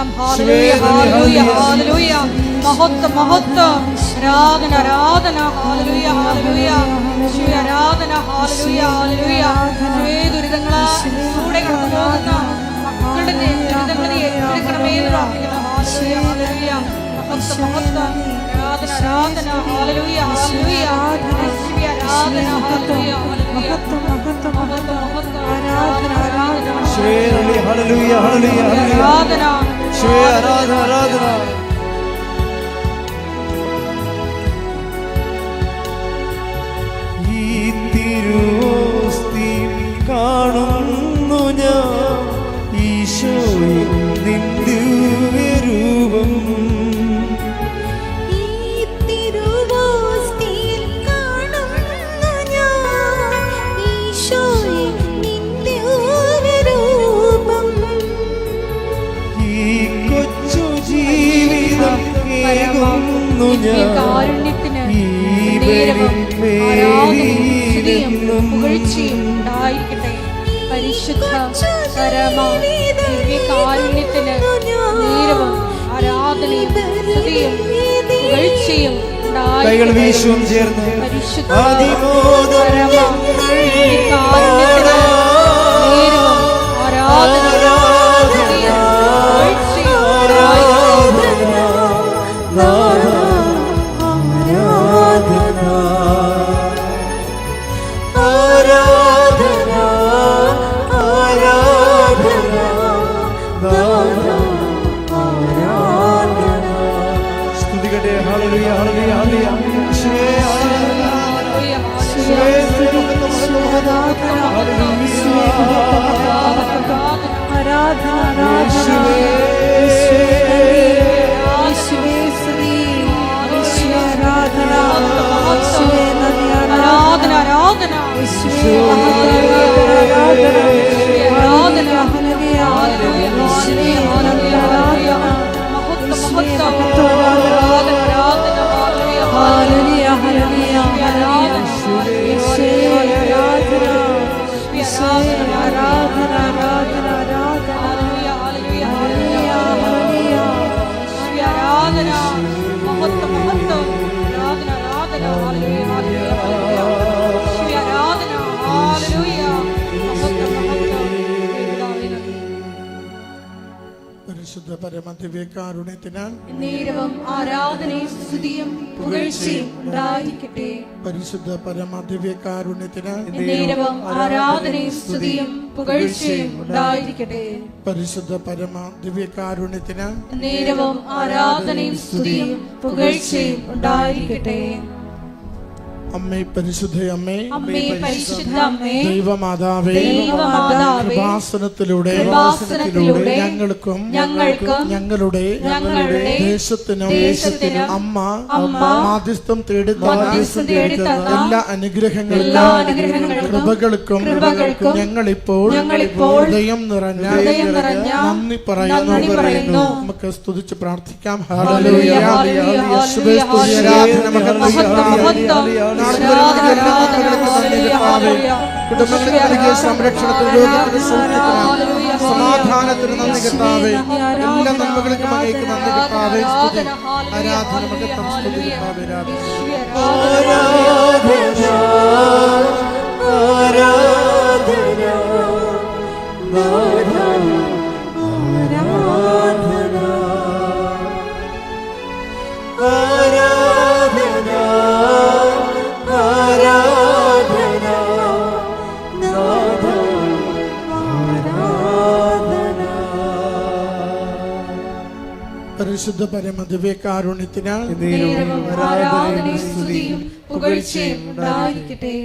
സ്തുതിക്കാം. ഹല്ലേലൂയ ഹല്ലേലൂയ ഹല്ലേലൂയ. മഹത്വം മഹത്വം. ആരാധന ആരാധന. ഹല്ലേലൂയ ഹല്ലേലൂയ. യേശുവേ ആരാധന. ഹല്ലേലൂയ ഹല്ലേലൂയ. യേശുവേ ദുരിതങ്ങളിലൂടെ കടന്നു പോകുന്ന മക്കളുടെ ദുരിതങ്ങളെ ഏറ്റെടുക്കണമേ എന്ന് പ്രാർത്ഥിക്കുന്നു. ഹല്ലേലൂയ ഹല്ലേലൂയ. മഹത്വം മഹത്വം. ആരാധന ആരാധന. ഹല്ലേലൂയ ഹല്ലേലൂയ. യേശുവേ ആരാധന. ഹല്ലേലൂയ ഹല്ലേലൂയ. മഹത്വം മഹത്വം മഹത്വം മഹത്വം. ആരാധന ആരാധന. യേശുവേ ഹല്ലേലൂയ ഹല്ലേലൂയ ഹല്ലേലൂയ. ആരാധന യേശുവേ ആരാധന ആരാധന. ഈ തിരുവോസ്തി കാണുന്നു ഞാൻ ഈശോയെ നിൻ ദിവ്യരൂപം. പരിശുദ്ധ പരമ ദിവ്യകാരുണ്യത്തിന് നേരവും ആരാധനയും സ്തുതിയും പുകഴ്ചയും കൈകൾ വീശും ചേർന്ന് പരിശുദ്ധ പരമ ദിവ്യകാരുണ്യത്തിന് നേരവും ആരാധനയും സ്തുതിയും പുകഴ്ചയും പരമദിവ്യകാരുണ്യത്തിനാൽ നേരവും ആരാധനയും സ്തുതിയും പുകഴ്ചയും ഉണ്ടായിരിക്കട്ടെ. പരിശുദ്ധ പരമദിവ്യകാരുണ്യത്തിനാൽ നേരവും ആരാധനയും സ്തുതിയും പുകഴ്ചയും ഉണ്ടായിരിക്കട്ടെ. പരിശുദ്ധ പരമദിവ്യകാരുണ്യത്തിനാൽ നേരവും ആരാധനയും സ്തുതിയും പുകഴ്ചയും ഉണ്ടായിരിക്കട്ടെ. അമ്മേ പരിശുദ്ധ അമ്മേ, അമ്മേ പരിശുദ്ധ അമ്മേ, ദൈവമാതാവേ, കൃപാസനത്തിലൂടെ ഞങ്ങൾക്കും ഞങ്ങളുടെ ദേശത്തിനും അമ്മ മാധ്യസ്ഥം തേടി എല്ലാ അനുഗ്രഹങ്ങൾക്കും കൃപകൾക്കും ഞങ്ങളിപ്പോൾ ഹൃദയം നിറഞ്ഞ നന്ദി പറയുന്നു. നമുക്ക് സ്തുതിച്ച് പ്രാർത്ഥിക്കാം. ഹല്ലേലൂയ യേശുവേ സ്തുതി ആരാധന മഹത്വം. കുടുംബത്തിന് നൽകിയ സംരക്ഷണത്തിന് രോഗത്തിന് സൗഖ്യത്തിന് സമാധാനത്തിന് നന്ദി കർത്താവേ. എല്ലാ നന്മകൾക്കും അങ്ങേക്ക് നന്ദി കർത്താവേ. സ്തുതി ആരാധന മഹത്വം. സ്തുതി കർത്താവേ. പരിശുദ്ധ പരമദിവ്യകാരുണ്യത്തിനാൽ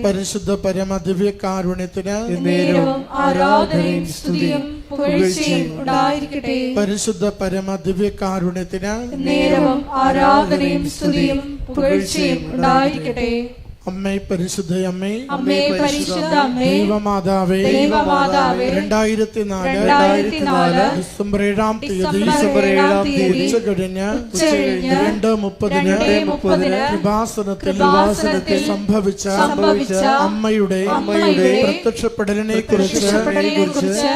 പരിശുദ്ധ പരമദിവ്യകാരുണ്യത്തിനാൽ പരിശുദ്ധ പരമദിവ്യകാരുണ്യത്തിനാൽ അമ്മേ പരിശുദ്ധയമ്മേ, അമ്മേ പരിശുദ്ധ അമ്മേ, ദൈവമാതാവേ, 2004 ഡിസംബർ 7-ാം തീയതി ഉച്ചകഴിഞ്ഞ് 2:30 കൃപാസനത്തിൽ സംഭവിച്ച അമ്മയുടെ പ്രത്യക്ഷപ്പെടലിനെ കുറിച്ച്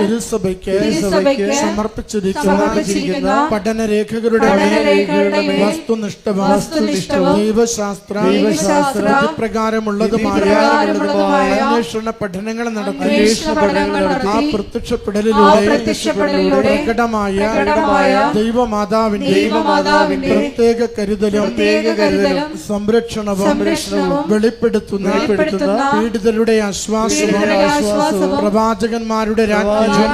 തിരുസഭയ്ക്ക് സമർപ്പിച്ചിരിക്കുന്ന പഠനരേഖകളുടെ വസ്തുനിഷ്ഠവും ദൈവശാസ്ത്ര പ്രകാരമുള്ളതുമായ അന്വേഷണ പഠനങ്ങൾ നടത്തി ആ പ്രത്യക്ഷപ്പെടലിലൂടെ പ്രകടമായ ദൈവമാതാവിന്റെ പ്രത്യേക കരുതലും സംരക്ഷണവും വെളിപ്പെടുത്തുന്ന പീഡിതരുടെ ആശ്വാസവും പ്രവാചകന്മാരുടെ രാജ്ഞിയും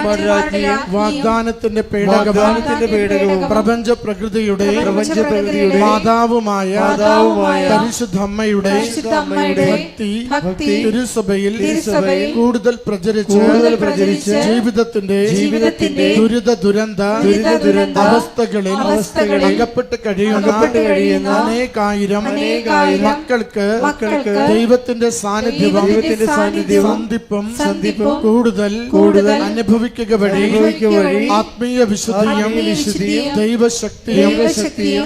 വാഗ്ദാനത്തിന്റെ പേടകവും പ്രപഞ്ച പ്രകൃതിയുടെ മാതാവുമായ പരിശുദ്ധമ്മയുടെ ഭക്തി തിരുസഭയിൽ കൂടുതൽ പ്രചരിച്ച് ജീവിതത്തിന്റെ ദുരന്ത അവസ്ഥകളിൽ അകപ്പെട്ട് കഴിയുന്ന അനേകായിരം മക്കൾക്ക് ദൈവത്തിന്റെ സാന്നിധ്യവും സന്ധിപ്പും കൂടുതൽ അനുഭവിക്കുക വഴി ആത്മീയ വിശുദ്ധിയും ദൈവശക്തിയും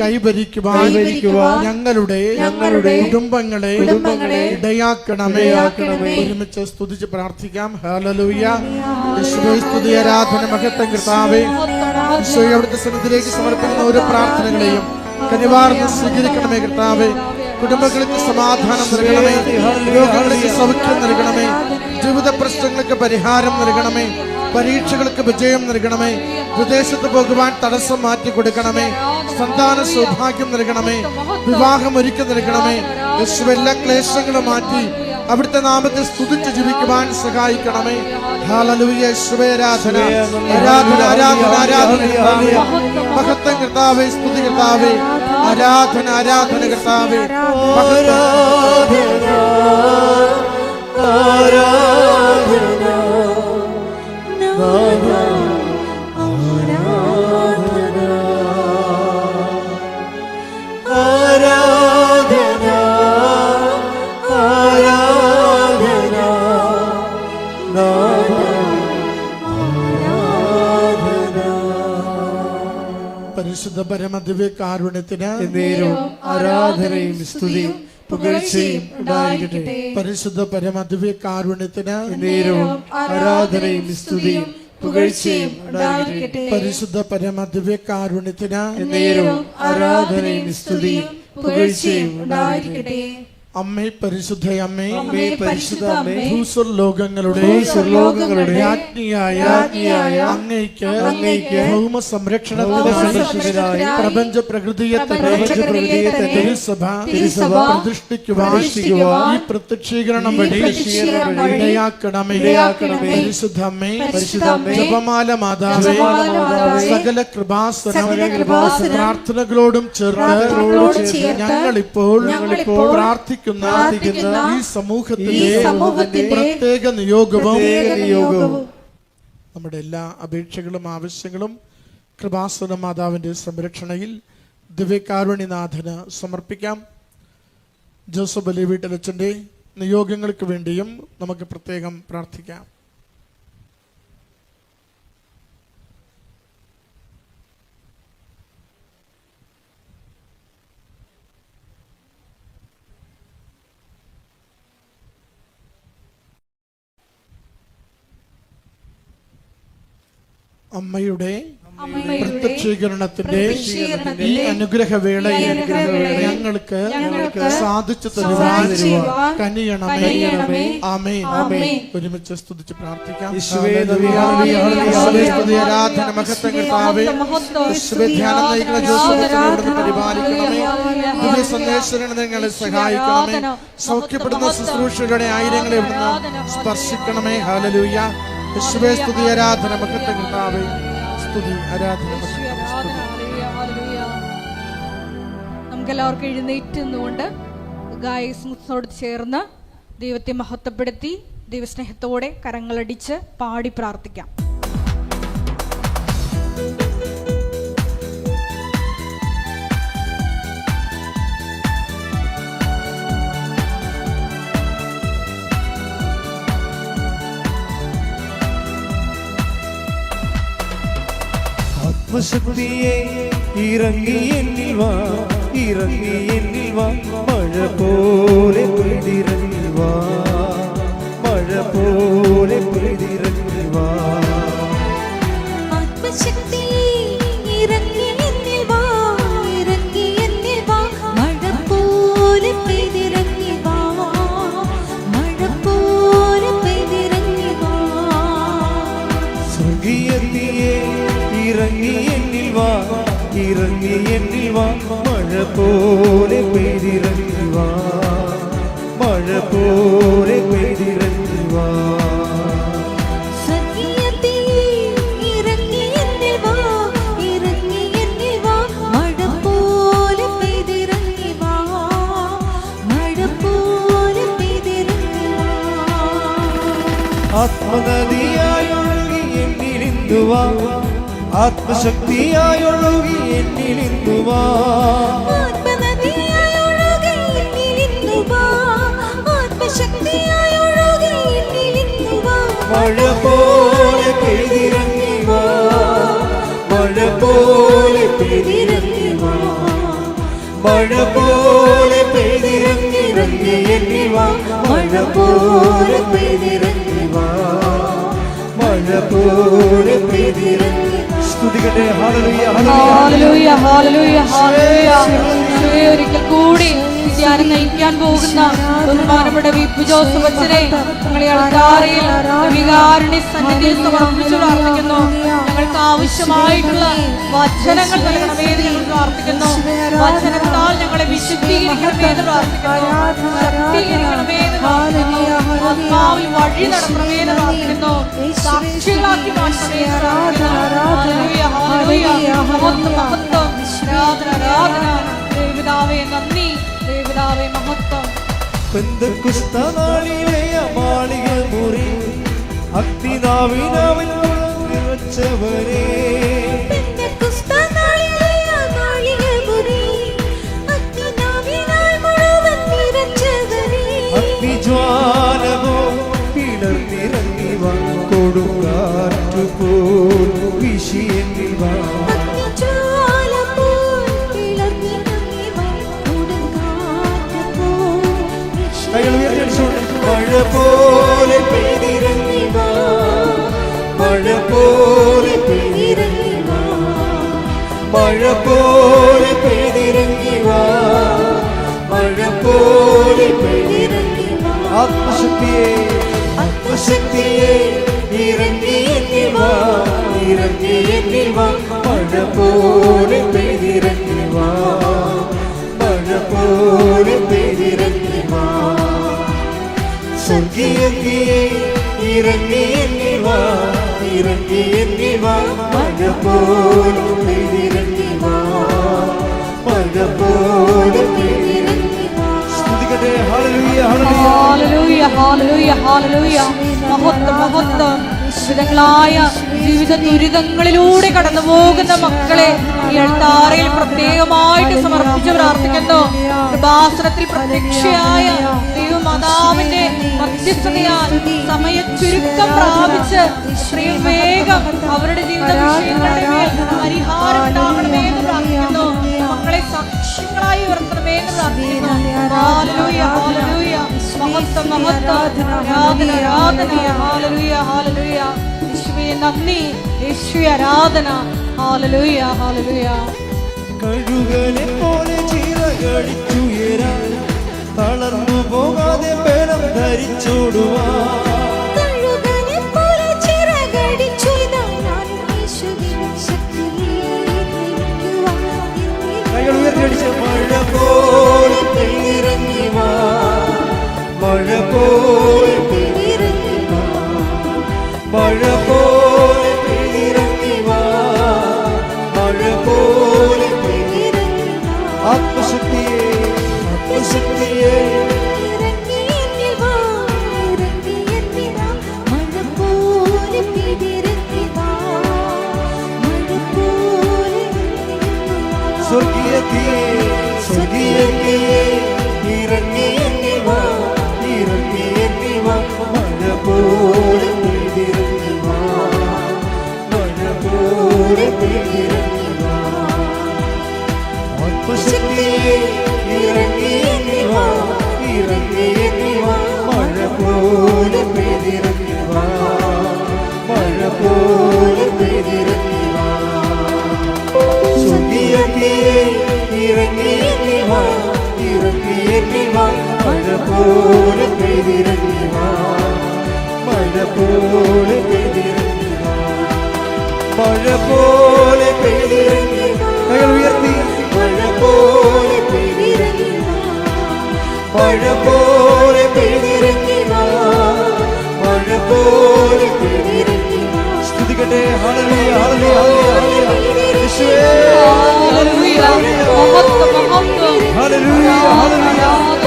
കൈവരിക്കുവാൻ ഞങ്ങളുടെ കുടുംബങ്ങളെ ഇടയാക്കണമേ. ഒരുമിച്ച് സ്തുതിച്ച് പ്രാർത്ഥിക്കാം. ഹല്ലേലൂയ. യേശുവേ സ്തുതി, ആരാധന, മഹത്വം കർത്താവേ. ഈശോയെ അവിടുത്തെ സന്നിധിയിലേക്ക് സമർപ്പിക്കുന്ന ഓരോ പ്രാർത്ഥനകളെയും കനിവാർന്ന് സ്വീകരിക്കണമേ കർത്താവേ. കുടുംബങ്ങൾക്ക് സമാധാനം നൽകണമേ, രോഗങ്ങൾക്ക് സൗഖ്യം നൽകണമേ, ജീവിത പ്രശ്നങ്ങൾക്ക് പരിഹാരം നൽകണമേ, പരീക്ഷകൾക്ക് വിജയം നൽകണമേ, വിദേശത്ത് പോകുവാൻ തടസ്സം മാറ്റി കൊടുക്കണമേ, സന്താന സൗഭാഗ്യം നൽകണമേ, വിവാഹം ഒരുക്കി നൽകണമേ. യേശുവേ എല്ലാ ക്ലേശങ്ങളും മാറ്റി അവിടുത്തെ നാമത്തെ സ്തുതിച്ച് ജീവിക്കുവാൻ സഹായിക്കണമേ. ഹല്ലേലൂയ. യേശുവേ ആരാധന, ആരാധന, ആരാധന, ആരാധന കർത്താവേ. മഹത്വം കർത്താവേ, സ്തുതി കർത്താവേ, ആരാധന, ആരാധന കർത്താവേ, പരിശുദ്ധ പരമദിവ്യ കാരുണ്യത്തിന് ആരാധനയും സ്തുതിയും പുകഴ്ചയും ഉണ്ടായിരിക്കട്ടെ. പരിശുദ്ധ പരമദിവ്യ കാരുണ്യത്തിന് ആരാധനയും സ്തുതിയും പുകഴ്ചയും ഉണ്ടായിരിക്കട്ടെ. പരിശുദ്ധ പരമദിവ്യ കാരുണ്യത്തിന് ആരാധനയും സ്തുതിയും പുകഴ്ചയും ഉണ്ടായിരിക്കട്ടെ. അമ്മേ പരിശുദ്ധയമ്മേ, അമ്മേ പരിശുദ്ധ അമ്മേ, ഭൂസ്വർലോകങ്ങളുടെ രാജ്ഞിയായ അങ്ങയ്ക്ക് ഭൗമ സംരക്ഷണത്തിനായി പ്രപഞ്ച പ്രകൃതിയെ തിരുസഭ പ്രതിഷ്ഠിക്കുവാൻ ഈ പ്രത്യക്ഷീകരണം വഴി ഇടയാക്കണമേ. പരിശുദ്ധമ്മേ, ജപമാല മാതാവേ, സകല കൃപാസനം പ്രാർത്ഥനകളോടും ചേർത്ത് ഞങ്ങളിപ്പോൾ പ്രാർത്ഥിക്കുന്ന ഈ സമൂഹത്തിന്റെ പ്രത്യേക നിയോഗവും നമ്മുടെ എല്ലാ അപേക്ഷകളും ആവശ്യങ്ങളും കൃപാസന മാതാവിന്റെ സംരക്ഷണയിൽ ദിവ്യകാരുണ്യനാഥന് സമർപ്പിക്കാം. ജോസഫ് അലി വീട്ടിലച്ഛന്റെ നിയോഗങ്ങൾക്ക് വേണ്ടിയും നമുക്ക് പ്രത്യേകം പ്രാർത്ഥിക്കാം. അമ്മയുടെ പ്രത്യക്ഷീകരണത്തിന്റെ ഈ അനുഗ്രഹവേളയിൽ ഞങ്ങൾക്ക് സാധിച്ചു തരുവാൻ കനിയണമേ. ആമേൻ. ഒരുമിച്ച് സ്തുതിച്ച് പ്രാർത്ഥിക്കാം. ആരാധന, മഹത്വം കർത്താവേ. ധ്യാനം നയിക്കുന്ന ജോസഫിനെ പരിപാലിക്കണമേ. പുതിയ സന്ദേശങ്ങൾ നിങ്ങളെ സഹായിക്കണമേ. സൗഖ്യപ്പെടുന്ന ശുശ്രൂഷകളുടെ ആയിരങ്ങളെ ഇവിടുന്ന് സ്പർശിക്കണമേ. ഹല്ലേലൂയ. യേശുവേ സ്തുതി, ആരാധന, മഹത്വം കർത്താവേ. സ്തുതി, ആരാധന, നമുക്കെല്ലാവർക്കും എഴുന്നേറ്റ് നിന്നുകൊണ്ട് ഗായകനോട് ചേർന്ന് ദൈവത്തെ മഹത്വപ്പെടുത്തി ദൈവസ്നേഹത്തോടെ കരങ്ങളടിച്ച് പാടി പ്രാർത്ഥിക്കാം. ആത്മശക്തിയെ ഇറങ്ങി എന്നിൽ വാ, ഇറങ്ങി എന്നിൽ വാ, മഴ പോലെ പെയ്തിറങ്ങി വാ, മഴ പോലെ പെയ്തിറങ്ങി വാ. ആത്മശക്തിയെ ഇറങ്ങി എന്നിൽ വാ, ഇറങ്ങി എന്നിൽ വാ, മഴ പോലെ പെയ്തിറങ്ങി വാ, മഴ പോലെ പെയ്തിറങ്ങി വാ. സ്വർഗീയത്തിയെ ഇറങ്ങി എന്നിൽ വാ, ഇറങ്ങി എന്നിൽ വാ, മഴ പോലെ പെയ്തിറങ്ങി വാ, മഴ പോലെ പെയ്തിറങ്ങി വാ. സ്വർഗീയത്തിയെ ഇറങ്ങി എന്നിൽ വാ, ഇറങ്ങി എന്നിൽ വാ, മഴ പോലെ പെയ്തിറങ്ങി വാ, മഴ പോലെ പെയ്തിറങ്ങി വാ. ആത്മനദിയായൊഴുകി എന്നിലിന്നു വാ, ആത്മശക്തിയായൊഴുകി എന്നിലിന്നു വാ. ആത്മനദിയായി ഒഴുകി എന്നിലിന്നു വാ, ആത്മശക്തിയായി ഒഴുകി എന്നിലിന്നു വാ. മഴ പോലെ പെയ്തിറങ്ങി വാ, മഴ പോലെ പെയ്തിറങ്ങി വാ, മഴ പോലെ പെയ്തിറങ്ങി ഇറങ്ങി എന്നിൽ വാ, മഴ പോലെ പെയ്തിറങ്ങി വാ, മഴ പോലെ പെയ്തിറങ്ങി. സ്തുതിക്കട്ടെ. ഹല്ലേലൂയ, ഹല്ലേലൂയ, ഹല്ലേലൂയ, ഹല്ലേലൂയ. യേശുവേ, ഒരിക്കൽ കൂടി ധ്യാനം നയിക്കാൻ പോകുന്ന ബഹുമാനപ്പെട്ട വിപു ജോസഫ് അച്ഛനെ ഞങ്ങളെ അൾത്താരയിൽ വികാരുണ്യ സന്നിധിയിൽ സമർപ്പിച്ചു പ്രാർത്ഥിക്കുന്നു. ഞങ്ങൾക്ക് ആവശ്യമായിട്ടുള്ള വചനങ്ങൾ നൽകണമേ എന്ന് ഞങ്ങൾ പ്രാർത്ഥിക്കുന്നു. വചനത്താൽ ഞങ്ങളെ വിശുദ്ധീകരിക്കണമേ എന്ന് പ്രാർത്ഥിക്കുന്നു. ശക്തീകരിക്കണമേ എന്ന് പ്രാർത്ഥിക്കുന്നു. ആത്മാവിൽ വഴി നടക്കണമേ എന്ന് പ്രാർത്ഥിക്കുന്നു. സാക്ഷികളാക്കി മാറ്റണമേ എന്ന് പ്രാർത്ഥിക്കുന്നു. ഹല്ലേലൂയ, ഹല്ലേലൂയ. മഹത്വം, മഹത്വം. ആരാധന, ആരാധന. ദൈവപിതാവേ നന്ദി, ദൈവപിതാവേ മഹത്വം. പെന്തക്കുസ്തനാളിലെ മാളിക മുറി അഗ്നിനാവിനാവിൽ നിറച്ചവരെ, പെന്തക്കുസ്തനാളിലെ മാളികമുറി അഗ്നിനാവിനാൽ മുഴുവൻ നിറച്ചവരേ. അഗ്നിജ്വാലമോ പിളർന്നിറങ്ങി വാ, കൊടുങ്കാറ്റുപോൽ വീശി എന്നിൽ വാ. അഗ്നിജ്വാല പോൽ പിളർന്നിറങ്ങി വാ, കൊടുങ്കാറ്റ് പോൽ വീശി. കൈകൾ ഉയർത്തിയടിച്ചുകൊണ്ട് മഴ പോലെ പെയ്തിറങ്ങി വാ, മഴ പോലെ പെയ്തിറങ്ങി വാ, മഴ പോലെ പെയ്തിറങ്ങി വാ, മഴ പോലെ പെയ്തിറങ്ങി വാ. ആത്മശക്തിയെ, ആത്മശക്തിയെ ഇറങ്ങി എന്നിൽ വാ, ഇറങ്ങി എന്നിൽ വാ, മഴ പോലെ പെയ്തിറങ്ങി വാ, മഴ പോലെ പെയ്തിറങ്ങി വാ. സ്വർഗീയത്തിയെ ഇറങ്ങി എന്നിൽ വാ, ഇറങ്ങി എന്നിൽ വാ, മഴ പോലെ പെയ്തിറങ്ങി വാ, മഴ പോലെ പെയ്തിറങ്ങി വാ. സ്തുതിക്കട്ടെ. ഹല്ലേലൂയ, ഹല്ലേലൂയ. ഹല്ലേലൂയ, ഹല്ലേലൂയ, ഹല്ലേലൂയ. മഹത്വം, മഹത്വം. വിവിധങ്ങളായ ജീവിത ദുരിതങ്ങളിലൂടെ കടന്നു പോകുന്ന മക്കളെ ഈ അൾത്താരയിൽ പ്രത്യേകമായിട്ട് സമർപ്പിച്ച് പ്രാർത്ഥിക്കുന്നു. കൃപാസനത്തിൽ പ്രത്യക്ഷയായ ദൈവമാതാവിന്റെ മധ്യസ്ഥതയാൽ സമയ ചുരുക്കം പ്രാപിച്ച് എത്രയും വേഗം അവരുടെ ജീവിത വിഷയങ്ങളുടെ മേൽ പരിഹാരം ഉണ്ടാകണമേ എന്ന് പ്രാർത്ഥിക്കുന്നു. മക്കളെ സാക്ഷ്യങ്ങളായി ഉയർത്തണമേ എന്ന് പ്രാർത്ഥിക്കുന്നു. ഹല്ലേലൂയ, ഹല്ലേലൂയ. മഹത്വം, മഹത്വം. ആരാധന, ആരാധന. ഹല്ലേലൂയ, ഹല്ലേലൂയ. യേശുവേ നന്ദി, യേശുവേ ആരാധന. ഹല്ലേലൂയ, ഹല്ലേലൂയ. കഴുകനെ പോലെ ചിറകടിച്ചുയരാൻ, തളർന്നു പോകാതെ ബലം ധരിച്ചോടുവാൻ. കഴുകനെ പോലെ ചിറകടിച്ചു ഇതാ ഞാൻ യേശുവിൻ ശക്തിയിലിരിക്കുവാൻ. കൈകൾ ഉയർത്തിയടിച്ച് മഴ പോലെ പെയ്തിറങ്ങി വാ, മഴ പോലെ പെയ്തിറങ്ങി വാ, മഴ പോലെ പെയ്തിറങ്ങി വാ, മഴ പോലെ പെയ്തിറങ്ങി വാ. ആത്മശക്തിയെ, ആത്മശക്തിയെ ഇറങ്ങി എന്നിൽ വാ, ഇറങ്ങി എന്നിൽ വാ, മഴ പോലെ പെയ്തിറങ്ങി വാ, മഴ പോലെ പെയ്തിറങ്ങി വാ. സ്വർഗീയത്തിയെ, സ്വർഗീയത്തിയെ ഇറങ്ങി എന്നിൽ വാ, ഇറങ്ങി എന്നിൽ വാ, മഴ പോലെ പെയ്തിറങ്ങി വാ. പെയ്തിറങ്ങി വാ മഴ പോലെ പെയ്തിറങ്ങി വാ മഴ പോലെ പെയ്തിറങ്ങി കൈകൾ ഉയർത്തി മഴ പോലെ പെയ്തിറങ്ങി മഴ പോലെ പെയ്തിറങ്ങി മഴ പോലെ പെയ്തിറങ്ങി സ്തുതിക്കട്ടെ ഹല്ലേലൂയ ഹല്ലേലൂയ ഹല്ലേലൂയ യേശുവേ ഹല്ലേലൂയ മഹത്വം മഹത്വം ഹല്ലേലൂയ ഹല്ലേലൂയ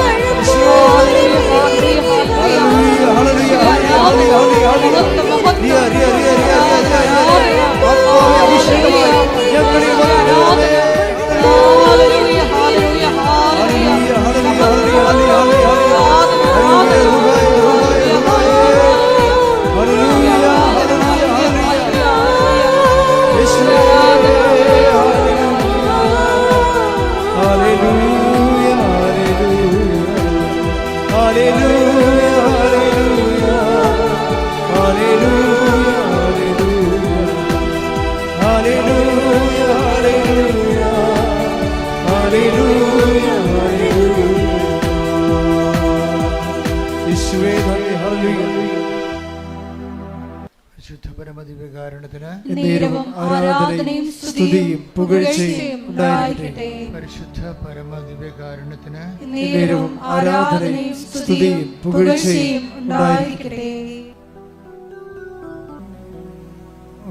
പരമദിവ്യകാരുണ്യത്തിന് നേരവും ആരാധനയും സ്തുതിയും പുകഴ്ചയും ഉണ്ടായിരിക്കട്ടെ. പരിശുദ്ധ പരമദിവ്യകാരുണ്യത്തിന് നേരവും ആരാധനയും സ്തുതിയും പുകഴ്ചയും ഉണ്ടായിരിക്കട്ടെ.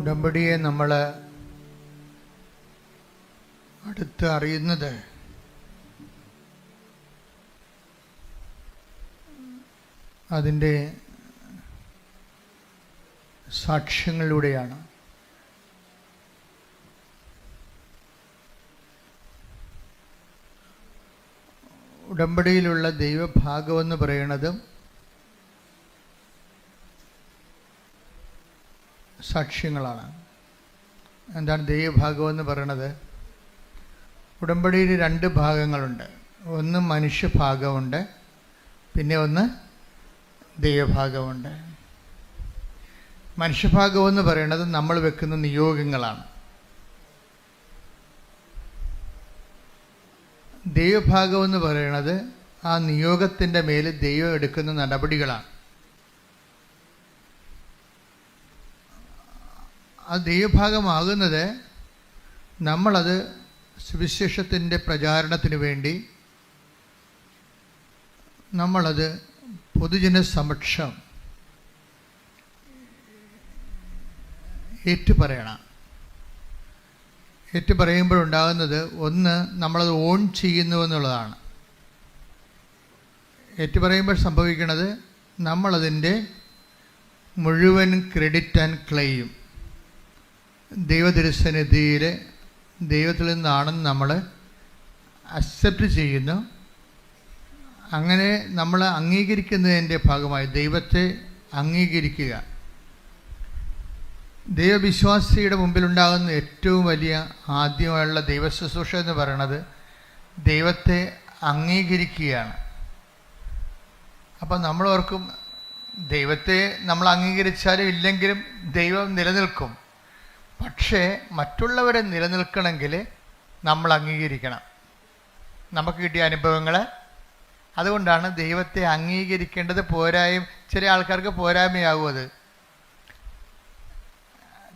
ഉടമ്പടിയെ നമ്മൾ അടുത്ത് അറിയുന്നത് അതിൻ്റെ സാക്ഷ്യങ്ങളിലൂടെയാണ്. ഉടമ്പടിയിലുള്ള ദൈവഭാഗമെന്ന് പറയുന്നത് സാക്ഷ്യങ്ങളാണ്. എന്താണ് ദൈവഭാഗമെന്ന് പറയണത്? ഉടമ്പടിയിൽ 2 ഭാഗങ്ങളുണ്ട്. ഒന്ന് മനുഷ്യഭാഗമുണ്ട്, പിന്നെ ഒന്ന് ദൈവഭാഗമുണ്ട്. മനുഷ്യഭാഗമെന്ന് പറയുന്നത് നമ്മൾ വെക്കുന്ന നിയോഗങ്ങളാണ്. ദൈവഭാഗമെന്ന് പറയുന്നത് ആ നിയോഗത്തിൻ്റെ മേൽ ദൈവം എടുക്കുന്ന നടപടികളാണ്. ആ ദൈവഭാഗമാകുന്നത് നമ്മളത് സുവിശേഷത്തിൻ്റെ പ്രചാരണത്തിന് വേണ്ടി നമ്മളത് പൊതുജന സമക്ഷം ഏറ്റുപറയണം. ഏറ്റുപറയുമ്പോഴുണ്ടാകുന്നത് ഒന്ന് നമ്മളത് ഓൺ ചെയ്യുന്നു എന്നുള്ളതാണ്. ഏറ്റുപറയുമ്പോൾ സംഭവിക്കുന്നത് നമ്മളതിൻ്റെ മുഴുവൻ ക്രെഡിറ്റ് ആൻഡ് ക്ലെയിം ദൈവതിരുസന്നിധിയിൽ ദൈവത്തിൽ നിന്നാണെന്ന് നമ്മൾ അക്സെപ്റ്റ് ചെയ്യുന്നു. അങ്ങനെ നമ്മൾ അംഗീകരിക്കുന്നതിൻ്റെ ഭാഗമായി ദൈവത്തെ അംഗീകരിക്കുക. ദൈവവിശ്വാസിയുടെ മുമ്പിലുണ്ടാകുന്ന ഏറ്റവും വലിയ ആദ്യമായുള്ള ദൈവശുശ്രൂഷ എന്ന് പറയുന്നത് ദൈവത്തെ അംഗീകരിക്കുകയാണ്. അപ്പം നമ്മൾ ഓർക്കും ദൈവത്തെ നമ്മൾ അംഗീകരിച്ചാലും ഇല്ലെങ്കിലും ദൈവം നിലനിൽക്കും. പക്ഷേ മറ്റുള്ളവരെ നിലനിൽക്കണമെങ്കിൽ നമ്മൾ അംഗീകരിക്കണം. നമുക്ക് കിട്ടിയ അനുഭവങ്ങൾ അതുകൊണ്ടാണ് ദൈവത്തെ അംഗീകരിക്കേണ്ടത്. ചില ആൾക്കാർക്ക് പോരായ്മയാകും. അത്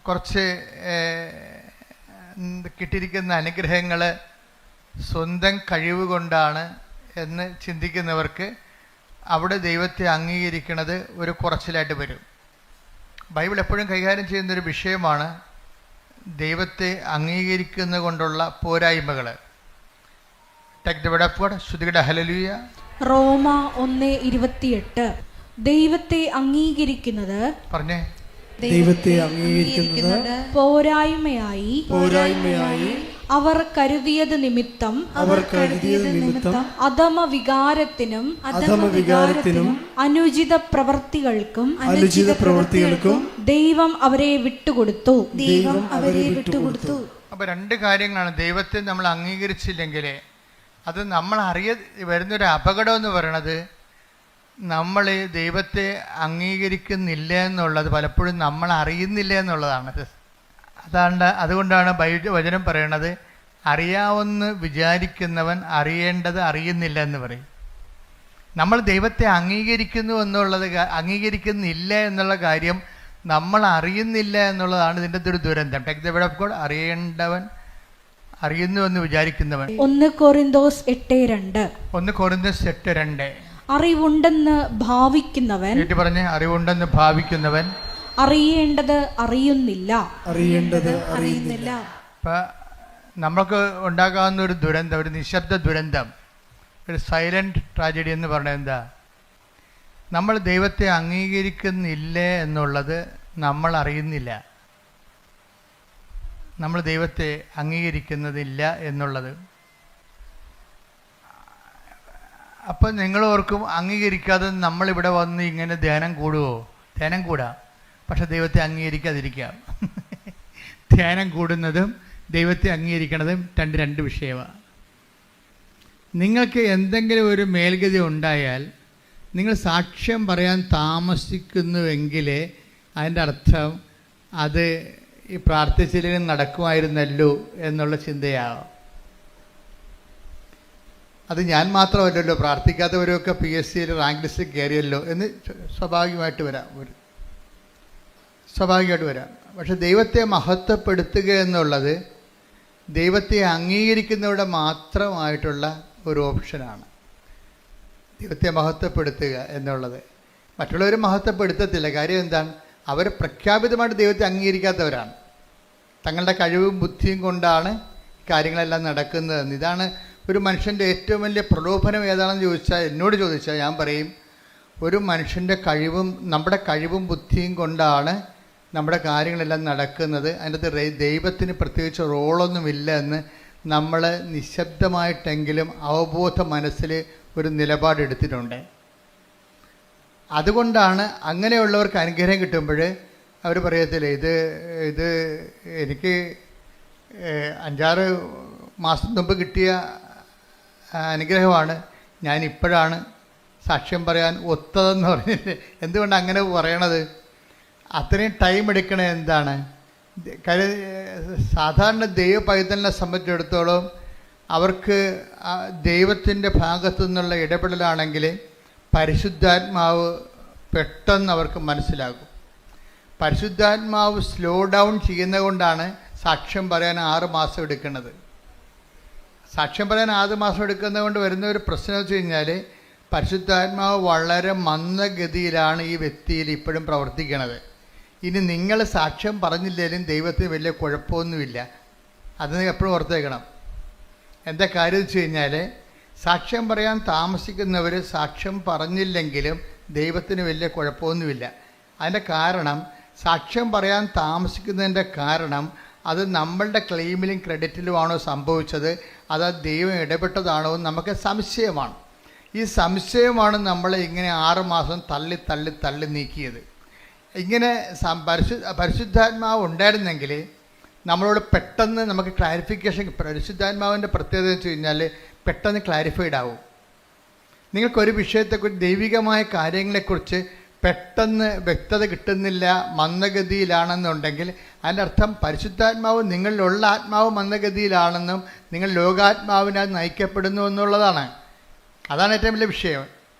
കുറച്ച് കിട്ടിയിരിക്കുന്ന അനുഗ്രഹങ്ങൾ സ്വന്തം കഴിവ് കൊണ്ടാണ് എന്ന് ചിന്തിക്കുന്നവർക്ക് അവിടെ ദൈവത്തെ അംഗീകരിക്കുന്നത് ഒരു കുറച്ചിലായിട്ട് വരും. ബൈബിൾ എപ്പോഴും കൈകാര്യം ചെയ്യുന്നൊരു വിഷയമാണ് ദൈവത്തെ അംഗീകരിക്കുന്നത് കൊണ്ടുള്ള പോരായ്മകൾ. ശ്രുതിയുടെ ഹല്ലേലൂയ. റോമ 1:28 ദൈവത്തെ അംഗീകരിക്കുന്നത് പറഞ്ഞേ ദൈവത്തെ അംഗീകരിക്കുന്നത് പോരായ്മയായി അവർ കരുതിയത് നിമിത്തം അധമ വികാരത്തിനും അനുചിത പ്രവൃത്തികൾക്കും ദൈവം അവരെ വിട്ടുകൊടുത്തു. അപ്പൊ 2 കാര്യങ്ങളാണ്. ദൈവത്തെ നമ്മൾ അംഗീകരിച്ചില്ലെങ്കിൽ അത് നമ്മൾ വരുന്നൊരു അപകടം എന്ന് പറയണത് നമ്മൾ ദൈവത്തെ അംഗീകരിക്കുന്നില്ല എന്നുള്ളത് പലപ്പോഴും നമ്മൾ അറിയുന്നില്ല എന്നുള്ളതാണ്. അതുകൊണ്ടാണ് വചനം പറയണത് അറിയാവുന്ന വിചാരിക്കുന്നവൻ അറിയേണ്ടത് അറിയുന്നില്ല എന്ന് പറയും. നമ്മൾ ദൈവത്തെ അംഗീകരിക്കുന്നു എന്നുള്ളത് അംഗീകരിക്കുന്നില്ല എന്നുള്ള കാര്യം നമ്മൾ അറിയുന്നില്ല എന്നുള്ളതാണ് ഇതിൻ്റെ ഒരു ദുരന്തം. Take the word of God. അറിയേണ്ടവൻ അറിയുന്നു എന്ന് വിചാരിക്കുന്നവൻ. 1 കൊരിന്തോസ് 8:2. 1 കൊരിന്തോസ് 8:2. അറിവുണ്ടെന്ന് ഭാവിക്കുന്നവൻ, പറഞ്ഞ് അറിവുണ്ടെന്ന് ഭാവിക്കുന്നവൻ അറിയേണ്ടത് അറിയുന്നില്ല. ഇപ്പം നമ്മൾക്ക് ഉണ്ടാകാവുന്ന ഒരു ദുരന്തം, ഒരു നിശബ്ദ ദുരന്തം, ഒരു സൈലന്റ് ട്രാജഡി എന്ന് പറഞ്ഞാൽ എന്താ? നമ്മൾ ദൈവത്തെ അംഗീകരിക്കുന്നില്ലേ എന്നുള്ളത് നമ്മൾ അറിയുന്നില്ല. നമ്മൾ ദൈവത്തെ അംഗീകരിക്കുന്നതില്ല എന്നുള്ളത്. അപ്പം നിങ്ങൾ ഓർക്കും, അംഗീകരിക്കാതെ നമ്മളിവിടെ വന്ന് ഇങ്ങനെ ധ്യാനം കൂടുമോ? ധ്യാനം കൂടാം, പക്ഷെ ദൈവത്തെ അംഗീകരിക്കാതിരിക്കാം. ധ്യാനം കൂടുന്നതും ദൈവത്തെ അംഗീകരിക്കുന്നതും രണ്ട് വിഷയമാണ്. നിങ്ങൾക്ക് എന്തെങ്കിലും ഒരു മേൽഗതി ഉണ്ടായാൽ നിങ്ങൾ സാക്ഷ്യം പറയാൻ താമസിക്കുന്നുവെങ്കിൽ അതിൻ്റെ അർത്ഥം അത് ഈ പ്രാർത്ഥിച്ചില്ലെങ്കിൽ നടക്കുമായിരുന്നല്ലോ എന്നുള്ള ചിന്തയാവും. അത് ഞാൻ മാത്രമല്ലല്ലോ, പ്രാർത്ഥിക്കാത്തവരൊക്കെ PSCയിൽ റാങ്ക് ലിസ്റ്റിൽ കയറിയല്ലോ എന്ന് സ്വാഭാവികമായിട്ട് വരാം. പക്ഷെ ദൈവത്തെ മഹത്വപ്പെടുത്തുക എന്നുള്ളത് ദൈവത്തെ അംഗീകരിക്കുന്നവരുടെ മാത്രമായിട്ടുള്ള ഒരു ഓപ്ഷനാണ്. ദൈവത്തെ മഹത്വപ്പെടുത്തുക എന്നുള്ളത് മറ്റുള്ളവർ മഹത്വപ്പെടുത്തത്തില്ല. കാര്യം എന്താണ്? അവർ പ്രഖ്യാപിതമായിട്ട് ദൈവത്തെ അംഗീകരിക്കാത്തവരാണ്. തങ്ങളുടെ കഴിവും ബുദ്ധിയും കൊണ്ടാണ് കാര്യങ്ങളെല്ലാം നടക്കുന്നതെന്ന്. ഇതാണ് ഒരു മനുഷ്യൻ്റെ ഏറ്റവും വലിയ പ്രലോഭനം ഏതാണെന്ന് ചോദിച്ചാൽ, എന്നോട് ചോദിച്ചാൽ ഞാൻ പറയും, ഒരു മനുഷ്യൻ്റെ നമ്മുടെ കഴിവും ബുദ്ധിയും കൊണ്ടാണ് നമ്മുടെ കാര്യങ്ങളെല്ലാം നടക്കുന്നത്. അതിനകത്ത് ദൈവത്തിന് പ്രത്യേകിച്ച് റോളൊന്നുമില്ല എന്ന് നമ്മൾ നിശബ്ദമായിട്ടെങ്കിലും അവബോധ മനസ്സിൽ ഒരു നിലപാടെടുത്തിട്ടുണ്ട്. അതുകൊണ്ടാണ് അങ്ങനെയുള്ളവർക്ക് അനുഗ്രഹം കിട്ടുമ്പോൾ അവർ പറയത്തില്ല, ഇത് എനിക്ക് 5-6 മാസം മുമ്പ് കിട്ടിയ അനുഗ്രഹമാണ്, ഞാനിപ്പോഴാണ് സാക്ഷ്യം പറയാൻ ഒത്തതെന്ന് പറഞ്ഞിട്ട്. എന്തുകൊണ്ടാണ് അങ്ങനെ പറയണത്? അത്രയും ടൈം എടുക്കണത് എന്താണ്? സാധാരണ ദൈവ പൈതലിനെ സംബന്ധിച്ചിടത്തോളം അവർക്ക് ദൈവത്തിൻ്റെ ഭാഗത്തു നിന്നുള്ള ഇടപെടലാണെങ്കിൽ പരിശുദ്ധാത്മാവ് പെട്ടെന്ന് അവർക്ക് മനസ്സിലാകും. പരിശുദ്ധാത്മാവ് സ്ലോ ഡൗൺ ചെയ്യുന്നത് കൊണ്ടാണ് സാക്ഷ്യം പറയാൻ 6 മാസം എടുക്കുന്നത്. സാക്ഷ്യം പറയാൻ 6 മാസം എടുക്കുന്നത് കൊണ്ട് വരുന്ന ഒരു പ്രശ്നം വെച്ച് കഴിഞ്ഞാൽ, പരിശുദ്ധാത്മാവ് വളരെ മന്ദഗതിയിലാണ് ഈ വ്യക്തിയിൽ ഇപ്പോഴും പ്രവർത്തിക്കുന്നത്. ഇനി നിങ്ങൾ സാക്ഷ്യം പറഞ്ഞില്ലെങ്കിലും ദൈവത്തിന് വലിയ കുഴപ്പമൊന്നുമില്ല. അത് എപ്പോഴും ഓർത്തേക്കണം. എന്താ കാര്യം വെച്ച് കഴിഞ്ഞാൽ, സാക്ഷ്യം പറയാൻ താമസിക്കുന്നവർ സാക്ഷ്യം പറഞ്ഞില്ലെങ്കിലും ദൈവത്തിന് വലിയ കുഴപ്പമൊന്നുമില്ല. അതിൻ്റെ കാരണം, സാക്ഷ്യം പറയാൻ താമസിക്കുന്നതിൻ്റെ കാരണം അത് നമ്മളുടെ ക്ലെയിമിലും ക്രെഡിറ്റിലുമാണോ സംഭവിച്ചത്, അത് ദൈവം ഇടപെട്ടതാണോ എന്ന് നമുക്ക് സംശയമാണ്. ഈ സംശയമാണ് നമ്മളെ ഇങ്ങനെ 6 മാസം തള്ളി നീക്കിയത്. ഇങ്ങനെ പരിശുദ്ധാത്മാവ് ഉണ്ടായിരുന്നെങ്കിൽ നമ്മളോട് പെട്ടെന്ന് നമുക്ക് ക്ലാരിഫിക്കേഷൻ. പരിശുദ്ധാത്മാവിൻ്റെ പ്രത്യേകത വെച്ച് കഴിഞ്ഞാൽ പെട്ടെന്ന് ക്ലാരിഫൈഡ് ആവും. നിങ്ങൾക്കൊരു വിഷയത്തെക്കുറിച്ച്, ദൈവികമായ കാര്യങ്ങളെക്കുറിച്ച് പെട്ടെന്ന് വ്യക്തത കിട്ടുന്നില്ല, മന്ദഗതിയിലാണെന്നുണ്ടെങ്കിൽ അതിൻ്റെ അർത്ഥം പരിശുദ്ധാത്മാവ്, നിങ്ങളിലുള്ള ആത്മാവ് മന്ദഗതിയിലാണെന്നും നിങ്ങൾ ലോകാത്മാവിനാൽ നയിക്കപ്പെടുന്നു എന്നുള്ളതാണ്. അതാണ് ഏറ്റവും വലിയ വിഷയം.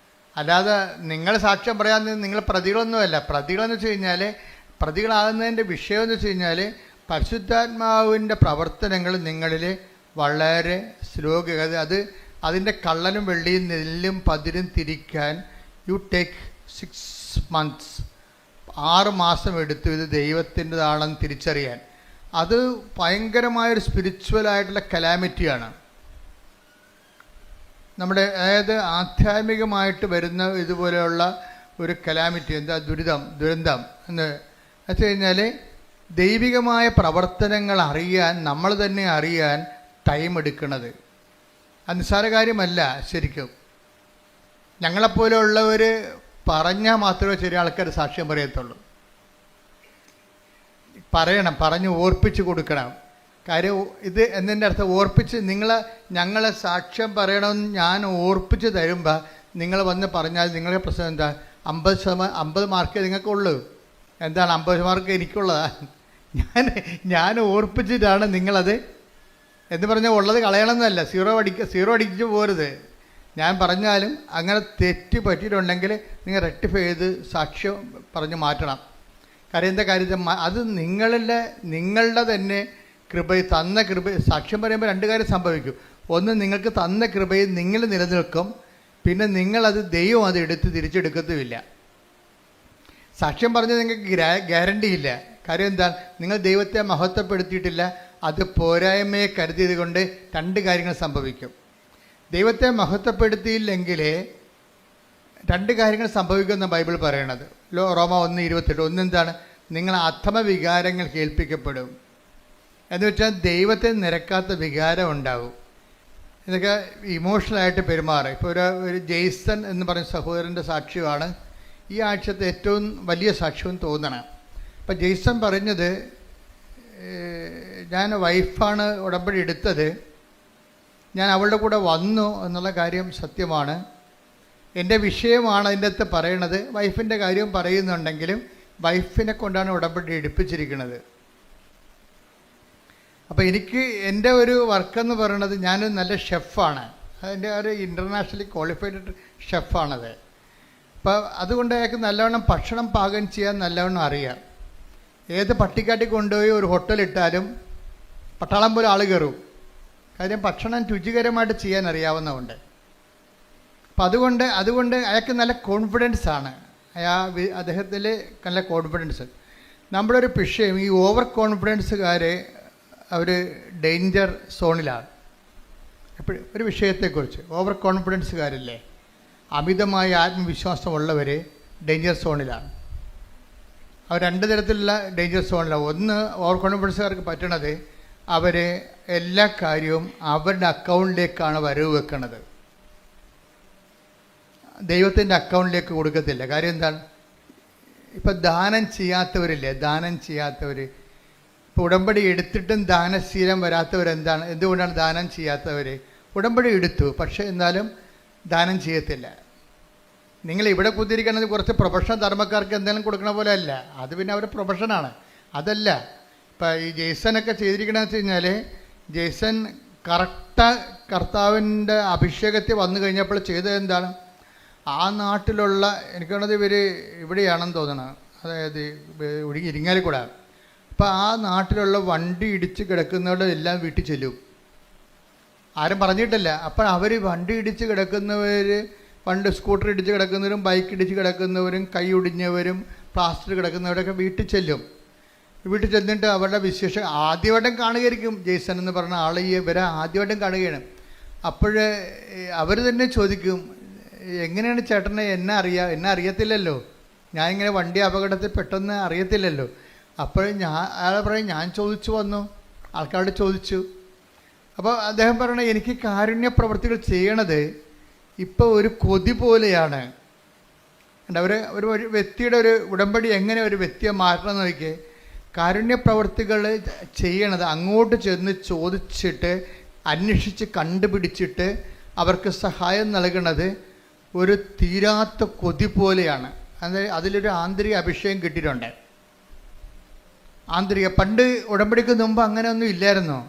അല്ലാതെ നിങ്ങൾ സാക്ഷ്യം പറയാൻ നിങ്ങൾ പ്രതികളൊന്നുമല്ല. പ്രതികളെന്ന് വെച്ച് കഴിഞ്ഞാൽ, പ്രതികളാകുന്നതിൻ്റെ വിഷയമെന്ന് വെച്ച് കഴിഞ്ഞാൽ, പരിശുദ്ധാത്മാവിൻ്റെ പ്രവർത്തനങ്ങൾ നിങ്ങളിൽ വളരെ സ്ലോഗതി. അതിൻ്റെ കള്ളനും വെള്ളിയും നെല്ലും പതിരും തിരിക്കാൻ യു ടേക്ക് 6 months, 6 മാസം എടുത്തു ഇത് ദൈവത്തിൻ്റെതാണെന്ന് തിരിച്ചറിയാൻ. അത് ഭയങ്കരമായൊരു സ്പിരിച്വലായിട്ടുള്ള കലാമിറ്റിയാണ്. നമ്മുടെ അതായത് ആധ്യാത്മികമായിട്ട് വരുന്ന ഇതുപോലെയുള്ള ഒരു കലാമിറ്റി, എന്താ ദുരന്തം എന്ന് വെച്ച് കഴിഞ്ഞാൽ, ദൈവികമായ പ്രവർത്തനങ്ങൾ അറിയാൻ, നമ്മൾ തന്നെ അറിയാൻ ടൈം എടുക്കുന്നത് അത് നിസ്സാര കാര്യമല്ല. ശരിക്കും ഞങ്ങളെപ്പോലെയുള്ളവർ പറഞ്ഞാൽ മാത്രമേ ചെറിയ ആൾക്കാർ സാക്ഷ്യം പറയത്തുള്ളൂ. പറഞ്ഞ് ഓർപ്പിച്ച് കൊടുക്കണം. കാര്യം ഇത് എന്നതിൻ്റെ അർത്ഥം, ഓർപ്പിച്ച് ഞങ്ങളെ സാക്ഷ്യം പറയണമെന്ന് ഞാൻ ഓർപ്പിച്ച് തരുമ്പോൾ നിങ്ങൾ വന്ന് പറഞ്ഞാൽ നിങ്ങളുടെ പ്രശ്നം എന്താ? 50 മാർക്കേ നിങ്ങൾക്കുള്ളൂ. എന്താണ് 50 മാർക്ക് എനിക്കുള്ളതാ? ഞാൻ ഓർപ്പിച്ചിട്ടാണ് നിങ്ങളത് എന്ന് പറഞ്ഞാൽ ഉള്ളത് കളയണമെന്നല്ല. 0 അടിച്ച് പോരുത്. ഞാൻ പറഞ്ഞാലും അങ്ങനെ തെറ്റ് പറ്റിയിട്ടുണ്ടെങ്കിൽ നിങ്ങൾ റെക്ടിഫൈ ചെയ്ത് സാക്ഷ്യം പറഞ്ഞ് മാറ്റണം. കാര്യം എന്താ കാര്യം, അത് നിങ്ങളുടെ തന്നെ കൃപയിൽ തന്ന സാക്ഷ്യം പറയുമ്പോൾ രണ്ട് കാര്യം സംഭവിക്കും. ഒന്ന്, നിങ്ങൾക്ക് തന്ന കൃപയിൽ നിങ്ങൾ നിലനിൽക്കും. പിന്നെ നിങ്ങളത് ദൈവം അത് എടുത്ത് തിരിച്ചെടുക്കത്തുമില്ല. സാക്ഷ്യം പറഞ്ഞ് നിങ്ങൾക്ക് ഗ്യാരണ്ടി ഇല്ല. കാര്യം എന്താ, നിങ്ങൾ ദൈവത്തെ മഹത്വപ്പെടുത്തിയിട്ടില്ല. അത് പോരായ്മയെ കരുതിയത് കൊണ്ട് രണ്ട് കാര്യങ്ങൾ സംഭവിക്കും. ദൈവത്തെ മഹത്വപ്പെടുത്തിയില്ലെങ്കിൽ രണ്ട് കാര്യങ്ങൾ സംഭവിക്കുമെന്ന് ബൈബിൾ പറയണത്. റോമ 1:28. ഒന്നെന്താണ്, നിങ്ങൾ അധമ വികാരങ്ങൾ കേൾപ്പിക്കപ്പെടും. എന്ന് വെച്ചാൽ ദൈവത്തെ നിരക്കാത്ത വികാരം ഉണ്ടാവും. ഇതൊക്കെ ഇമോഷണലായിട്ട് പെരുമാറും. ഇപ്പോൾ ഒരു ജെയ്സൺ എന്ന് പറയുന്ന സഹോദരൻ്റെ സാക്ഷ്യമാണ് ഈ ആഴ്ചത്തെ ഏറ്റവും വലിയ സാക്ഷ്യം തോന്നണം. അപ്പം ജെയ്സൺ പറഞ്ഞത്, ഞാൻ വൈഫാണ് ഉടമ്പടി എടുത്തത്, ഞാൻ അവളുടെ കൂടെ വന്നു എന്നുള്ള കാര്യം സത്യമാണ്. എൻ്റെ വിഷയമാണ് അതിൻ്റെ അകത്ത് പറയണത്. വൈഫിൻ്റെ കാര്യം പറയുന്നുണ്ടെങ്കിലും വൈഫിനെ കൊണ്ടാണ് ഉടമ്പടി എടുപ്പിച്ചിരിക്കുന്നത്. അപ്പോൾ എനിക്ക് എൻ്റെ ഒരു വർക്കെന്ന് പറയണത്, ഞാനൊരു നല്ല ഷെഫാണ്. അതിൻ്റെ ഒരു ഇൻ്റർനാഷണലി ക്വാളിഫൈഡ് ഷെഫാണത്. അപ്പോൾ അതുകൊണ്ട് അയാൾക്ക് നല്ലവണ്ണം ഭക്ഷണം പാകം ചെയ്യാൻ നല്ലവണ്ണം അറിയാം. ഏത് പട്ടിക്കാട്ടി കൊണ്ടുപോയി ഒരു ഹോട്ടലിട്ടാലും പട്ടാളം പോലെ ആൾ കയറും. കാര്യം ഭക്ഷണം രുചികരമായിട്ട് ചെയ്യാൻ അറിയാവുന്നതുകൊണ്ട്. അപ്പം അതുകൊണ്ട് അയാൾക്ക് നല്ല കോൺഫിഡൻസ് ആണ്. അദ്ദേഹത്തിൽ നല്ല കോൺഫിഡൻസ്. നമ്മുടെ ഒരു വിഷയം, ഈ ഓവർ കോൺഫിഡൻസുകാരെ അവർ ഡേഞ്ചർ സോണിലാണ്. എപ്പോഴും ഒരു വിഷയത്തെക്കുറിച്ച് ഓവർ കോൺഫിഡൻസുകാരില്ലേ, അമിതമായ ആത്മവിശ്വാസമുള്ളവർ ഡേഞ്ചർ സോണിലാണ്. അവർ രണ്ട് തരത്തിലുള്ള ഡേഞ്ചർ സോണിലാണ്. ഒന്ന്, ഓവർ കോൺഫിഡൻസുകാർക്ക് പറ്റണത്, അവർ എല്ലാ കാര്യവും അവരുടെ അക്കൗണ്ടിലേക്കാണ് വരവ് വെക്കുന്നത്. ദൈവത്തിൻ്റെ അക്കൗണ്ടിലേക്ക് കൊടുക്കത്തില്ല. കാര്യം എന്താണ്, ഇപ്പം ദാനം ചെയ്യാത്തവരില്ലേ, ദാനം ചെയ്യാത്തവർ, ഇപ്പോൾ ഉടമ്പടി എടുത്തിട്ടും ദാനശീലം വരാത്തവരെന്താണ്, എന്തുകൊണ്ടാണ് ദാനം ചെയ്യാത്തവർ? ഉടമ്പടി എടുത്തു, പക്ഷേ എന്നാലും ദാനം ചെയ്യത്തില്ല. നിങ്ങൾ ഇവിടെ കുത്തിരിക്കുന്നത് കുറച്ച് പ്രൊഫഷണൽ ധർമ്മക്കാർക്ക് എന്തെങ്കിലും കൊടുക്കണ പോലെ അല്ല. അത് പിന്നെ അവരുടെ പ്രൊഫഷനാണ്. അതല്ല ഇപ്പം ഈ ജെയ്സനൊക്കെ ചെയ്തിരിക്കണമെന്ന് വെച്ച് കഴിഞ്ഞാൽ, ജെയ്സൺ കർത്താവിൻ്റെ അഭിഷേകത്തിൽ വന്നു കഴിഞ്ഞപ്പോൾ ചെയ്തത് എന്താണ്, ആ നാട്ടിലുള്ള, എനിക്ക് വേണ്ടത് ഇവിടെയാണെന്ന് തോന്നണം, അതായത് ഇരിങ്ങാലിക്കൂടെ. അപ്പോൾ ആ നാട്ടിലുള്ള വണ്ടി ഇടിച്ച് കിടക്കുന്നവരുടെ എല്ലാം വീട്ടിൽ ചെല്ലും. ആരും പറഞ്ഞിട്ടില്ല. അപ്പം അവർ വണ്ടി ഇടിച്ച് കിടക്കുന്നവർ, പണ്ട് സ്കൂട്ടർ ഇടിച്ച് കിടക്കുന്നവരും ബൈക്ക് ഇടിച്ച് കിടക്കുന്നവരും കൈ ഒടിഞ്ഞവരും പ്ലാസ്റ്റർ കിടക്കുന്നവരൊക്കെ വീട്ടിൽ ചെല്ലും. വീട്ടിൽ ചെന്നിട്ട് അവരുടെ വിശേഷം ആദ്യമായിട്ടും കാണുകയായിരിക്കും. ജെയ്സൺ എന്ന് പറഞ്ഞ ആൾ ഇവരെ ആദ്യമായിട്ടും കാണുകയാണ്. അപ്പോൾ അവർ തന്നെ ചോദിക്കും, എങ്ങനെയാണ് ചേട്ടനെ എന്നെ അറിയത്തില്ലല്ലോ, ഞാനിങ്ങനെ വണ്ടി അപകടത്തിൽ പെട്ടെന്ന് അറിയത്തില്ലല്ലോ. അപ്പോൾ അയാൾ പറയും, ഞാൻ ചോദിച്ചു വന്നു, ആൾക്കാരോട് ചോദിച്ചു. അപ്പോൾ അദ്ദേഹം പറയണത്, എനിക്ക് കാരുണ്യ പ്രവൃത്തികൾ ചെയ്യണത് ഇപ്പോൾ ഒരു കൊതി പോലെയാണ്. ഒരു വ്യക്തിയുടെ ഒരു ഉടമ്പടി എങ്ങനെ ഒരു വ്യക്തിയെ മാറ്റണം എന്ന് നോക്കിയേ. കാരുണ്യ പ്രവൃത്തികൾ ചെയ്യണത് അങ്ങോട്ട് ചെന്ന് ചോദിച്ചിട്ട് അന്വേഷിച്ച് കണ്ടുപിടിച്ചിട്ട് അവർക്ക് സഹായം നൽകണത് ഒരു തീരാത്ത കൊതി പോലെയാണ്. അതിലൊരു ആന്തരിക അഭിഷേകം കിട്ടിയിട്ടുണ്ട്. പണ്ട് ഉടമ്പടിക്ക് മുമ്പ് അങ്ങനെയൊന്നും ഇല്ലായിരുന്നോ?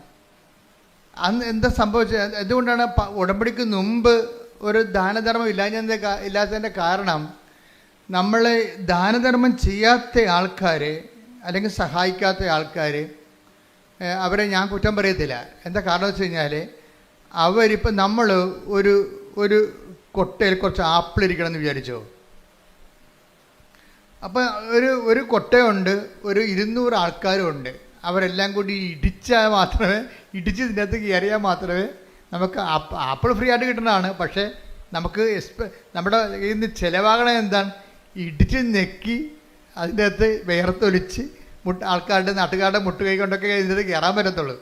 അന്ന് എന്താ സംഭവിച്ചത്? എന്തുകൊണ്ടാണ് ഉടമ്പടിക്ക് മുമ്പ് ഒരു ദാനധർമ്മം ഇല്ലാത്തതിൻ്റെ കാരണം, നമ്മൾ ദാനധർമ്മം ചെയ്യാത്ത ആൾക്കാർ അല്ലെങ്കിൽ സഹായിക്കാത്ത ആൾക്കാർ, അവരെ ഞാൻ കുറ്റം പറയത്തില്ല. എന്താ കാരണം വെച്ച് കഴിഞ്ഞാൽ, അവരിപ്പോൾ നമ്മൾ ഒരു കൊട്ടയിൽ കുറച്ച് ആപ്പിൾ ഇരിക്കണമെന്ന് വിചാരിച്ചോ. അപ്പം ഒരു കൊട്ടയുണ്ട്, ഒരു 200 ആൾക്കാരും ഉണ്ട്. അവരെല്ലാം കൂടി ഇടിച്ച് ഇതിൻ്റെ അകത്ത് കയറിയാൽ മാത്രമേ നമുക്ക് ആപ്പിൾ ഫ്രീ ആയിട്ട് കിട്ടുന്നതാണ്. പക്ഷേ നമുക്ക് നമ്മുടെ കയ്യിൽ നിന്ന് ചിലവാകണത് എന്താണ്? ഇടിച്ച് നെക്കി അതിൻ്റെ അകത്ത് വേർത്തൊലിച്ച് നാട്ടുകാരുടെ മുട്ടുകൈ കൊണ്ടൊക്കെ ഇതിനകത്ത് കയറാൻ പറ്റത്തുള്ളൂ.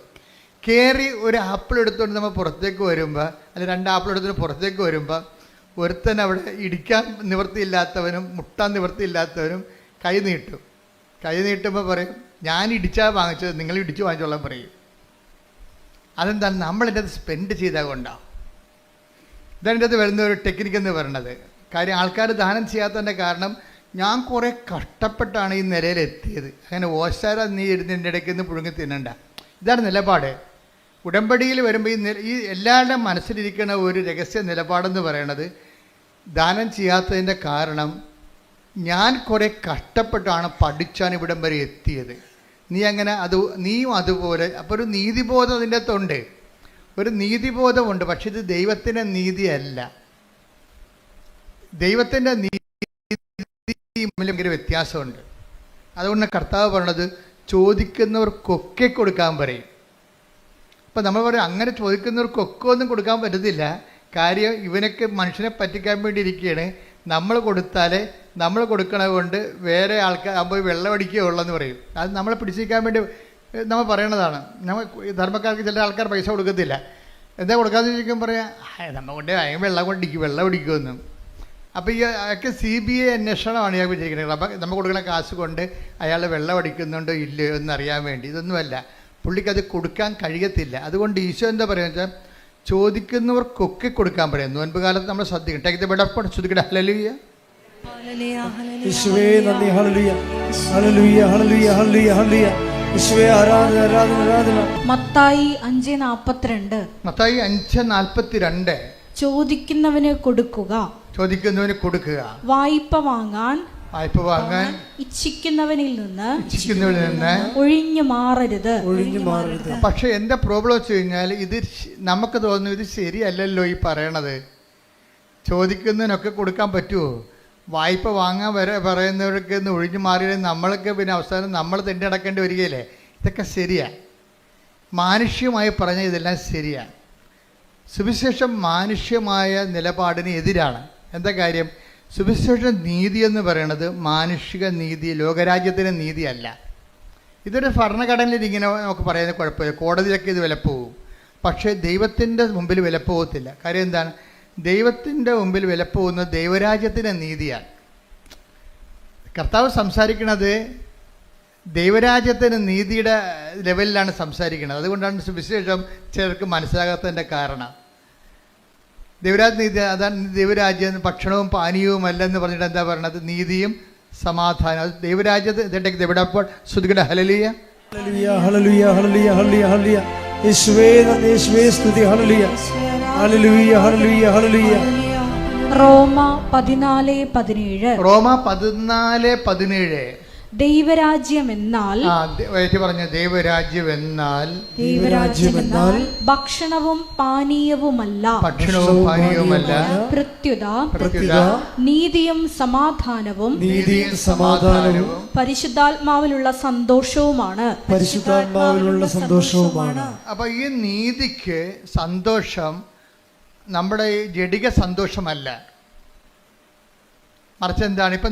കയറി ഒരു ആപ്പിൾ എടുത്തുകൊണ്ട് നമ്മൾ പുറത്തേക്ക് വരുമ്പോൾ, അല്ലെങ്കിൽ 2 ആപ്പിൾ എടുത്തുകൊണ്ട് പുറത്തേക്ക് വരുമ്പോൾ, ഒരുത്തൻ അവിടെ ഇടിക്കാൻ നിവൃത്തിയില്ലാത്തവനും മുട്ടാൻ നിവൃത്തിയില്ലാത്തവനും കൈ നീട്ടുമ്പോൾ പറയും, ഞാൻ ഇടിച്ചാൽ വാങ്ങിച്ചത്, നിങ്ങൾ ഇടിച്ച് വാങ്ങിച്ചോളാൻ പറയും. അതെന്താണ്? നമ്മളിൻ്റെ അത് സ്പെൻഡ് ചെയ്താൽ കൊണ്ടാണ്. ഇതതിൻ്റെ അത് വരുന്ന ഒരു ടെക്നിക്ക് എന്ന് പറയണത്. കാര്യം ആൾക്കാർ ദാനം ചെയ്യാത്തതിൻ്റെ കാരണം, ഞാൻ കുറേ കഷ്ടപ്പെട്ടാണ് ഈ നിലയിലെത്തിയത്, അങ്ങനെ ഓശാര നീ ഇരുന്ന് എൻ്റെ ഇടയ്ക്ക് നിന്ന് പുഴുങ്ങി തിന്നണ്ട. ഇതാണ് നിലപാട്. ഉടമ്പടിയിൽ വരുമ്പോൾ ഈ എല്ലാവരുടെയും മനസ്സിലിരിക്കുന്ന ഒരു രഹസ്യ നിലപാടെന്ന് പറയണത്, ദാനം ചെയ്യാത്തതിൻ്റെ കാരണം ഞാൻ കുറേ കഷ്ടപ്പെട്ടാണ് പഠിച്ചാണ് ഇവിടം വരെ എത്തിയത്, നീയും അതുപോലെ. അപ്പോൾ ഒരു നീതിബോധം അതിൻ്റെ അകത്തുണ്ട്, ഒരു നീതിബോധമുണ്ട്. പക്ഷെ ഇത് ദൈവത്തിൻ്റെ നീതിയല്ല. ദൈവത്തിൻ്റെ നീതി വ്യത്യാസമുണ്ട്. അതുകൊണ്ട് കർത്താവ് പറയണത് ചോദിക്കുന്നവർക്കൊക്കെ കൊടുക്കാൻ പറയും. അപ്പം നമ്മൾ പറയും അങ്ങനെ ചോദിക്കുന്നവർക്കൊക്കെ ഒന്നും കൊടുക്കാൻ പറ്റത്തില്ല. കാര്യം ഇവനൊക്കെ മനുഷ്യനെ പറ്റിക്കാൻ വേണ്ടി ഇരിക്കുകയാണ്. നമ്മൾ കൊടുത്താലേ നമ്മൾ കൊടുക്കണത് കൊണ്ട് വേറെ ആൾക്കാർ പോയി വെള്ളം അടിക്കുകയുള്ളെന്ന് പറയും. അത് നമ്മളെ പിടിച്ചിരിക്കാൻ വേണ്ടി നമ്മൾ പറയണതാണ്. നമ്മൾ ധർമ്മക്കാർക്ക് ചില ആൾക്കാർ പൈസ കൊടുക്കത്തില്ല. എന്താ കൊടുക്കാമെന്ന് ചോദിക്കുമ്പോൾ പറയാം, നമ്മൾ കൊണ്ട് വെള്ളം അടിക്കുമെന്നും. അപ്പോൾ ഈ അയാൾക്ക് CBI അന്വേഷണമാണ് ഇയാൾ വിചാരിക്കുന്നത്. അപ്പം നമ്മൾ കൊടുക്കുന്ന കാശ് കൊണ്ട് അയാൾ വെള്ളം അടിക്കുന്നുണ്ടോ ഇല്ലയോ എന്നറിയാൻ വേണ്ടി. ഇതൊന്നുമല്ല, പുള്ളിക്കത് കൊടുക്കാൻ കഴിയത്തില്ല. അതുകൊണ്ട് ഈശോ എന്താ പറയുക വെച്ചാൽ ചോദിക്കുന്നവർക്കൊക്കെ കൊടുക്കാൻ പറയും. നോൻപ് കാലത്ത് നമ്മൾ ശ്രദ്ധിക്കണം. Take the word of God. ശ്രദ്ധിക്കട്ടെ. ഹല്ലേലൂയ, യേശുവേ നന്ദി. ഹല്ലേലൂയ, ഹല്ലേലൂയ, ഹല്ലേലൂയ, ഹല്ലേലൂയ, ഹല്ലേലൂയ. യേശുവേ ആരാധന, ആരാധന, ആരാധന. മത്തായി 5:42. മത്തായി 5:42. ചോദിക്കുന്നവന് കൊടുക്കുക, ചോദിക്കുന്നവന് കൊടുക്കുക, വായ്പ വാങ്ങാൻ ഇച്ഛിക്കുന്നവനിൽ നിന്ന് ഒഴിഞ്ഞു മാറരുത്. പക്ഷെ എന്താ പ്രോബ്ലം വെച്ച് കഴിഞ്ഞാൽ ഇത് നമുക്ക് തോന്നുന്നു ഇത് ശരിയല്ലല്ലോ ഈ പറയണത്. ചോദിക്കുന്നതിനൊക്കെ കൊടുക്കാൻ പറ്റുമോ? വായ്പ വാങ്ങാൻ വരെ പറയുന്നവർക്ക് ഒന്ന് ഒഴിഞ്ഞു മാറിയാൽ നമ്മൾക്ക് പിന്നെ അവസാനം നമ്മൾ തെണ്ടി അടക്കേണ്ടി വരികയില്ലേ? ഇതൊക്കെ ശരിയാണ്. മാനുഷ്യമായി പറഞ്ഞാൽ ഇതെല്ലാം ശരിയാണ്. സുവിശേഷം മാനുഷ്യമായ നിലപാടിന് എതിരാണ്. എന്താ കാര്യം? സുവിശേഷ നീതി എന്ന് പറയുന്നത് മാനുഷിക നീതി, ലോകരാജ്യത്തിൻ്റെ നീതിയല്ല. ഇതൊരു ഭരണഘടനയിൽ ഇങ്ങനെ നമുക്ക് പറയുന്നത് കുഴപ്പമില്ല, കോടതിയിലൊക്കെ ഇത് വിലപ്പോവും. പക്ഷേ ദൈവത്തിൻ്റെ മുമ്പിൽ വിലപ്പോകത്തില്ല. കാര്യം എന്താണ്? ദൈവത്തിൻ്റെ മുമ്പിൽ വിലപ്പോകുന്നത് ദൈവരാജ്യത്തിൻ്റെ നീതിയാണ്. കർത്താവ് സംസാരിക്കുന്നത് ദൈവരാജ്യത്തിൻ്റെ നീതിയുടെ ലെവലിലാണ് സംസാരിക്കുന്നത്. അതുകൊണ്ടാണ് സുവിശേഷം ചിലർക്ക് മനസ്സിലാകാത്തതിൻ്റെ കാരണം. ദൈവരാജ്യ നീതി അതാണ്. ദൈവരാജ്യം ഭക്ഷണവും പാനീയവും അല്ലെന്ന് പറഞ്ഞിട്ട് എന്താ പറയണത്? നീതിയും സമാധാനം. അത് ദൈവരാജ്യത്ത് എവിടെപ്പോൾ ശ്രുതികട. ഹല്ലേലൂയ, ഹല്ലേലൂയ, ഹല്ലേലൂയ, ഹല്ലേലൂയ, ഹല്ലേലൂയ. യേശുവേ നന്ദി, യേശുവേ സ്തുതി. ഹല്ലേലൂയ, ഹല്ലേലൂയ, ഹല്ലേലൂയ, ഹല്ലേലൂയ. റോമ 14:17. റോമ 14:17. ദൈവരാജ്യം എന്നാൽ ദൈവരാജ്യം എന്നാൽ ഭക്ഷണവും പാനീയവുമല്ല, പ്രത്യുത നീതിയും സമാധാനവും പരിശുദ്ധാത്മാവിലുള്ള സന്തോഷവുമാണ്. അപ്പൊ ഈ നീതിക്ക് സന്തോഷം നമ്മുടെ ജഡിക സന്തോഷമല്ല, മറിച്ച് എന്താണ്? ഇപ്പം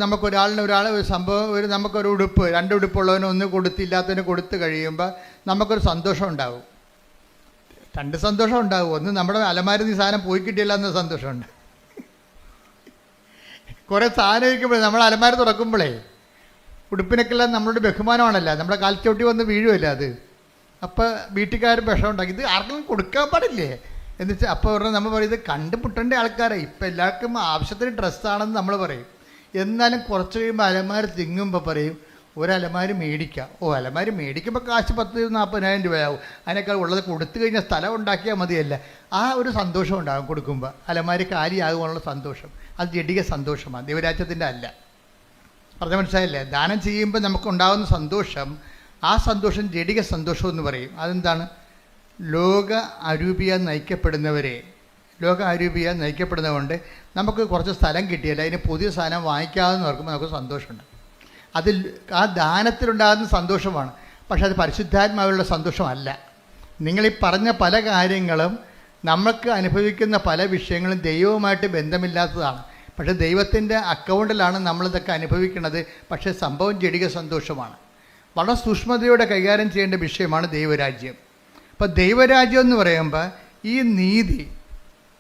ഒരു സംഭവം, നമുക്കൊരു ഉടുപ്പ്, 2 ഉടുപ്പുള്ളവന് ഒന്ന് കൊടുത്തില്ലാത്തതിന് കൊടുത്തു കഴിയുമ്പോൾ നമുക്കൊരു സന്തോഷം ഉണ്ടാവും. 2 സന്തോഷം ഉണ്ടാവും. ഒന്ന് നമ്മുടെ അലമാരി സാധനം പോയി കിട്ടിയില്ല എന്ന സന്തോഷമുണ്ട്. കുറേ സാധനം ഇരിക്കുമ്പോഴേ നമ്മൾ അലമാരി തുറക്കുമ്പോഴേ ഉടുപ്പിനൊക്കെല്ലാം നമ്മളോട് ബഹുമാനമാണല്ലോ, നമ്മുടെ കാൽച്ചോട്ടി വന്ന് വീഴുമല്ലോ അത്. അപ്പോൾ വീട്ടുകാർ വിഷം ഉണ്ടാക്കി ഇത് ആർക്കും കൊടുക്കാൻ പാടില്ലേ എന്ന് വെച്ചാൽ അപ്പോൾ പറഞ്ഞാൽ നമ്മൾ പറയും ഇത് കണ്ടുമുട്ടേണ്ട ആൾക്കാരെ. ഇപ്പം എല്ലാവർക്കും ആവശ്യത്തിന് ഡ്രസ്സാണെന്ന് നമ്മൾ പറയും. എന്നാലും കുറച്ച് കഴിയുമ്പോൾ അലമാരി തിങ്ങുമ്പോൾ പറയും ഒരലമാരി മേടിക്കാം. അലമാരി മേടിക്കുമ്പോൾ കാശ് 40,000-40,000 രൂപയാവും. അതിനേക്കാൾ ഉള്ളത് കൊടുത്തു കഴിഞ്ഞാൽ സ്ഥലം ഉണ്ടാക്കിയാൽ മതിയല്ല. ആ ഒരു സന്തോഷം ഉണ്ടാകും കൊടുക്കുമ്പോൾ. അലമാരി കാലിയാകുവാനുള്ള സന്തോഷം അത് ജഡിക സന്തോഷമാണ്, ദൈവരാജ്യത്തിൻ്റെ അല്ല. പറഞ്ഞ മനസ്സിലായില്ലേ? ദാനം ചെയ്യുമ്പോൾ നമുക്കുണ്ടാകുന്ന സന്തോഷം, ആ സന്തോഷം ജഡിക സന്തോഷം എന്ന് പറയും. അതെന്താണ്? ലോക അരൂപിയാൽ നയിക്കപ്പെടുന്നതുകൊണ്ട് നമുക്ക് കുറച്ച് സ്ഥലം കിട്ടിയല്ല, അതിന് പുതിയ സാധനം വാങ്ങിക്കാമെന്ന് ഓർക്കുമ്പോൾ നമുക്ക് സന്തോഷമുണ്ട്. അതിൽ ആ ദാനത്തിലുണ്ടാകുന്ന സന്തോഷമാണ്. പക്ഷെ അത് പരിശുദ്ധാത്മാവിലുള്ള സന്തോഷമല്ല. നിങ്ങളീ പറഞ്ഞ പല കാര്യങ്ങളും നമുക്ക് അനുഭവിക്കുന്ന പല വിഷയങ്ങളും ദൈവവുമായിട്ട് ബന്ധമില്ലാത്തതാണ്. പക്ഷേ ദൈവത്തിൻ്റെ അക്കൗണ്ടിലാണ് നമ്മളിതൊക്കെ അനുഭവിക്കുന്നത്. പക്ഷേ സംഭവം ജഡിക സന്തോഷമാണ്. വളരെ സൂക്ഷ്മതയോടെ കൈകാര്യം ചെയ്യേണ്ട വിഷയമാണ് ദൈവരാജ്യം. അപ്പോൾ ദൈവരാജ്യം എന്ന് പറയുമ്പോൾ ഈ നീതി,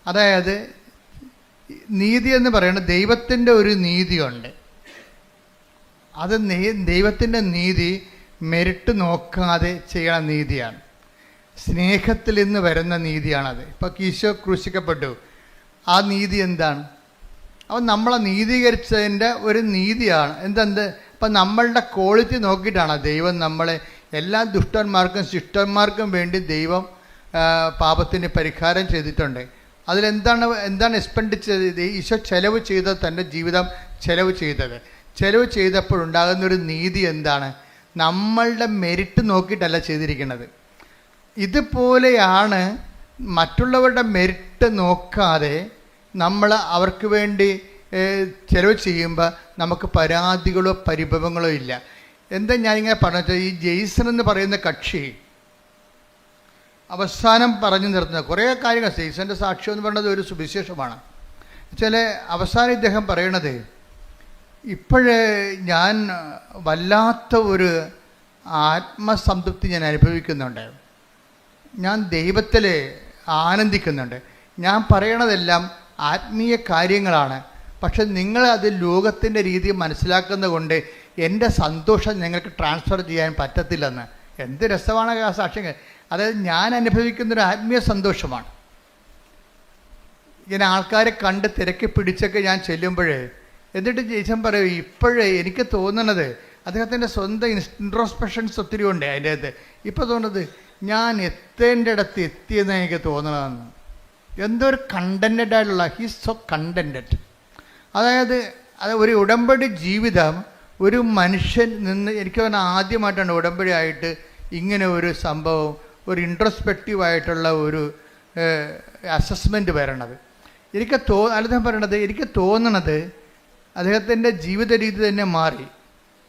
അതായത് നീതി എന്ന് പറയുന്നത് ദൈവത്തിൻ്റെ ഒരു നീതിയുണ്ട്. അത് ദൈവത്തിൻ്റെ നീതി മെരിട്ട് നോക്കാതെ ചെയ്യണ നീതിയാണ്. സ്നേഹത്തിൽ നിന്ന് വരുന്ന നീതിയാണത്. ഇപ്പോൾ ഈശോ ക്രൂശിക്കപ്പെട്ടു, ആ നീതി എന്താണ്? അപ്പോൾ നമ്മളെ നീതീകരിച്ചതിൻ്റെ ഒരു നീതിയാണ്. എന്തെന്ത്? അപ്പം നമ്മളുടെ ക്വാളിറ്റി നോക്കിയിട്ടാണ് ദൈവം നമ്മളെ എല്ലാ ദുഷ്ടന്മാർക്കും ശിഷ്ടന്മാർക്കും വേണ്ടി ദൈവം പാപത്തിന് പരിഹാരം ചെയ്തിട്ടുണ്ട്. എന്താണ് എക്സ്പെൻഡ് ചെയ്തത്? ഈശോ ചെലവ് ചെയ്തത്, തൻ്റെ ജീവിതം ചെലവ് ചെയ്തപ്പോഴുണ്ടാകുന്നൊരു നീതി എന്താണ്? നമ്മളുടെ മെരിറ്റ് നോക്കിയിട്ടല്ല ചെയ്തിരിക്കുന്നത്. ഇതുപോലെയാണ് മറ്റുള്ളവരുടെ മെരിറ്റ് നോക്കാതെ നമ്മൾ അവർക്ക് വേണ്ടി ചെലവ് ചെയ്യുമ്പോൾ നമുക്ക് പരാതികളോ പരിഭവങ്ങളോ ഇല്ല. എന്താ ഞാനിങ്ങനെ പറഞ്ഞാൽ, ഈ ജെയ്സൺ എന്ന് പറയുന്ന കക്ഷി അവസാനം പറഞ്ഞു നിർത്തുന്നത് കുറേ കാര്യങ്ങൾ. ജെയ്സൻ്റെ സാക്ഷ്യം എന്ന് പറയുന്നത് ഒരു സുവിശേഷമാണ്. ചില അവസാനം ഇദ്ദേഹം പറയണത്, ഇപ്പോഴേ ഞാൻ വല്ലാത്ത ഒരു ആത്മസംതൃപ്തി ഞാൻ അനുഭവിക്കുന്നുണ്ട്, ഞാൻ ദൈവത്തിൽ ആനന്ദിക്കുന്നുണ്ട്. ഞാൻ പറയണതെല്ലാം ആത്മീയ കാര്യങ്ങളാണ്, പക്ഷെ നിങ്ങൾ അത് ലോകത്തിൻ്റെ രീതി മനസ്സിലാക്കുന്നത് കൊണ്ട് എൻ്റെ സന്തോഷം നിങ്ങൾക്ക് ട്രാൻസ്ഫർ ചെയ്യാൻ പറ്റത്തില്ലെന്ന്. എന്ത് രസമാണ് ആ സാക്ഷ്യങ്ങൾ. അതായത് ഞാൻ അനുഭവിക്കുന്നൊരു ആത്മീയ സന്തോഷമാണ്. ഇങ്ങനെ ആൾക്കാരെ കണ്ട് തിരക്കി പിടിച്ചൊക്കെ ഞാൻ ചെല്ലുമ്പോഴേ, എന്നിട്ട് ജെയ്സൺ പറയും, ഇപ്പോഴേ എനിക്ക് തോന്നണത്, അദ്ദേഹത്തിൻ്റെ സ്വന്തം ഇൻട്രോസ്പെക്ഷൻസ് ഒത്തിരി ഉണ്ട് അതിൻ്റെ അകത്ത്. ഇപ്പോൾ തോന്നുന്നത് ഞാൻ എത്തേണ്ടിടത്ത് എത്തിയെന്ന് എനിക്ക് തോന്നണമെന്ന്. എന്തോ ഒരു കണ്ടൻറ്റഡ് ആയിട്ടുള്ള, ഹീസ് സോ കണ്ടൻറ്റഡ്. അതായത് ഒരു ഉടമ്പടി ജീവിതം ഒരു മനുഷ്യൻ നിന്ന്, എനിക്ക് പറഞ്ഞാൽ ആദ്യമായിട്ടാണ് ഉടമ്പടി ആയിട്ട് ഇങ്ങനെ ഒരു സംഭവം, ഒരു ഇൻട്രോസ്പെക്റ്റീവായിട്ടുള്ള ഒരു അസസ്മെൻറ്റ് വരണത്. അദ്ദേഹം പറയണത്, എനിക്ക് തോന്നണത് അദ്ദേഹത്തിൻ്റെ ജീവിത രീതി തന്നെ മാറി.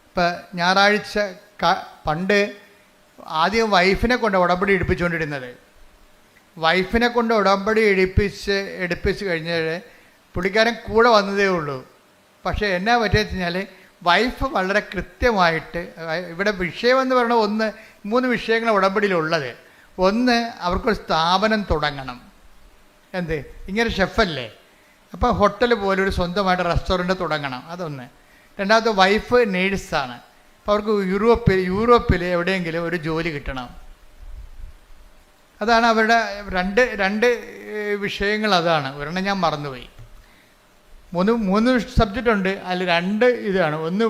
ഇപ്പം ഞായറാഴ്ച പണ്ട് ആദ്യം വൈഫിനെ കൊണ്ട് ഉടമ്പടി എടുപ്പിച്ചുകൊണ്ടിരുന്നത്. വൈഫിനെ കൊണ്ട് ഉടമ്പടി എടുപ്പിച്ച് കഴിഞ്ഞാൽ പുള്ളിക്കാരൻ കൂടെ വന്നതേ ഉള്ളൂ. പക്ഷേ എന്നാ പറ്റിയെന്ന് വെച്ചാൽ, വൈഫ് വളരെ കൃത്യമായിട്ട്, ഇവിടെ വിഷയമെന്ന് പറയുന്നത് 3 വിഷയങ്ങൾ ഉടമ്പടിയിലുള്ളത്. ഒന്ന്, അവർക്കൊരു സ്ഥാപനം തുടങ്ങണം. എന്ത്, ഇങ്ങനെ ഷെഫല്ലേ, അപ്പോൾ ഹോട്ടൽ പോലെ ഒരു സ്വന്തമായിട്ട് റെസ്റ്റോറൻറ്റ് തുടങ്ങണം, അതൊന്ന്. രണ്ടാമത്തെ, വൈഫ് നേഴ്സാണ്, അപ്പോൾ അവർക്ക് യൂറോപ്പിൽ എവിടെയെങ്കിലും ഒരു ജോലി കിട്ടണം. അതാണ് അവരുടെ രണ്ട് വിഷയങ്ങൾ. അതാണ് ഒരെണ്ണം ഞാൻ മറന്നുപോയി. 3 സബ്ജക്റ്റ് ഉണ്ട്, അതിൽ 2 ഇതാണ്. ഒന്ന്,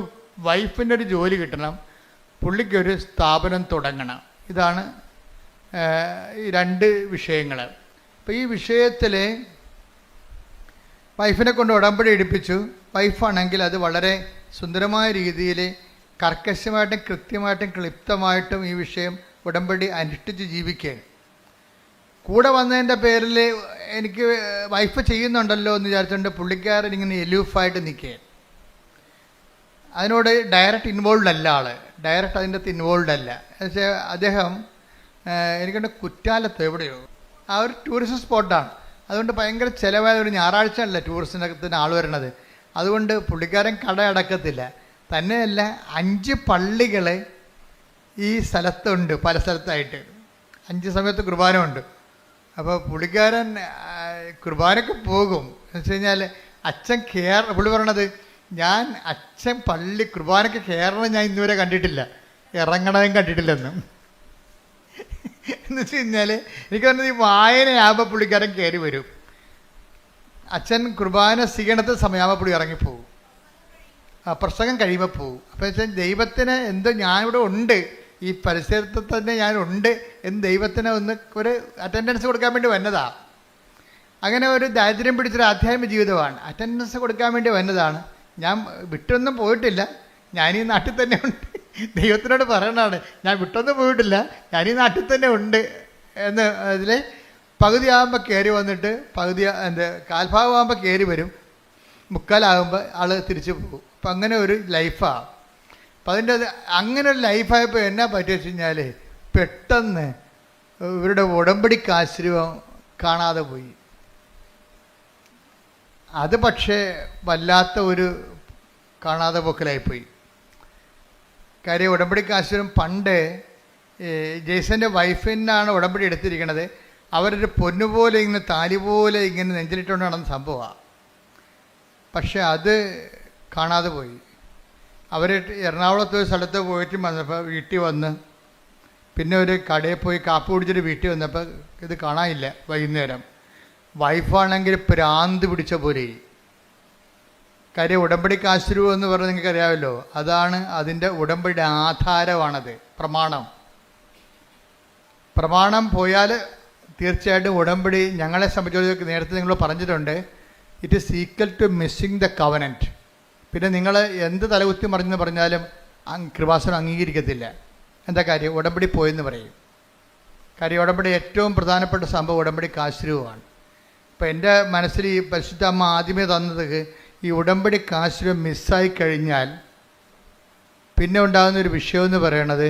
വൈഫിൻ്റെ ഒരു ജോലി കിട്ടണം, പുള്ളിക്കൊരു സ്ഥാപനം തുടങ്ങണം. ഇതാണ് ഈ 2 വിഷയങ്ങൾ. അപ്പോൾ ഈ വിഷയത്തിൽ വൈഫിനെ കൊണ്ട് ഉടമ്പടി എടുപ്പിച്ചു. വൈഫാണെങ്കിൽ അത് വളരെ സുന്ദരമായ രീതിയിൽ കർക്കശമായിട്ടും കൃത്യമായിട്ടും ക്ലിപ്തമായിട്ടും ഈ വിഷയം ഉടമ്പടി അനുഷ്ഠിച്ച് ജീവിക്കുകയാണ്. കൂടെ വന്നതിൻ്റെ പേരിൽ എനിക്ക് വൈഫ് ചെയ്യുന്നുണ്ടല്ലോ എന്ന് വിചാരിച്ചുകൊണ്ട് പുള്ളിക്കാരൻ ഇങ്ങനെ എലൂഫായിട്ട് നിൽക്കുകയാണ്. അതിനോട് ഡയറക്റ്റ് ഇൻവോൾവ് അല്ല ആൾ, ഡയറക്റ്റ് അതിൻ്റെ അകത്ത് ഇൻവോൾവ് അല്ല. പക്ഷേ അദ്ദേഹം എനിക്കുണ്ട് കുറ്റാലത്ത് എവിടെയോ ആ ഒരു ടൂറിസ്റ്റ് സ്പോട്ടാണ്. അതുകൊണ്ട് ഭയങ്കര ചിലവായ ഒരു ഞായറാഴ്ച അല്ല ടൂറിസ്റ്റിനകത്തിന് ആൾ വരണത്. അതുകൊണ്ട് പുള്ളിക്കാരൻ കട അടക്കത്തില്ല. തന്നെയല്ല, 5 പള്ളികൾ ഈ സ്ഥലത്തുണ്ട്, പല സ്ഥലത്തായിട്ട് 5 സമയത്ത് കുർബാന ഉണ്ട്. അപ്പോൾ പുള്ളിക്കാരൻ കുർബാനയ്ക്ക് പോകും. എന്ന് വെച്ച് കഴിഞ്ഞാൽ അച്ഛൻ പുള്ളി പറയണത്, ഞാൻ അച്ഛൻ പള്ളി കുർബാനയ്ക്ക് കയറണം ഞാൻ ഇന്നുവരെ കണ്ടിട്ടില്ല, ഇറങ്ങണതും കണ്ടിട്ടില്ലെന്നും. എന്ന് വെച്ച് കഴിഞ്ഞാൽ എനിക്ക് പറഞ്ഞത്, ഈ വായനയാകുമ്പോൾ പുള്ളിക്കാരൻ കയറി വരും, അച്ഛൻ കുർബാന സ്വീകരണത്തെ സമയമാകുമ്പോൾ പുള്ളി ഇറങ്ങിപ്പോവും, പ്രസംഗം കഴിയുമ്പോൾ പോവും. അപ്പോൾ വെച്ചാൽ ദൈവത്തിന് എന്തോ ഞാനിവിടെ ഉണ്ട്, ഈ പരിസരത്ത് തന്നെ ഞാനുണ്ട് എന്ന് ദൈവത്തിന് ഒരു അറ്റൻഡൻസ് കൊടുക്കാൻ വേണ്ടി വന്നതാണ്. അങ്ങനെ ഒരു ദാരിദ്ര്യം പിടിച്ചൊരു ആധ്യാത്മിക ജീവിതമാണ്. അറ്റൻഡൻസ് കൊടുക്കാൻ വേണ്ടി വന്നതാണ്. ഞാൻ വിട്ടൊന്നും പോയിട്ടില്ല, ഞാനീ നാട്ടിൽ തന്നെ ഉണ്ട്. ദൈവത്തിനോട് പറയണതാണ്, ഞാൻ വിട്ടൊന്നും പോയിട്ടില്ല, ഞാനീ നാട്ടിൽ തന്നെ ഉണ്ട് എന്ന്. അതിൽ പകുതിയാകുമ്പോൾ കയറി വന്നിട്ട് കാൽഭാഗമാകുമ്പോൾ കയറി വരും, മുക്കാലാകുമ്പോൾ ആൾ തിരിച്ചു പോകും. അപ്പം അങ്ങനെ ഒരു ലൈഫാണ്. അപ്പം അങ്ങനെ ഒരു ലൈഫായപ്പോൾ എന്നാ പറ്റുക വെച്ച് കഴിഞ്ഞാൽ, പെട്ടെന്ന് ഇവരുടെ ഉടമ്പടിക്ക് ആശ്രയം കാണാതെ പോയി. അത് പക്ഷേ വല്ലാത്ത ഒരു കാണാതെ പോക്കലായിപ്പോയി. കാര്യം ഉടമ്പടിക്ക് ആശ്രയം പണ്ട് ജെയ്സൻ്റെ വൈഫിനാണ് ഉടമ്പടി എടുത്തിരിക്കണത്. അവരൊരു പൊന്നുപോലെ ഇങ്ങനെ താലി പോലെ ഇങ്ങനെ നെഞ്ചിലിട്ടുകൊണ്ട് നടന്ന സംഭവമാണ്. പക്ഷെ അത് കാണാതെ പോയി. അവർ എറണാകുളത്ത് ഒരു സ്ഥലത്ത് പോയിട്ട് വന്നപ്പോൾ വീട്ടിൽ വന്ന്, പിന്നെ ഒരു കടയിൽ പോയി കാപ്പി കുടിച്ചിട്ട് വീട്ടിൽ വന്നപ്പോൾ ഇത് കാണാനില്ല. വൈകുന്നേരം വൈഫാണെങ്കിൽ പ്രാന്ത് പിടിച്ച പോലെ. കാര്യം ഉടമ്പടിക്ക് ആശ്രയം എന്ന് പറഞ്ഞാൽ നിങ്ങൾക്ക് അറിയാമല്ലോ, അതാണ് അതിൻ്റെ ഉടമ്പടിയുടെ ആധാരമാണത്. പ്രമാണം പോയാൽ തീർച്ചയായിട്ടും ഉടമ്പടി ഞങ്ങളെ സംബന്ധിച്ചിടത്തോളം നേരത്തെ നിങ്ങൾ പറഞ്ഞിട്ടുണ്ട്, it is equal to missing the covenant. പിന്നെ നിങ്ങൾ എന്ത് തലകുത്തി മറിഞ്ഞെന്ന് പറഞ്ഞാലും കൃപാസനം അംഗീകരിക്കത്തില്ല. എന്താ കാര്യം? ഉടമ്പടി പോയെന്ന് പറയും. കാര്യം ഉടമ്പടി ഏറ്റവും പ്രധാനപ്പെട്ട സംഭവം ഉടമ്പടി കാശ്രൂപമാണ്. ഇപ്പോൾ എൻ്റെ മനസ്സിൽ ഈ പരിശുദ്ധ അമ്മ ആദ്യമേ തന്നത്, ഈ ഉടമ്പടി കാശ്രൂപം മിസ്സായി കഴിഞ്ഞാൽ പിന്നെ ഉണ്ടാകുന്നൊരു വിഷയമെന്ന് പറയണത്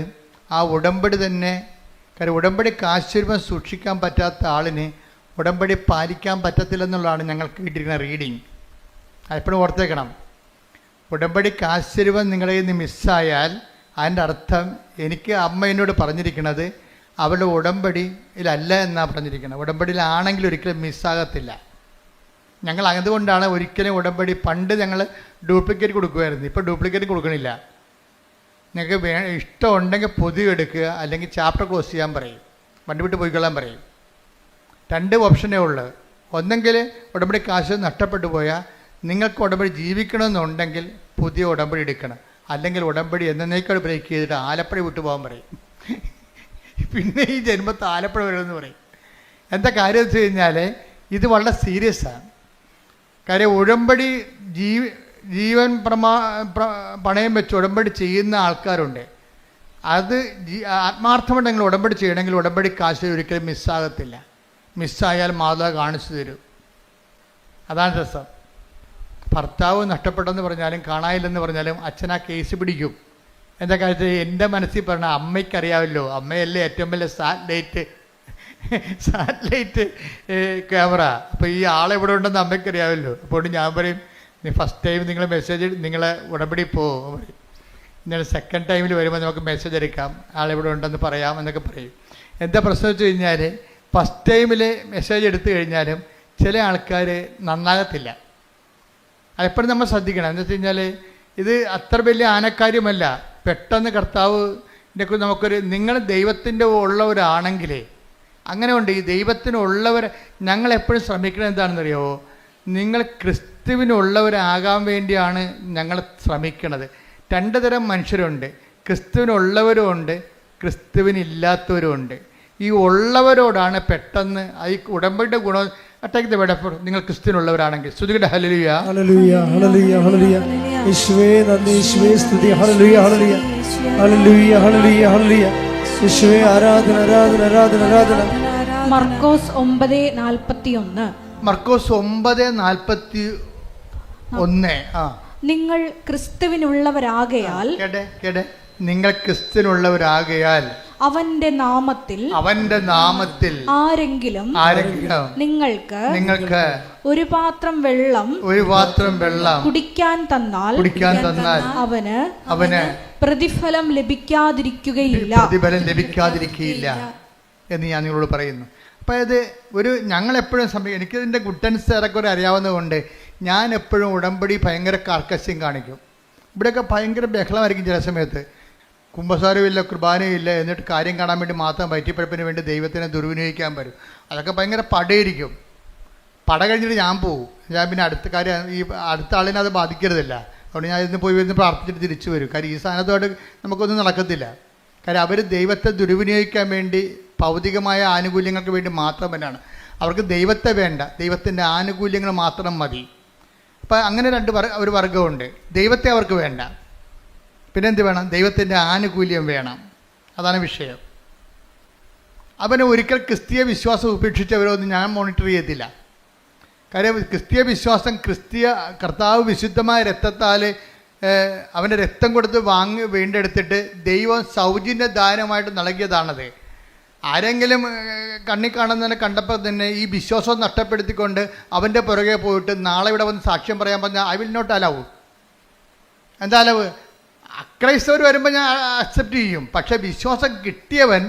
ആ ഉടമ്പടി തന്നെ. കാര്യം ഉടമ്പടി കാശ്രൂപം സൂക്ഷിക്കാൻ പറ്റാത്ത ആളിന് ഉടമ്പടി പാലിക്കാൻ പറ്റത്തില്ലെന്നുള്ളതാണ് ഞങ്ങൾ കേട്ടിരിക്കുന്ന റീഡിങ്. അതെപ്പോഴും ഓർത്തേക്കണം. ഉടമ്പടി കാശ്രൂപം നിങ്ങളിൽ നിന്ന് മിസ്സായാൽ അതിൻ്റെ അർത്ഥം, എനിക്ക് അമ്മ എന്നോട് പറഞ്ഞിരിക്കുന്നത് അവളുടെ ഉടമ്പടിയിലല്ല എന്നാണ് പറഞ്ഞിരിക്കുന്നത്. ഉടമ്പടിയിലാണെങ്കിൽ ഒരിക്കലും മിസ്സാകത്തില്ല. ഞങ്ങൾ അതുകൊണ്ടാണ് ഒരിക്കലും ഉടമ്പടി, പണ്ട് ഞങ്ങൾ ഡ്യൂപ്ലിക്കേറ്റ് കൊടുക്കുമായിരുന്നു, ഇപ്പോൾ ഡ്യൂപ്ലിക്കേറ്റ് കൊടുക്കണില്ല. നിങ്ങൾക്ക് ഇഷ്ടമുണ്ടെങ്കിൽ പൊതുവെ എടുക്കുക, അല്ലെങ്കിൽ ചാപ്റ്റർ ക്ലോസ് ചെയ്യാൻ പറയും, വണ്ടി വിട്ട് പോയിക്കൊള്ളാൻ പറയും. 2 ഓപ്ഷനേ ഉള്ളൂ. ഒന്നെങ്കിൽ ഉടമ്പടി കാശ് നഷ്ടപ്പെട്ടു പോയാൽ നിങ്ങൾക്ക് ഉടമ്പടി ജീവിക്കണമെന്നുണ്ടെങ്കിൽ പുതിയ ഉടമ്പടി എടുക്കണം, അല്ലെങ്കിൽ ഉടമ്പടി എന്നേക്കാൾ ബ്രേക്ക് ചെയ്തിട്ട് ആലപ്പുഴ വിട്ടു പോകാൻ പറയും. പിന്നെ ഈ ജന്മത്ത് ആലപ്പുഴ വരുമെന്ന് പറയും. എന്താ കാര്യം വെച്ച് കഴിഞ്ഞാൽ ഇത് വളരെ സീരിയസ് ആണ്. കാര്യം ഉടമ്പടി ജീവൻ പണയം വെച്ച് ഉടമ്പടി ചെയ്യുന്ന ആൾക്കാരുണ്ട്. അത് ആത്മാർത്ഥമുണ്ടെങ്കിൽ ഉടമ്പടി ചെയ്യണമെങ്കിൽ ഉടമ്പടി കാശ് ഒരിക്കലും മിസ്സാകത്തില്ല. മിസ്സായാൽ മാതാവ് കാണിച്ചു തരും. അതാണ് രസം. ഭർത്താവ് നഷ്ടപ്പെട്ടെന്ന് പറഞ്ഞാലും കാണാനില്ലെന്ന് പറഞ്ഞാലും അച്ഛൻ ആ കേസ് പിടിക്കും. എന്താ കാര്യത്തിൽ എൻ്റെ മനസ്സിൽ പറഞ്ഞാൽ അമ്മയ്ക്കറിയാമല്ലോ, അമ്മയല്ലേ ഏറ്റവും വലിയ സാറ്റലൈറ്റ് ക്യാമറ. അപ്പോൾ ഈ ആളെവിടെ ഉണ്ടെന്ന് അമ്മയ്ക്കറിയാമല്ലോ. അപ്പോൾ ഞാൻ പറയും, ഫസ്റ്റ് ടൈം നിങ്ങൾ മെസ്സേജ് നിങ്ങളെ ഉടമ്പടി പോകും പറയും. ഇന്നലെ സെക്കൻഡ് ടൈമിൽ വരുമ്പോൾ നമുക്ക് മെസ്സേജ് എടുക്കാം, ആളെവിടെ ഉണ്ടെന്ന് പറയാം എന്നൊക്കെ പറയും. എന്താ പ്രശ്നം വെച്ച് കഴിഞ്ഞാൽ ഫസ്റ്റ് ടൈമിൽ മെസ്സേജ് എടുത്തു കഴിഞ്ഞാലും ചില ആൾക്കാർ നന്നാകത്തില്ല. അതെപ്പോഴും നമ്മൾ ശ്രദ്ധിക്കണം. എന്താ വെച്ച് കഴിഞ്ഞാൽ ഇത് അത്ര വലിയ ആനക്കാര്യമല്ല. പെട്ടെന്ന് കർത്താവിൻ്റെ നമുക്കൊരു, നിങ്ങൾ ദൈവത്തിൻ്റെ ഉള്ളവരാണെങ്കിൽ അങ്ങനെ ഉണ്ട്. ഈ ദൈവത്തിനുള്ളവർ ഞങ്ങളെപ്പോഴും ശ്രമിക്കുന്നത് എന്താണെന്നറിയാമോ? നിങ്ങൾ ക്രിസ്തുവിനുള്ളവരാകാൻ വേണ്ടിയാണ് ഞങ്ങൾ ശ്രമിക്കുന്നത്. 2 തരം മനുഷ്യരുണ്ട്. ക്രിസ്തുവിനുള്ളവരും ഉണ്ട്, ക്രിസ്തുവിനില്ലാത്തവരും. ഈ ഉള്ളവരോടാണ് പെട്ടെന്ന് ഈ ഉടമ്പടിയുടെ ഗുണം. അറ്റാക്ക് വേടപ്പോൾ നിങ്ങൾ ക്രിസ്തുവിനുള്ളവരാണെങ്കിൽ സ്തുതിക്കട്ടെ. ഹല്ലേലൂയ ഹല്ലേലൂയ ഹല്ലേലൂയ ഹല്ലേലൂയ. യേശുവേ നന്ദി, യേശുവേ സ്തുതി. ഹല്ലേലൂയ ഹല്ലേലൂയ ഹല്ലേലൂയ ഹല്ലേലൂയ ഹല്ലേലൂയ. യേശുവേ ആരാധന ആരാധന ആരാധന ആരാധന. മർക്കോസ് 9:41. മർക്കോസ് 9:41. നിങ്ങൾ ക്രിസ്തുവിനുള്ളവരാകയാൽ, കേട്ടെ, നിങ്ങൾ ക്രിസ്തുവിനുള്ളവരാകയാൽ അവന്റെ നാമത്തിൽ ആരെങ്കിലും നിങ്ങൾക്ക് ഒരു പാത്രം വെള്ളം കുടിക്കാൻ തന്നാൽ അവന് പ്രതിഫലം ലഭിക്കാതിരിക്കുകയില്ല എന്ന് ഞാൻ നിങ്ങളോട് പറയുന്നു. അപ്പോൾ ഇത് ഞങ്ങളെപ്പോഴും എനിക്കിതിൻ്റെ ഗുഡൻസ് ഏറെക്കുറെ അറിയാവുന്നതുകൊണ്ട് ഞാൻ എപ്പോഴും ഉടമ്പടി ഭയങ്കര കാർക്കശ്യം കാണിക്കും. ഇവിടെയൊക്കെ ഭയങ്കര ബഹളമായിരിക്കും ചില സമയത്ത്. കുമ്പസാരമില്ല, കുർബാനയില്ല, എന്നിട്ട് കാര്യം കാണാൻ വേണ്ടി മാത്രം വയറ്റിപ്പഴപ്പിന് വേണ്ടി ദൈവത്തിനെ ദുർവിനിയോഗിക്കാൻ വരും. അതൊക്കെ ഭയങ്കര പടയിരിക്കും. പട കഴിഞ്ഞിട്ട് ഞാൻ പോകും. ഞാൻ പിന്നെ അടുത്ത കാര്യം ഈ അടുത്ത ആളിനെ അത് ബാധിക്കരുതല്ല. അതുകൊണ്ട് ഞാൻ ഇന്ന് പോയി വരുന്ന പ്രാർത്ഥിച്ചിട്ട് തിരിച്ചു വരും. കാര്യം ഈ സാധനത്തോട് നമുക്കൊന്നും നടക്കത്തില്ല. കാര്യം അവർ ദൈവത്തെ ദുർവിനിയോഗിക്കാൻ വേണ്ടി ഭൗതികമായ ആനുകൂല്യങ്ങൾക്ക് വേണ്ടി മാത്രം തന്നെയാണ്. അവർക്ക് ദൈവത്തെ വേണ്ട, ദൈവത്തിൻ്റെ ആനുകൂല്യങ്ങൾ മാത്രം മതി. അപ്പം അങ്ങനെ ഒരു വർഗമുണ്ട്. ദൈവത്തെ അവർക്ക് വേണ്ട, പിന്നെ എന്ത് വേണം? ദൈവത്തിൻ്റെ ആനുകൂല്യം വേണം. അതാണ് വിഷയം. അവനെ ഒരിക്കൽ ക്രിസ്തീയ വിശ്വാസം ഉപേക്ഷിച്ചവരൊന്നും ഞാൻ മോണിറ്റർ ചെയ്യത്തില്ല. കാര്യം ക്രിസ്തീയ വിശ്വാസം കർത്താവ് വിശുദ്ധമായ രക്തത്താൽ അവൻ്റെ രക്തം കൊടുത്ത് വീണ്ടെടുത്തിട്ട് ദൈവം സൗജന്യ ദാനമായിട്ട് നൽകിയതാണത്. ആരെങ്കിലും കണ്ണി കാണുന്നതിനെ കണ്ടപ്പോൾ തന്നെ ഈ വിശ്വാസം നഷ്ടപ്പെടുത്തിക്കൊണ്ട് അവൻ്റെ പുറകെ പോയിട്ട് നാളെ ഇവിടെ വന്ന് സാക്ഷ്യം പറയാൻ പറഞ്ഞാൽ ഐ വിൽ നോട്ട് അലവ്. എന്താ അലവ്? അക്രൈസ്തവർ വരുമ്പോൾ ഞാൻ അക്സെപ്റ്റ് ചെയ്യും. പക്ഷേ വിശ്വാസം കിട്ടിയവൻ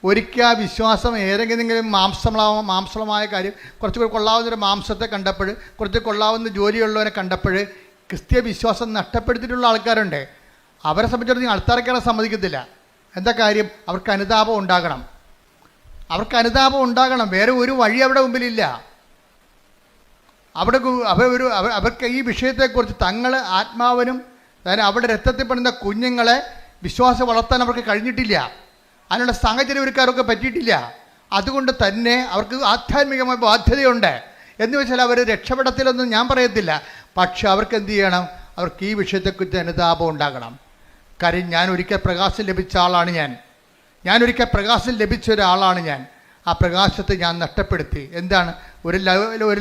ഒരിക്കൽ ആ വിശ്വാസം ഏതെങ്കിലും മാംസളമായ കാര്യം കുറച്ചുകൂടി കൊള്ളാവുന്നൊരു മാംസത്തെ കണ്ടപ്പോൾ, കുറച്ച് കൊള്ളാവുന്ന ജോലിയുള്ളവനെ കണ്ടപ്പോൾ ക്രിസ്തീയ വിശ്വാസം നഷ്ടപ്പെടുത്തിയിട്ടുള്ള ആൾക്കാരുണ്ട്. അവരെ സംബന്ധിച്ചിടത്തോളം ആൾക്കാരെ സമ്മതിക്കത്തില്ല. എന്താ കാര്യം? അവർക്ക് അനുതാപം ഉണ്ടാകണം. വേറെ ഒരു വഴി അവിടെ മുമ്പിലില്ല. അവർക്ക് ഈ വിഷയത്തെക്കുറിച്ച് തങ്ങൾ ആത്മാവിനും അതായത് അവിടെ രക്തത്തിൽ പെടുന്ന കുഞ്ഞുങ്ങളെ വിശ്വാസം വളർത്താൻ അവർക്ക് കഴിഞ്ഞിട്ടില്ല. അതിനുള്ള സാഹചര്യം ഒരുക്കാരൊക്കെ പറ്റിയിട്ടില്ല. അതുകൊണ്ട് തന്നെ അവർക്ക് ആധ്യാത്മികമായ ബാധ്യതയുണ്ട്. എന്ന് വെച്ചാൽ അവർ രക്ഷപ്പെടത്തിലൊന്നും ഞാൻ പറയത്തില്ല. പക്ഷെ അവർക്ക് എന്ത് ചെയ്യണം? അവർക്ക് ഈ വിഷയത്തെക്കുറിച്ച് അനുതാപം ഉണ്ടാകണം. കാര്യം ഞാൻ ഒരിക്കൽ പ്രകാശം ലഭിച്ച ആളാണ് ഞാൻ ഒരിക്കൽ പ്രകാശം ലഭിച്ച ഒരാളാണ് ഞാൻ. ആ പ്രകാശത്തെ ഞാൻ നഷ്ടപ്പെടുത്തി. എന്താണ്? ഒരു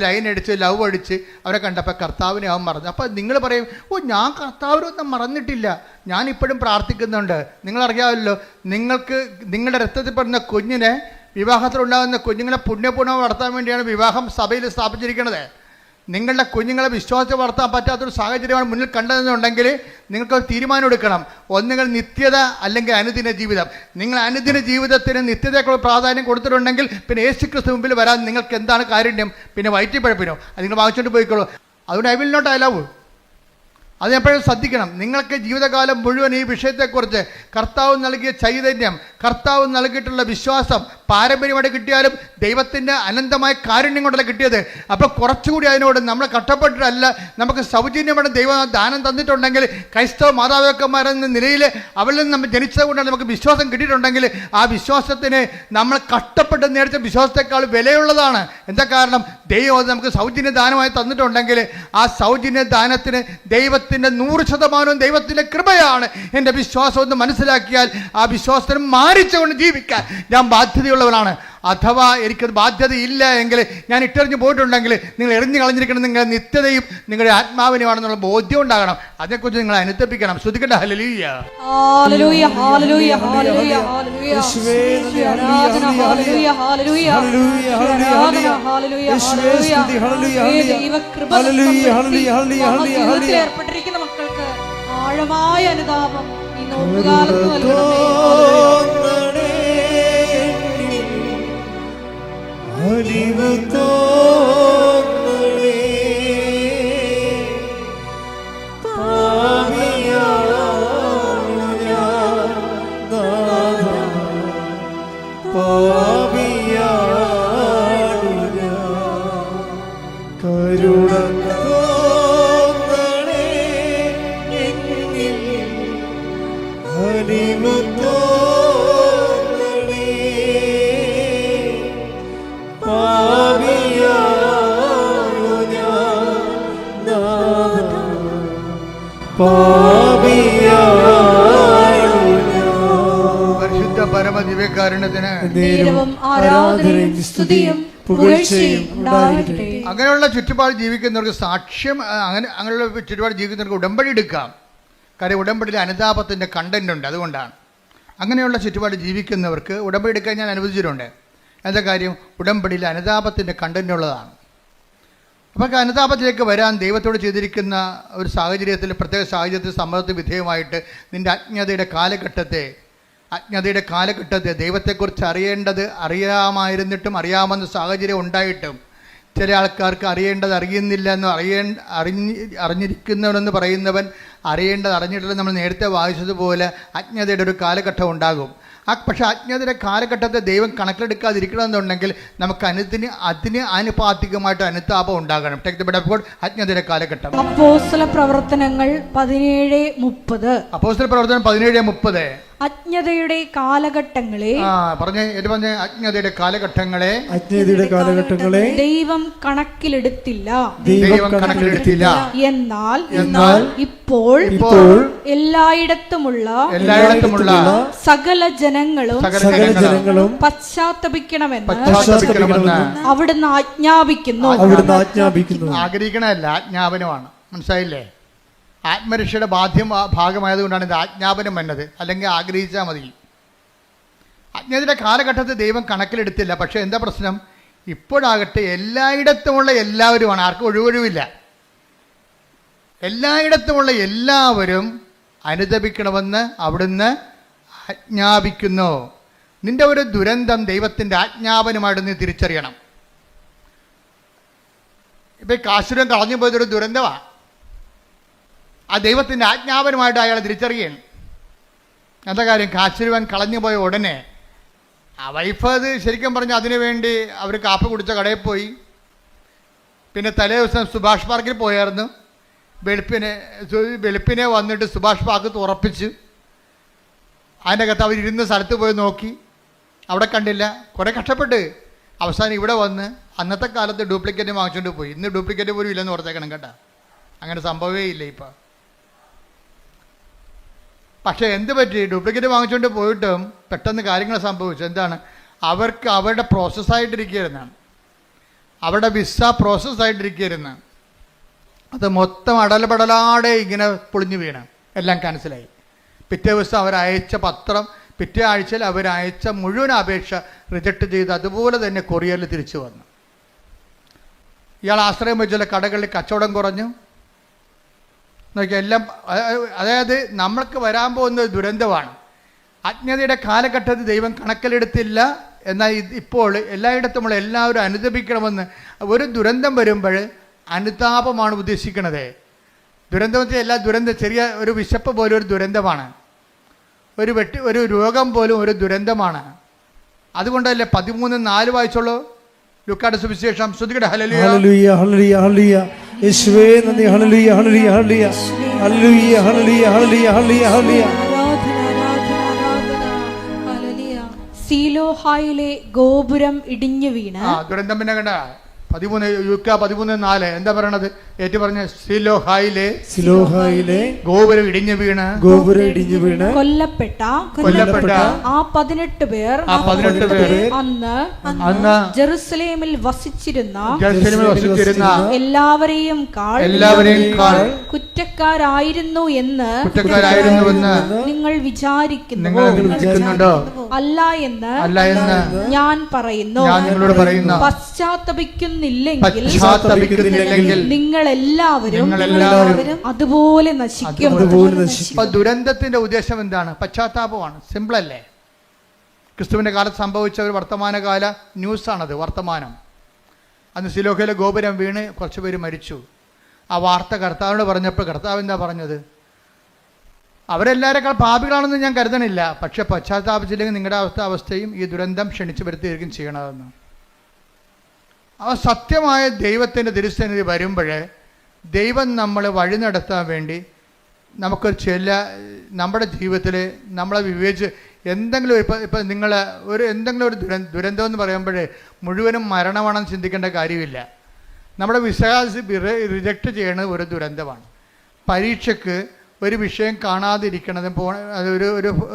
ലൈൻ അടിച്ച് ലവ് അടിച്ച് അവരെ കണ്ടപ്പോൾ കർത്താവിനെ അവൻ മറന്നു. അപ്പോൾ നിങ്ങൾ പറയും, ഓ ഞാൻ കർത്താവിനൊന്നും മറന്നിട്ടില്ല, ഞാനിപ്പോഴും പ്രാർത്ഥിക്കുന്നുണ്ട്. നിങ്ങളറിയാമല്ലോ, നിങ്ങൾക്ക് നിങ്ങളുടെ രക്തത്തിൽ പെടുന്ന കുഞ്ഞിനെ, വിവാഹത്തിലുണ്ടാകുന്ന കുഞ്ഞുങ്ങളെ പുണ്യപൂർണ്ണം വളർത്താൻ വേണ്ടിയാണ് വിവാഹം സഭയിൽ സ്ഥാപിച്ചിരിക്കുന്നത്. നിങ്ങളുടെ കുഞ്ഞുങ്ങളെ വിശ്വാസത്തെ വളർത്താൻ പറ്റാത്തൊരു സാഹചര്യമാണ് മുന്നിൽ കണ്ടതെന്നുണ്ടെങ്കിൽ നിങ്ങൾക്കൊരു തീരുമാനം എടുക്കണം. ഒന്നുകിൽ നിത്യത അല്ലെങ്കിൽ അനുദിന ജീവിതം. നിങ്ങൾ അനുദിന ജീവിതത്തിന് നിത്യതയ്ക്കുള്ള പ്രാധാന്യം കൊടുത്തിട്ടുണ്ടെങ്കിൽ പിന്നെ യേശുക്രിസ്തു മുമ്പിൽ വരാൻ നിങ്ങൾക്ക് എന്താണ് കാരുണ്യം? പിന്നെ വയറ്റിപ്പഴപ്പിനോ? അത് നിങ്ങൾ വാങ്ങിച്ചുകൊണ്ട് പോയിക്കോളൂ. അതുകൊണ്ട് ഐ വിൽ നോട്ട് അലൗ. അത് എപ്പോഴും ശ്രദ്ധിക്കണം. നിങ്ങൾക്ക് ജീവിതകാലം മുഴുവൻ ഈ വിഷയത്തെക്കുറിച്ച് കർത്താവ് നൽകിയ ചൈതന്യം, കർത്താവ് നൽകിയിട്ടുള്ള വിശ്വാസം പാരമ്പര്യമായിട്ട് കിട്ടിയാലും ദൈവത്തിൻ്റെ അനന്തമായ കാരുണ്യം കൊണ്ടല്ല കിട്ടിയത്. അപ്പോൾ കുറച്ചുകൂടി അതിനോട് നമ്മൾ കഷ്ടപ്പെട്ടിട്ടല്ല, നമുക്ക് സൗജന്യമാണ് ദൈവം ദാനം തന്നിട്ടുണ്ടെങ്കിൽ, ക്രൈസ്തവ മാതാപിതാക്കന്മാരെന്ന നിലയിൽ അവരിൽ നിന്ന് നമ്മൾ ജനിച്ചത് കൊണ്ടാണ് നമുക്ക് വിശ്വാസം കിട്ടിയിട്ടുണ്ടെങ്കിൽ ആ വിശ്വാസത്തിന് നമ്മൾ കഷ്ടപ്പെട്ട് നേടിച്ച വിശ്വാസത്തെക്കാൾ വിലയുള്ളതാണ്. എന്താ കാരണം? ദൈവം അത് നമുക്ക് സൗജന്യ ദാനമായി തന്നിട്ടുണ്ടെങ്കിൽ ആ സൗജന്യ ദാനത്തിന് ദൈവത്തിൻ്റെ 100% ദൈവത്തിൻ്റെ കൃപയാണ്. എൻ്റെ വിശ്വാസം എന്ന് മനസ്സിലാക്കിയാൽ ആ വിശ്വാസത്തിന് മാനിച്ചുകൊണ്ട് ജീവിക്കാൻ ഞാൻ ബാധ്യതയുള്ളവനാണ്. അഥവാ എനിക്കത് ബാധ്യതയില്ല എങ്കിൽ, ഞാൻ ഇട്ടെറിഞ്ഞ് പോയിട്ടുണ്ടെങ്കിൽ, നിങ്ങൾ എറിഞ്ഞു കളഞ്ഞിരിക്കണം നിങ്ങളുടെ നിത്യതയും നിങ്ങളുടെ ആത്മാവിനുമാണെന്നുള്ള ബോധ്യം ഉണ്ടാകണം. അതേക്കുറിച്ച് നിങ്ങൾ അനുതപിക്കണം. ശ്രദ്ധിക്കട്ടെ. ഹല്ലേലൂയ, ഹല്ലേലൂയ, ഹല്ലേലൂയ, ഹല്ലേലൂയ, ഹല്ലേലൂയ. ആരാധന, ഹല്ലേലൂയ, ഹല്ലേലൂയ, ആരാധന, ഹല്ലേലൂയ, ഹല്ലേലൂയ. ദൈവകൃപ ജീവിതത്തിൽ ഏർപ്പെട്ടിരിക്കുന്ന മക്കൾക്ക് ആഴമായ അനുതാപം ഈ നോമ്പുകാലത്ത് നൽകണമേ. അലിവ് തോന്നണേ, പാപിയാണു ഞാൻ നാഥാ, പാപിയാണു ഞാൻ. കരുണ തോന്നണേ എന്നിൽ, അലിവ് പരിശുദ്ധ പരമദിവ്യകാരുണ്യത്തിന് ആരാധനയും സ്തുതിയും പുകഴ്ചയും ഉണ്ടാകട്ടെ. അങ്ങനെയുള്ള ചുറ്റുപാട് ജീവിക്കുന്നവർക്ക് സാക്ഷ്യം, അങ്ങനെയുള്ള ചുറ്റുപാട് ജീവിക്കുന്നവർക്ക് ഉടമ്പടി എടുക്കാം. കാര്യം ഉടമ്പടിയിൽ അനുതാപത്തിൻ്റെ കണ്ടന്റ് ഉണ്ട്. അതുകൊണ്ടാണ് അങ്ങനെയുള്ള ചുറ്റുപാട് ജീവിക്കുന്നവർക്ക് ഉടമ്പടി എടുക്കാൻ ഞാൻ അനുവദിച്ചിട്ടുണ്ട്. എന്താ കാര്യം? ഉടമ്പടിയിൽ അനുതാപത്തിൻ്റെ കണ്ടന്റ് ഉള്ളതാണ്. അപ്പോൾ അനുതാപത്തിലേക്ക് വരാൻ ദൈവത്തോട് ചെയ്തിരിക്കുന്ന ഒരു സാഹചര്യത്തിൽ, പ്രത്യേക സാഹചര്യത്തിൽ സമ്മതത്തിന് വിധേയമായിട്ട് നിൻ്റെ അജ്ഞതയുടെ കാലഘട്ടത്തെ ദൈവത്തെക്കുറിച്ച് അറിയാമായിരുന്നിട്ടും അറിയാമെന്ന സാഹചര്യം ഉണ്ടായിട്ടും ചില ആൾക്കാർക്ക് അറിയേണ്ടത് അറിയുന്നില്ല എന്ന് അറിഞ്ഞിരിക്കുന്നവനെന്ന് പറയുന്നവൻ അറിയേണ്ടത് അറിഞ്ഞിട്ടില്ല. നമ്മൾ നേരത്തെ വായിച്ചതുപോലെ അജ്ഞതയുടെ ഒരു കാലഘട്ടം ഉണ്ടാകും. പക്ഷേ അജ്ഞതയുടെ കാലഘട്ടത്തെ ദൈവം കണക്കിലെടുക്കാതിരിക്കണമെന്നുണ്ടെങ്കിൽ നമുക്ക് അതിന് ആനുപാതികമായിട്ട് അനുതാപം ഉണ്ടാകണം. അജ്ഞതയുടെ കാലഘട്ടം. അപ്പോസ്തല പ്രവർത്തനങ്ങൾ 17:30. അപ്പോസ്തല പ്രവർത്തനം 17:30. അജ്ഞതയുടെ കാലഘട്ടങ്ങളെ അജ്ഞതയുടെ കാലഘട്ടങ്ങളെ ദൈവം കണക്കിലെടുത്തില്ല. എന്നാൽ ഇപ്പോൾ എല്ലായിടത്തുമുള്ള സകല ജനങ്ങളും പശ്ചാത്തപിക്കണമെന്ന് അവിടുന്ന് ആജ്ഞാപിക്കുന്നു. ആഗ്രഹിക്കണമല്ല, ആജ്ഞാപനമാണ്. മനസ്സിലായില്ലേ? ആത്മരക്ഷയുടെ ഭാഗമായതുകൊണ്ടാണ് ഇത് ആജ്ഞാപനം വന്നത്. അല്ലെങ്കിൽ ആഗ്രഹിച്ചാൽ മതി. അജ്ഞതയുടെ കാലഘട്ടത്തിൽ ദൈവം കണക്കിലെടുത്തില്ല. പക്ഷേ എന്താ പ്രശ്നം? ഇപ്പോഴാകട്ടെ എല്ലായിടത്തുമുള്ള എല്ലാവരുമാണ്. ആർക്കും ഒഴിവൊഴിവില്ല. എല്ലായിടത്തുമുള്ള എല്ലാവരും അനുതപിക്കണമെന്ന് അവിടുന്ന് ആജ്ഞാപിക്കുന്നു. നിന്റെ ഒരു ദുരന്തം ദൈവത്തിൻ്റെ ആജ്ഞാപനമായിട്ട് നീ തിരിച്ചറിയണം. ഇപ്പം കാശുരം കളഞ്ഞു പോയതൊരു ദുരന്തമാണ്. ആ ദൈവത്തിൻ്റെ ആജ്ഞാപനമായിട്ട് അയാൾ തിരിച്ചറിയണം. എന്താ കാര്യം? കാശുരുവൻ കളഞ്ഞു പോയ ഉടനെ ആ വൈഫ് അത് ശരിക്കും പറഞ്ഞാൽ അതിനു വേണ്ടി അവർ കാപ്പി കുടിച്ച കടയിൽ പോയി. പിന്നെ തലേ ദിവസം സുഭാഷ് പാർക്കിൽ പോയായിരുന്നു. വെളുപ്പിനെ വന്നിട്ട് സുഭാഷ് പാർക്ക് തുറപ്പിച്ച് അതിൻ്റെ അകത്ത് അവരിരുന്ന സ്ഥലത്ത് പോയി നോക്കി. അവിടെ കണ്ടില്ല, കുറേ കഷ്ടപ്പെട്ട് അവസാനം ഇവിടെ വന്ന് അന്നത്തെ കാലത്ത് ഡ്യൂപ്ലിക്കേറ്റ് വാങ്ങിച്ചുകൊണ്ട് പോയി. ഇന്ന് ഡ്യൂപ്ലിക്കേറ്റ് പോലും ഇല്ലെന്ന് ഓർത്തേക്കണം കേട്ടോ. അങ്ങനെ സംഭവമേ ഇല്ല ഇപ്പം. പക്ഷേ എന്ത് പറ്റി, ഡ്യൂപ്ലിക്കേറ്റ് വാങ്ങിച്ചുകൊണ്ട് പോയിട്ടും പെട്ടെന്ന് കാര്യങ്ങൾ സംഭവിച്ചു. എന്താണ്, അവർക്ക് അവരുടെ പ്രോസസ്സായിട്ടിരിക്കുകയായിരുന്നാണ്, അവരുടെ വിസ പ്രോസസ്സായിട്ടിരിക്കുകയായിരുന്നു. അത് മൊത്തം അടൽപടലാടെ ഇങ്ങനെ പൊളിഞ്ഞു വീണ് എല്ലാം ക്യാൻസലായി. പിറ്റേ ദിവസം അവരയച്ച പത്രം, പിറ്റേ ആഴ്ചയിൽ അവരയച്ച മുഴുവൻ അപേക്ഷ റിജക്റ്റ് ചെയ്ത് അതുപോലെ തന്നെ കൊറിയറിൽ തിരിച്ചു വന്നു. ഇയാൾ ആശ്രയം വെച്ചുള്ള കടകളിൽ കച്ചവടം കുറഞ്ഞു. നോക്കിയാൽ എല്ലാം, അതായത് നമ്മൾക്ക് വരാൻ പോകുന്ന ദുരന്തമാണ്. അജ്ഞതയുടെ കാലഘട്ടത്തിൽ ദൈവം കണക്കിലെടുത്തില്ല. എന്നാൽ ഇപ്പോൾ എല്ലായിടത്തും നമ്മൾ എല്ലാവരും അനുദപിക്കണമെന്ന്. ഒരു ദുരന്തം വരുമ്പോൾ അനുതാപമാണ് ഉദ്ദേശിക്കുന്നത്. ദുരന്തത്തിൽ എല്ലാ ദുരന്തം, ചെറിയ ഒരു വിശപ്പ് പോലും ഒരു ദുരന്തമാണ്, ഒരു രോഗം പോലും ഒരു ദുരന്തമാണ്. അതുകൊണ്ടല്ലേ 13:4 വായിച്ചോളൂ ലൂക്കായുടെ സുവിശേഷം. ശ്രുതികട ഹല്ലേലൂയ ഹല്ലേലൂയ ഹല്ലേലൂയ ഹല്ലേലൂയ യേശുവേ നന്ദി. ഹല്ലേലൂയ ഹല്ലേലൂയ ഹല്ലേലൂയ ഹല്ലേലൂയ ഹല്ലേലൂയ ഹല്ലേലൂയ ഹല്ലേലൂയ ഹല്ലേലൂയ. ആരാധന ആരാധന ആരാധന. ഹല്ലേലൂയ. സീലോഹായിലെ ഗോപുരം ഇടിഞ്ഞു വീണ്. ദുരന്തം പിന്നെ കണ്ട 13:4 എന്താ പറയണത്? ഏറ്റു പറഞ്ഞ സിലോഹായിലെ ഗോപുരം ഇടിഞ്ഞു വീണ് കൊല്ലപ്പെട്ട ആ 18 പേർ അന്ന് ജെറുസലേമിൽ വസിച്ചിരുന്ന എല്ലാവരെയും കുറ്റക്കാരായിരുന്നു എന്ന് നിങ്ങൾ വിചാരിക്കുന്നുണ്ടോ? അല്ല എന്ന് ഞാൻ പറയുന്നു. പശ്ചാത്തപിക്കുന്നില്ലെങ്കിൽ നിങ്ങൾ എല്ലാവരും അതുപോലെ നശിക്കും. ദുരന്തത്തിന്റെ ഉദ്ദേശം എന്താണ്? പശ്ചാത്താപമാണ്. സിമ്പിൾ അല്ലേ? ക്രിസ്തുവിന്റെ കാലത്ത് സംഭവിച്ച ഒരു വർത്തമാനകാല ന്യൂസാണത്, വർത്തമാനം. അന്ന് സിലോഹയിലെ ഗോപുരം വീണ് കുറച്ച് പേര് മരിച്ചു. ആ വാർത്ത കർത്താവിനോട് പറഞ്ഞപ്പോൾ കർത്താവ് എന്താ പറഞ്ഞത്? അവരെല്ലാവരെക്കാൾ പാപികളാണെന്ന് ഞാൻ കരുതണില്ല, പക്ഷെ പശ്ചാത്താപിച്ചില്ലെങ്കിൽ നിങ്ങളുടെ അവസ്ഥയും ഈ ദുരന്തം ക്ഷണിച്ചു വരുത്തിയിരിക്കും ചെയ്യണതെന്ന്. ആ സത്യമായ ദൈവത്തിൻ്റെ തിരുസന്നിധി വരുമ്പോൾ ദൈവം നമ്മളെ വഴി നടത്താൻ വേണ്ടി നമുക്കൊരു നമ്മുടെ ജീവിതത്തിൽ നമ്മളെ വിവേചിച്ച് എന്തെങ്കിലും ഇപ്പം നിങ്ങൾ എന്തെങ്കിലും ഒരു ദുരന്തം എന്ന് പറയുമ്പോൾ മുഴുവനും മരണമാണെന്ന് ചിന്തിക്കേണ്ട കാര്യമില്ല. നമ്മുടെ വിശ്വാസി റിജക്റ്റ് ചെയ്യണത് ഒരു ദുരന്തമാണ്. പരീക്ഷയ്ക്ക് ഒരു വിഷയം കാണാതിരിക്കണത്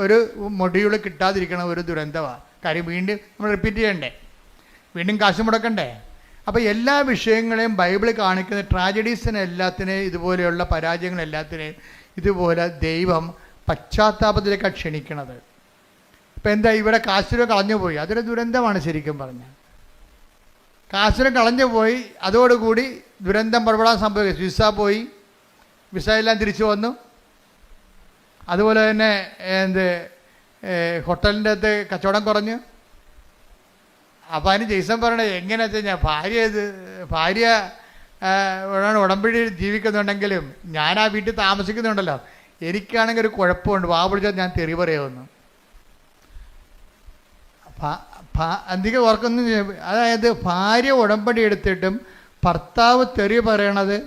ഒരു മൊഡ്യൂൾ കിട്ടാതിരിക്കണത് ഒരു ദുരന്തമാണ്. കാര്യം വീണ്ടും നമ്മൾ റിപ്പീറ്റ് ചെയ്യണ്ടേ, വീണ്ടും കാശ് മുടക്കണ്ടേ. അപ്പോൾ എല്ലാ വിഷയങ്ങളെയും ബൈബിൾ കാണിക്കുന്ന ട്രാജഡീസിനെ എല്ലാത്തിനെയും, ഇതുപോലെയുള്ള പരാജയങ്ങളെല്ലാത്തിനെയും ഇതുപോലെ ദൈവം പശ്ചാത്താപത്തിലേക്കാണ് ക്ഷണിക്കണത്. ഇപ്പം എന്താ, ഇവിടെ കാശിനെ കളഞ്ഞുപോയി, അതൊരു ദുരന്തമാണ് ശരിക്കും പറഞ്ഞാൽ. കാശിനെ കളഞ്ഞുപോയി, അതോടുകൂടി ദുരന്തം പുറപ്പെടാൻ സംഭവിക്കും. വിസ പോയി, വിസ എല്ലാം തിരിച്ചു വന്നു. അതുപോലെ തന്നെ ഹോട്ടലിൻ്റെ അകത്ത് കച്ചവടം കുറഞ്ഞു. അപ്പം അതിന് ജെയ്സൺ പറയണത് എങ്ങനെയാ വെച്ച് കഴിഞ്ഞാൽ, ഭാര്യ ഉടമ്പടി ജീവിക്കുന്നുണ്ടെങ്കിലും ഞാൻ ആ വീട്ടിൽ താമസിക്കുന്നുണ്ടല്ലോ, എനിക്കാണെങ്കിൽ ഒരു കുഴപ്പമുണ്ട്, വാ പിടിച്ചാൽ ഞാൻ തെറി പറയുമെന്ന്. അധികം ഓർക്കൊന്നും, അതായത് ഭാര്യ ഉടമ്പടി എടുത്തിട്ടും ഭർത്താവ് തെറി പറയണത്,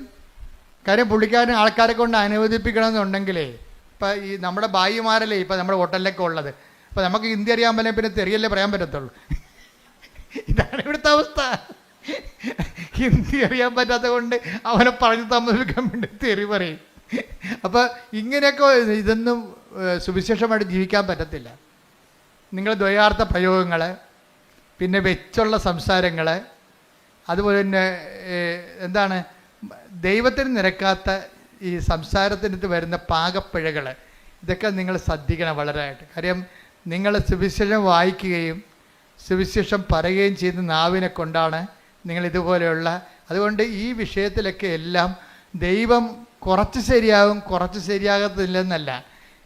കാര്യം പുള്ളിക്കാരൻ ആൾക്കാരെ കൊണ്ട് അനുവദിപ്പിക്കണമെന്നുണ്ടെങ്കിലേ, ഇപ്പം ഈ നമ്മുടെ ഭായിമാരല്ലേ ഇപ്പം നമ്മുടെ ഹോട്ടലിലൊക്കെ ഉള്ളത്, അപ്പം നമുക്ക് ഹിന്ദി അറിയാൻ പറ്റില്ല, പിന്നെ തെറിയല്ലേ പറയാൻ പറ്റത്തുള്ളൂ. ഇതാണ് ഇവിടുത്തെ അവസ്ഥ. ഹിന്ദി അറിയാൻ പറ്റാത്ത കൊണ്ട് അവനെ പറഞ്ഞു താമസിക്കാൻ വേണ്ടി തെറി പറയും. അപ്പം ഇങ്ങനെയൊക്കെ ഇതൊന്നും സുവിശേഷമായിട്ട് ജീവിക്കാൻ പറ്റത്തില്ല. നിങ്ങൾ ദ്വയാർത്ഥ പ്രയോഗങ്ങൾ, പിന്നെ വെച്ചുള്ള സംസാരങ്ങൾ, അതുപോലെ തന്നെ എന്താണ് ദൈവത്തിന് നിരക്കാത്ത ഈ സംസാരത്തിനകത്ത് വരുന്ന പാകപ്പിഴകൾ, ഇതൊക്കെ നിങ്ങൾ ശ്രദ്ധിക്കണം വളരെയായിട്ട്. കാര്യം നിങ്ങൾ സുവിശേഷം വായിക്കുകയും സുവിശേഷം പറയുകയും ചെയ്യുന്ന നാവിനെ കൊണ്ടാണ് നിങ്ങൾ ഇതുപോലെയുള്ള. അതുകൊണ്ട് ഈ വിഷയത്തിലൊക്കെ എല്ലാം ദൈവം കുറച്ച് ശരിയാകും, കുറച്ച് ശരിയാകത്തില്ലെന്നല്ല.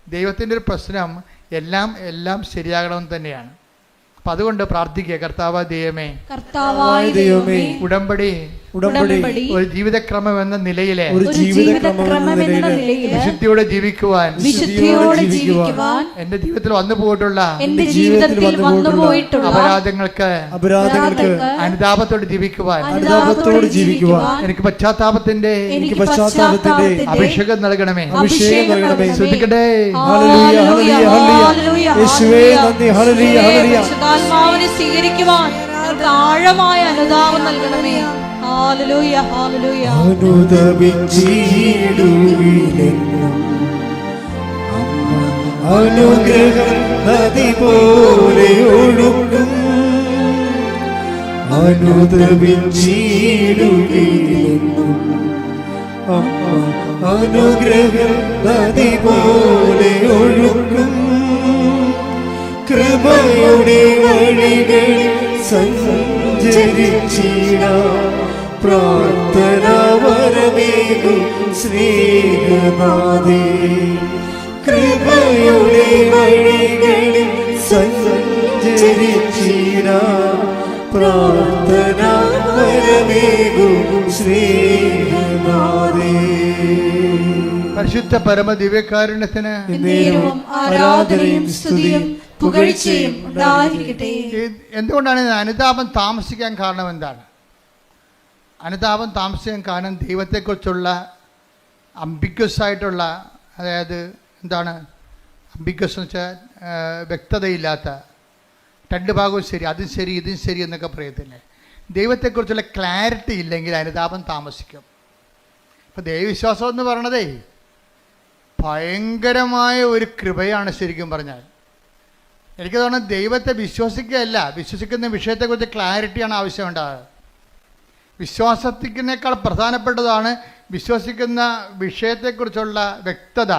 ദൈവത്തിൻ്റെ ഒരു പ്രശ്നം എല്ലാം ശരിയാകണമെന്ന് തന്നെയാണ്. അപ്പം അതുകൊണ്ട് പ്രാർത്ഥിക്കുക, കർത്താവായ ദൈവമേ, കർത്താവായ ദൈവമേ, ഉടമ്പടി ഉടമ്പടി ഒരു ജീവിതക്രമം എന്ന നിലയിലെ ഒരു ജീവിതക്രമം എന്ന നിലയിൽ വിശുദ്ധിയോടെ ജീവിക്കുവാൻ എന്റെ ജീവിതത്തിൽ വന്നു പോയിട്ടുള്ള അപരാധങ്ങൾക്ക് അനുതാപത്തോട് ജീവിക്കുവാൻ എനിക്ക് പശ്ചാത്താപത്തിന്റെ അഭിഷേകം നൽകണമേ. ശ്രദ്ധിക്കട്ടെ. പരിശുദ്ധാത്മാവിനെ സ്വീകരിക്കുവാൻ ഞങ്ങൾക്ക് ആഴമായ അനുതാപം നൽകണമേ. Hallelujah, hallelujah. അനുഗ്രഹം നദി പോലെ ഒഴുകും, അനുദപിച്ചിടുകയും അനുഗ്രഹം നദി പോലെ ഒഴുകും. കൃപയുടെ വഴികളിൽ സഞ്ചരിച്ചിടാം, പ്രാർത്ഥനാവരമേകും സ്നേഹനാഥേ. കൃപയുടെ വഴികളിൽ സഞ്ചരിച്ചിടാം, പ്രാർത്ഥനാവരമേകും സ്നേഹനാഥേ. പരിശുദ്ധ പരമ ദിവ്യകാരുണ്യത്തിന് ആരാധനയും സ്തുതിയും പുകഴ്ചയും ഉണ്ടായിരിക്കട്ടെ. എന്തുകൊണ്ടാണ് അനുതാപം താമസിക്കാൻ കാരണം? എന്താണ് അനുതാപം താമസിക്കാൻ കാരണം? ദൈവത്തെക്കുറിച്ചുള്ള അംബിഗ്വസ് ആയിട്ടുള്ള, അതായത് എന്താണ് അംബിഗ്വസ് എന്ന് വെച്ചാൽ വ്യക്തതയില്ലാത്ത, രണ്ട് ഭാഗവും ശരി, അതും ശരി ഇതും ശരി എന്നൊക്കെ പറയത്തില്ലേ. ദൈവത്തെക്കുറിച്ചുള്ള ക്ലാരിറ്റി ഇല്ലെങ്കിൽ അനുതാപം താമസിക്കും. ഇപ്പം ദൈവവിശ്വാസം എന്ന് പറയണതേ ഭയങ്കരമായ ഒരു കൃപയാണ്. ശരിക്കും പറഞ്ഞാൽ എനിക്ക് തോന്നുന്നത് ദൈവത്തെ വിശ്വസിക്കുകയല്ല, വിശ്വസിക്കുന്ന വിഷയത്തെക്കുറിച്ച് ക്ലാരിറ്റിയാണ് ആവശ്യമുണ്ടാകുക. വിശ്വാസത്തിനേക്കാൾ പ്രധാനപ്പെട്ടതാണ് വിശ്വസിക്കുന്ന വിഷയത്തെക്കുറിച്ചുള്ള വ്യക്തത.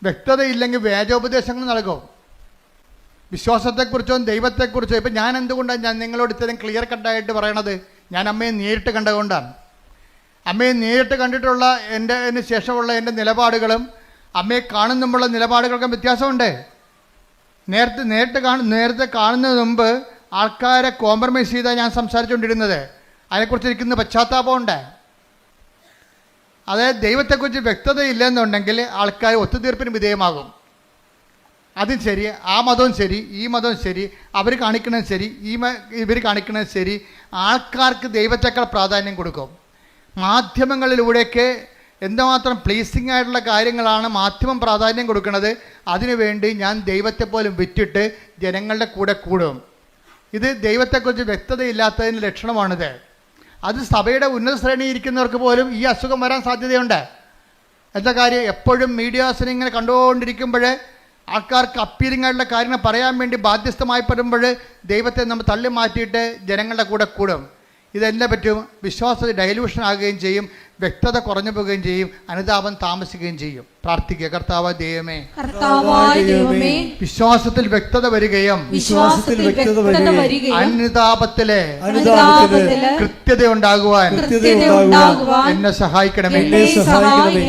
വ്യക്തതയില്ലെങ്കിൽ വേദോപദേശങ്ങൾ നൽകും. വിശ്വാസത്തെക്കുറിച്ചും ദൈവത്തെക്കുറിച്ചും ഇപ്പം ഞാൻ എന്തുകൊണ്ടാണ് നിങ്ങളോട് ഇത്രയും ക്ലിയർ കട്ടായിട്ട് പറയണത്? ഞാൻ അമ്മയെ നേരിട്ട് കണ്ടുകൊണ്ടാണ്. അമ്മയെ നേരിട്ട് കണ്ടിട്ടുള്ള എൻ്റെ ശേഷമുള്ള എൻ്റെ നിലപാടുകളും അമ്മയെ കാണുന്നുമുള്ള നിലപാടുകൾക്കും വ്യത്യാസമുണ്ട്. നേരത്തെ കാണുന്നതിന് മുമ്പ് ആൾക്കാരെ കോംപ്രമൈസ് ചെയ്താണ് ഞാൻ സംസാരിച്ചുകൊണ്ടിരുന്നത്. അതിനെക്കുറിച്ച് ഇരിക്കുന്ന പശ്ചാത്താപമുണ്ട്. അതായത് ദൈവത്തെക്കുറിച്ച് വ്യക്തതയില്ലെന്നുണ്ടെങ്കിൽ ആൾക്കാർ ഒത്തുതീർപ്പിന് വിധേയമാകും. അതും ശരി, ആ മതവും ശരി, ഈ മതവും ശരി, അവർ കാണിക്കണത് ശരി, ഇവർ കാണിക്കണത് ശരി. ആൾക്കാർക്ക് ദൈവത്തെക്കാൾ പ്രാധാന്യം കൊടുക്കും. മാധ്യമങ്ങളിലൂടെയൊക്കെ എന്തുമാത്രം പ്ലീസിങ് ആയിട്ടുള്ള കാര്യങ്ങളാണ് മാധ്യമം പ്രാധാന്യം കൊടുക്കുന്നത്. അതിനുവേണ്ടി ഞാൻ ദൈവത്തെ പോലും വിറ്റിട്ട് ജനങ്ങളുടെ കൂടെ കൂടും. ഇത് ദൈവത്തെക്കുറിച്ച് വ്യക്തതയില്ലാത്തതിൻ്റെ ലക്ഷണമാണിത്. അത് സഭയുടെ ഉന്നത ശ്രേണി ഇരിക്കുന്നവർക്ക് പോലും ഈ അസുഖം വരാൻ സാധ്യതയുണ്ട്. എന്താ കാര്യം? എപ്പോഴും മീഡിയാസിനെ ഇങ്ങനെ കണ്ടുകൊണ്ടിരിക്കുമ്പോൾ ആൾക്കാർക്ക് അപ്പീലിംഗ് ആയിട്ടുള്ള കാര്യങ്ങൾ പറയാൻ വേണ്ടി ബാധ്യസ്ഥമായി പെടുമ്പോൾ ദൈവത്തെ നമ്മൾ തള്ളി മാറ്റിയിട്ട് ജനങ്ങളുടെ കൂടെ കൂടും. ഇതെല്ലാം പറ്റും. വിശ്വാസത്തിൽ ഡൈലൂഷൻ ആകുകയും ചെയ്യും, വ്യക്തത കുറഞ്ഞു പോവുകയും ചെയ്യും, അനുതാപം താമസിക്കുകയും ചെയ്യും. പ്രാർത്ഥിക്കുക. കർത്താവായ ദൈവമേ, വിശ്വാസത്തിൽ വ്യക്തത വരികയും അനുതാപത്തിലെ കൃത്യത ഉണ്ടാകുവാൻ എന്നെ സഹായിക്കണമേ,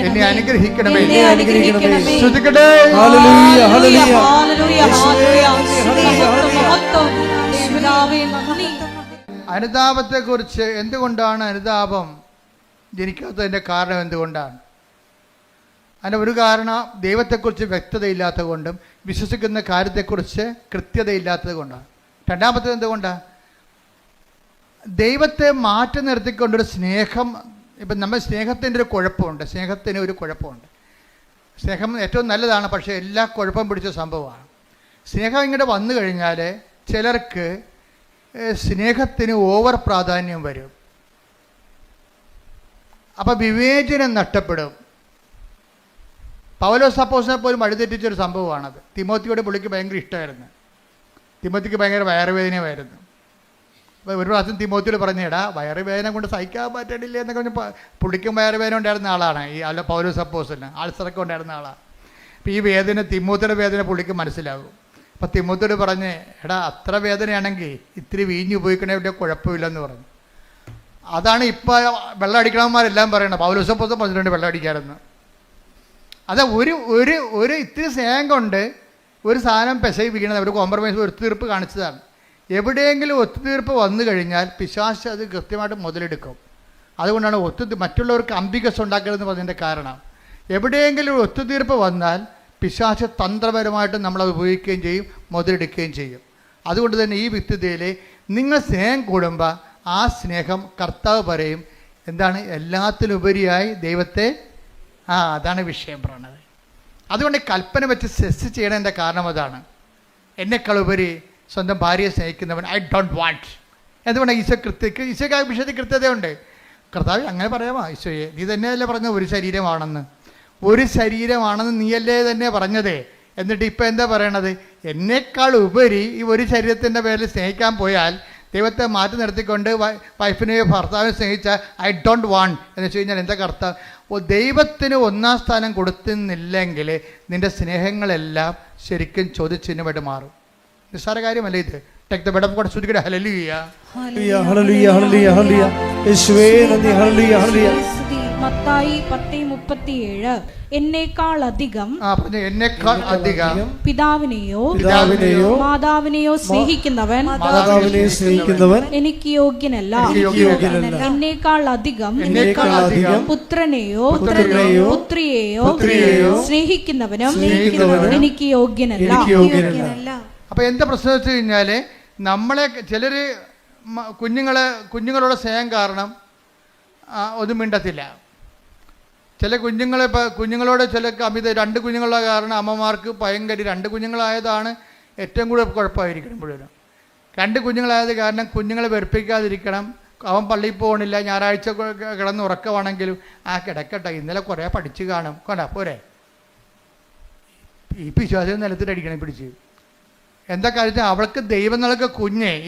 എന്നെ അനുഗ്രഹിക്കണമേ. ശ്രദ്ധിക്കട്ടെ. അനുതാപത്തെക്കുറിച്ച് എന്തുകൊണ്ടാണ് അനുതാപം ജനിക്കാത്തതിൻ്റെ കാരണം എന്തുകൊണ്ടാണ്? അതിൻ്റെ ഒരു കാരണം ദൈവത്തെക്കുറിച്ച് വ്യക്തതയില്ലാത്തത് കൊണ്ടും വിശ്വസിക്കുന്ന കാര്യത്തെക്കുറിച്ച് കൃത്യതയില്ലാത്തത് കൊണ്ടാണ്. രണ്ടാമത്തേത് എന്തുകൊണ്ടാണ്? ദൈവത്തെ മാറ്റി നിർത്തിക്കൊണ്ടൊരു സ്നേഹം. ഇപ്പം നമ്മൾ സ്നേഹത്തിൻ്റെ ഒരു കുഴപ്പമുണ്ട്. സ്നേഹത്തിന് ഒരു കുഴപ്പമുണ്ട്. സ്നേഹം ഏറ്റവും നല്ലതാണ്, പക്ഷേ എല്ലാ കുഴപ്പം പിടിച്ച സംഭവമാണ്. സ്നേഹം ഇങ്ങോട്ട് വന്നു കഴിഞ്ഞാൽ ചിലർക്ക് സ്നേഹത്തിന് ഓവർ പ്രാധാന്യം വരും. അപ്പം വിവേചനം നഷ്ടപ്പെടും. പൗലോസ് അപ്പോസ്തലനെ പോലും വഴിതെറ്റിച്ചൊരു സംഭവമാണത്. തിമോത്തിയോട് പുള്ളിക്ക് ഭയങ്കര ഇഷ്ടമായിരുന്നു. തിമോത്തിക്ക് ഭയങ്കര വയറുവേദനയായിരുന്നു. അപ്പോൾ ഒരു പ്രാവശ്യം തിമോത്തിയോട് പറഞ്ഞേടാ, വയറുവേദന കൊണ്ട് സഹിക്കാൻ പറ്റണില്ല എന്നൊക്കെ പറഞ്ഞ് പുള്ളിക്കും വയറുവേദന ഉണ്ടായിരുന്ന ആളാണ് ഈ പൗലോസ് അപ്പോസ്തലന്. ആൾസറൊക്കെ ഉണ്ടായിരുന്ന ആളാണ്. അപ്പോൾ ഈ വേദന, തിമോത്തിയുടെ വേദന പുള്ളിക്ക് മനസ്സിലാകും. അപ്പം തിമോത്തിയോട് പറഞ്ഞ്, എടാ അത്ര വേദനയാണെങ്കിൽ ഇത്തിരി വീഞ്ഞു ഉപയോഗിക്കണേ, ഇവിടെ കുഴപ്പമില്ലെന്ന് പറഞ്ഞു. അതാണ് ഇപ്പോൾ വെള്ളം അടിക്കണവന്മാരെല്ലാം പറയണം. പൗലോസ് അപ്പോസ്തലൻ പറഞ്ഞിട്ടുണ്ട് വെള്ളം അടിക്കാമെന്ന്. അത് ഒരു ഇത്തിരി സ്നേഹം കൊണ്ട് ഒരു സാധനം പെശകി വീണത്, ഒരു കോംപ്രമൈസ്, ഒരു തീർപ്പ് കാണിച്ചതാണ്. എവിടെയെങ്കിലും ഒത്തുതീർപ്പ് വന്നു കഴിഞ്ഞാൽ പിശാച് അത് കൃത്യമായിട്ട് മുതലെടുക്കും. അതുകൊണ്ടാണ് മറ്റുള്ളവർക്ക് അംബികസ് ഉണ്ടാക്കരുതെന്ന് പറഞ്ഞതിൻ്റെ കാരണം. എവിടെയെങ്കിലും ഒത്തുതീർപ്പ് വന്നാൽ പിശാച് തന്ത്രപരമായിട്ട് നമ്മളത് ഉപയോഗിക്കുകയും ചെയ്യും, മുതലെടുക്കുകയും ചെയ്യും. അതുകൊണ്ട് തന്നെ ഈ വ്യക്തിതയിൽ നിങ്ങൾ സ്നേഹം കൂടുമ്പോൾ ആ സ്നേഹം കർത്താവ് പറയും എന്താണ്, എല്ലാത്തിലുപരിയായി ദൈവത്തെ അതാണ് വിഷയം പറയണത്. അതുകൊണ്ട് കൽപ്പന വെച്ച് സെസ് ചെയ്യണതിൻ്റെ കാരണം അതാണ്. എന്നെക്കാൾ ഉപരി സ്വന്തം ഭാര്യയെ സ്നേഹിക്കുന്നവൻ ഐ ഡോണ്ട് വാണ്ട്. എന്തുകൊണ്ട് ഈശോയ്ക്ക് ആ വിഷയത്തിൽ കൃത്യതയുണ്ട്. കർത്താവ് അങ്ങനെ പറയാമോ ഈശോയെ, നീ തന്നെയല്ലേ പറഞ്ഞത് ഒരു ശരീരമാണെന്ന് നീയല്ലേ തന്നെ പറഞ്ഞതേ. എന്നിട്ട് ഇപ്പം എന്താ പറയണത്, എന്നേക്കാൾ ഉപരി ഈ ഒരു ശരീരത്തിൻ്റെ പേരിൽ സ്നേഹിക്കാൻ പോയാൽ ദൈവത്തെ മാറ്റി നിർത്തിക്കൊണ്ട് വൈഫിനെയോ ഭർത്താവിനെ സ്നേഹിച്ചാൽ ഐ ഡോണ്ട് വാണ്ട് എന്ന് വെച്ച് കഴിഞ്ഞാൽ എന്താ കർത്താവ് ദൈവത്തിന് ഒന്നാം സ്ഥാനം കൊടുക്കുന്നില്ലെങ്കിൽ നിൻ്റെ സ്നേഹങ്ങളെല്ലാം ശരിക്കും ചോദ്യചിഹ്നമായിട്ട് മാറും. നിസ്സാര കാര്യമല്ല ഇത്. Take the word of God. ശ്രുതിക്കട്ടെ ഹല്ലേലൂയ ഹല്ലേലൂയ ഹല്ലേലൂയ ഹല്ലേലൂയ. യേശുവേ നന്ദി. ഹല്ലേലൂയ ഹല്ലേലൂയ. മത്തായി 10:37 എന്നേക്കാൾ അധികം പിതാവിനെയോ മാതാവിനെയോ സ്നേഹിക്കുന്നവൻ എനിക്ക് യോഗ്യനല്ല. എന്നേക്കാൾ അധികം പുത്രനെയോ പുത്രിയെയോ സ്നേഹിക്കുന്നവനും എനിക്ക് യോഗ്യനല്ല. അപ്പോൾ എന്താ പ്രശ്നം വെച്ച് കഴിഞ്ഞാൽ നമ്മളെ ചിലർ കുഞ്ഞുങ്ങളോട് സ്നേഹം കാരണം ഒന്നും മിണ്ടത്തില്ല. ചില കുഞ്ഞുങ്ങളോട് ചില അമിത 2 കുഞ്ഞുങ്ങളുള്ള കാരണം അമ്മമാർക്ക് ഭയങ്കര 2 കുഞ്ഞുങ്ങളായതാണ് ഏറ്റവും കൂടുതൽ കുഴപ്പമായിരിക്കണം. മുഴുവനും 2 കുഞ്ഞുങ്ങളായത് കാരണം കുഞ്ഞുങ്ങളെ വെറുപ്പിക്കാതിരിക്കണം. അവൻ പള്ളിയിൽ പോകണില്ല, ഞായറാഴ്ച കിടന്ന് ഉറക്കമാണെങ്കിലും കിടക്കട്ടെ, ഇന്നലെ കുറേ പഠിച്ച് കാണും, കൊണ്ടാ പോരെ. ഈ വിശ്വാസം നിലത്തിലടിക്കണം പിടിച്ച്. എന്താ കാര്യം, അവൾക്ക് ദൈവം നൽകിയ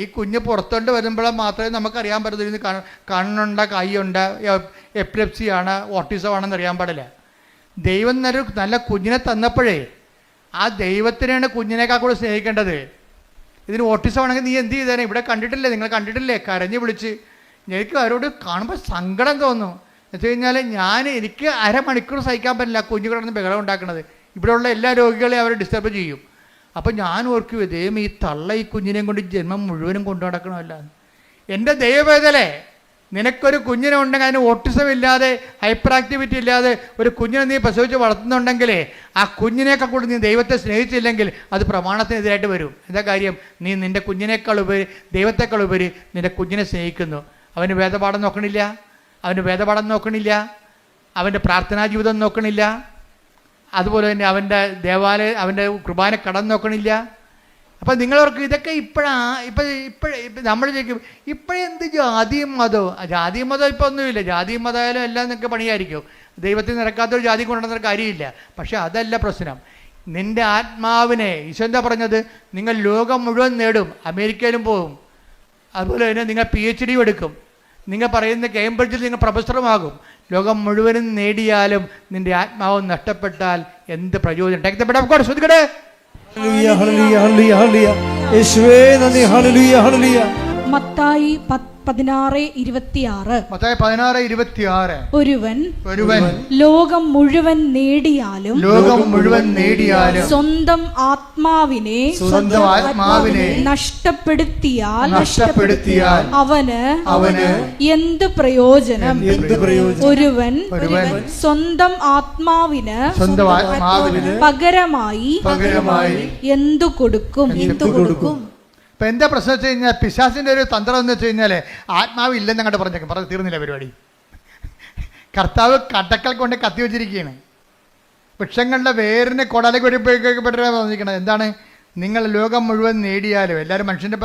ഈ കുഞ്ഞ് പുറത്തോട്ട് വരുമ്പോഴേ മാത്രമേ നമുക്കറിയാൻ പറ്റത്തില്ല കണ്ണുണ്ട, കൈയുണ്ട്, എപ്പിലെപ്സിയാണ്, ഓട്ടിസമാണെന്ന് അറിയാൻ പാടില്ല. ദൈവം നല്ല കുഞ്ഞിനെ തന്നപ്പോഴേ ആ ദൈവത്തിനാണ് കുഞ്ഞിനേക്കാൾ കൂടെ സ്നേഹിക്കേണ്ടത്. ഇതിന് ഓട്ടിസമാണെങ്കിൽ നീ എന്ത് ചെയ്തേനെ, ഇവിടെ കണ്ടിട്ടില്ലേ, നിങ്ങൾ കണ്ടിട്ടില്ലേ, കരഞ്ഞ് വിളിച്ച്. എനിക്ക് അവരോട് കാണുമ്പോൾ സങ്കടം തോന്നും. എന്ന് വെച്ച് കഴിഞ്ഞാൽ എനിക്ക് അരമണിക്കൂർ സഹിക്കാൻ പറ്റില്ല കുഞ്ഞു കിടന്ന് ബഹളം ഉണ്ടാക്കുന്നത്. ഇവിടെയുള്ള എല്ലാ രോഗികളെയും അവർ ഡിസ്റ്റർബ് ചെയ്യും. അപ്പം ഞാൻ ഓർക്കും, ദൈവം ഈ തള്ള ഈ കുഞ്ഞിനെയും കൊണ്ട് ജന്മം മുഴുവനും കൊണ്ടു നടക്കണമല്ല. എൻ്റെ ദൈവവേദലേ, നിനക്കൊരു കുഞ്ഞിനെ ഉണ്ടെങ്കിൽ അതിന് ഓട്ടിസം ഇല്ലാതെ ഹൈപ്പർ ആക്ടിവിറ്റി ഇല്ലാതെ ഒരു കുഞ്ഞിനെ നീ പ്രസവിച്ച് വളർത്തുന്നുണ്ടെങ്കിലേ ആ കുഞ്ഞിനേക്കാൾ കൂടി നീ ദൈവത്തെ സ്നേഹിച്ചില്ലെങ്കിൽ അത് പ്രമാണത്തിനെതിരായിട്ട് വരും. എന്താ കാര്യം, നീ നിൻ്റെ കുഞ്ഞിനേക്കാൾ ഉപരി ദൈവത്തെക്കാൾ ഉപരി നിൻ്റെ കുഞ്ഞിനെ സ്നേഹിക്കുന്നു. അവന് വേദപാഠം നോക്കണില്ല, അവൻ്റെ പ്രാർത്ഥനാ ജീവിതം നോക്കണില്ല, അതുപോലെ തന്നെ അവൻ്റെ അവൻ്റെ കുർബാന കടം നോക്കണില്ല. അപ്പം നിങ്ങളവർക്ക് ഇതൊക്കെ ഇപ്പം നമ്മൾ ചോദിക്കും ഇപ്പോഴെന്ത് ജാതിയും മതവും ഇപ്പം ഒന്നുമില്ല. ജാതിയും മതമായാലും എല്ലാം നിങ്ങൾക്ക് പണിയായിരിക്കും. ദൈവത്തിന് നിരക്കാത്തൊരു ജാതി കൊണ്ടുവന്ന കാര്യമില്ല. പക്ഷെ അതല്ല പ്രശ്നം. നിൻ്റെ ആത്മാവിനെ ഈശോ എന്താ പറഞ്ഞത്, നിങ്ങൾ ലോകം മുഴുവൻ നേടും, അമേരിക്കയിലും പോകും, അതുപോലെ തന്നെ നിങ്ങൾ PhD എടുക്കും, നിങ്ങൾ പറയുന്ന കേംബ്രിഡ്ജിൽ നിങ്ങൾ പ്രൊഫസറുമാകും, ലോകം മുഴുവനും നേടിയാലും നിന്റെ ആത്മാവ് നഷ്ടപ്പെട്ടാൽ എന്ത് പ്രയോജനം? Take the word of God. ശ്രദ്ധിക്കട്ടെ. ഹല്ലേലൂയ ഹല്ലേലൂയ ഹല്ലേലൂയ ഹല്ലേലൂയ. യേശുവേ നന്ദി. ഹല്ലേലൂയ ഹല്ലേലൂയ. മത്തായി 16:26 ഒരുവൻ ലോകം മുഴുവൻ നേടിയാലും സ്വന്തം ആത്മാവിനെ നഷ്ടപ്പെടുത്തിയാൽ അവന് എന്ത് പ്രയോജനം? ഒരുവൻ സ്വന്തം ആത്മാവിന് പകരമായി എന്തു കൊടുക്കും? ഇപ്പം എന്താ പ്രശ്നം വെച്ച് കഴിഞ്ഞാൽ പിശാചിൻ്റെ ഒരു തന്ത്രം എന്ന് വെച്ച് കഴിഞ്ഞാൽ ആത്മാവ് ഇല്ലെന്ന് അങ്ങോട്ട് പറഞ്ഞേക്കും. പറഞ്ഞ് തീർന്നില്ല പരിപാടി. കർത്താവ് കടക്കൽ കൊണ്ട് കത്തി വെച്ചിരിക്കുകയാണ്. വൃക്ഷങ്ങളുടെ വേരിനെ കൊടാലേക്ക് പറഞ്ഞിരിക്കുന്നത് എന്താണ്, നിങ്ങൾ ലോകം മുഴുവൻ നേടിയാലും എല്ലാവരും മനുഷ്യൻ്റെ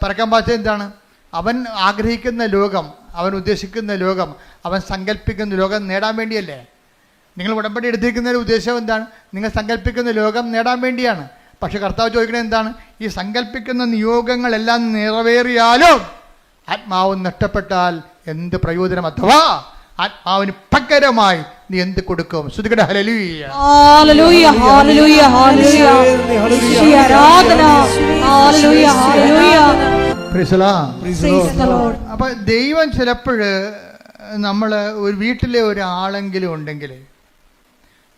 പറക്കാൻ ഭാഷ എന്താണ്, അവൻ ആഗ്രഹിക്കുന്ന ലോകം, അവൻ ഉദ്ദേശിക്കുന്ന ലോകം, അവൻ സങ്കല്പിക്കുന്ന ലോകം നേടാൻ വേണ്ടിയല്ലേ. നിങ്ങൾ ഉടമ്പടി എടുത്തിരിക്കുന്ന ഉദ്ദേശം എന്താണ്, നിങ്ങൾ സങ്കല്പിക്കുന്ന ലോകം നേടാൻ വേണ്ടിയാണ്. പക്ഷെ കർത്താവ് ചോദിക്കുന്നത് എന്താണ്, ഈ സങ്കല്പിക്കുന്ന നിയോഗങ്ങളെല്ലാം നിറവേറിയാലും ആത്മാവ് നഷ്ടപ്പെട്ടാൽ എന്ത് പ്രയോജനം? അഥവാ ആത്മാവിന് പകരമായി നീ എന്ത് കൊടുക്കും? ശ്രുതികട ഹല്ലേലൂയ ഹല്ലേലൂയ ഹല്ലേലൂയ ഹല്ലേലൂയ ആരാധന ഹല്ലേലൂയ ഹല്ലേലൂയ പ്രൈസ് ദി ലോർഡ്. അപ്പോൾ ദൈവം ചിലപ്പോൾ നമ്മൾ ഒരു വീട്ടിലെ ഒരാളെങ്കിലും ഉണ്ടെങ്കിൽ,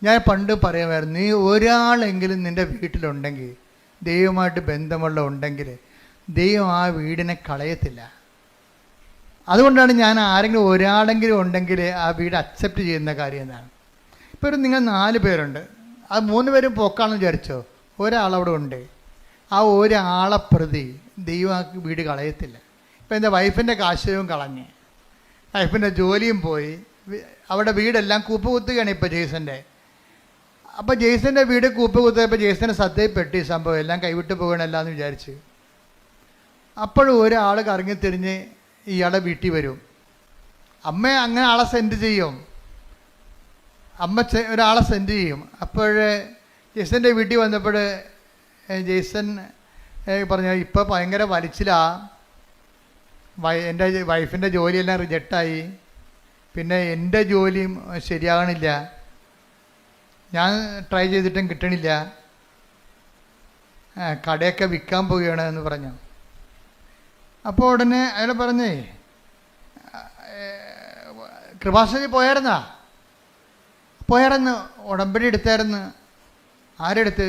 ഞാൻ പണ്ട് പറയുമായിരുന്നു, നീ ഒരാളെങ്കിലും നിൻ്റെ വീട്ടിലുണ്ടെങ്കിൽ ദൈവമായിട്ട് ബന്ധമുള്ള ഉണ്ടെങ്കിൽ ദൈവം ആ വീടിനെ കളയത്തില്ല. അതുകൊണ്ടാണ് ഞാൻ ആരെങ്കിലും ഒരാളെങ്കിലും ഉണ്ടെങ്കിൽ ആ വീട് അക്സെപ്റ്റ് ചെയ്യുന്ന കാര്യം എന്നാണ്. ഇപ്പോൾ നിങ്ങൾ 4 പേരുണ്ട്, അത് 3 പേരും പോക്കാണെന്ന് വിചാരിച്ചോ, ഒരാളവിടെ ഉണ്ട്. ആ ഒരാളെ പ്രതി ദൈവം ആ വീട് കളയത്തില്ല. ഇപ്പം എൻ്റെ വൈഫിൻ്റെ കാശവും കളഞ്ഞ്, വൈഫിൻ്റെ ജോലിയും പോയി, അവിടെ വീടെല്ലാം കൂപ്പ് കുത്തുകയാണ് ഇപ്പോൾ ജെയ്സൻ്റെ. അപ്പോൾ ജെയ്സൻ്റെ വീട് കൂപ്പ് കുത്തിയപ്പോൾ ജെയ്സൻ്റെ ശ്രദ്ധയിൽപ്പെട്ട് ഈ സംഭവം എല്ലാം കൈവിട്ട് പോകണമല്ല എന്ന് വിചാരിച്ച്. അപ്പോഴും ഒരാൾ കറങ്ങിത്തിരിഞ്ഞ് ഇയാളെ വീട്ടിൽ വരും. അമ്മ അങ്ങനെ ആളെ സെൻഡ് ചെയ്യും, ഒരാളെ സെൻഡ് ചെയ്യും. അപ്പോൾ ജെയ്സൻ്റെ വീട്ടിൽ വന്നപ്പോൾ ജെയ്സൺ പറഞ്ഞു, ഇപ്പോൾ ഭയങ്കര വലിച്ചിലാ, എൻ്റെ വൈഫിൻ്റെ ജോലിയെല്ലാം റിജക്റ്റായി, പിന്നെ എൻ്റെ ജോലിയും ശരിയാകണില്ല, ഞാൻ ട്രൈ ചെയ്തിട്ടും കിട്ടണില്ല, കടയൊക്കെ വിൽക്കാൻ പോവുകയാണ് എന്ന് പറഞ്ഞു. അപ്പോൾ ഉടനെ അയാൾ പറഞ്ഞേ, കൃപാസനത്തിൽ പോയായിരുന്നു, ഉടമ്പടി എടുത്തായിരുന്നു. ആരെടുത്ത്?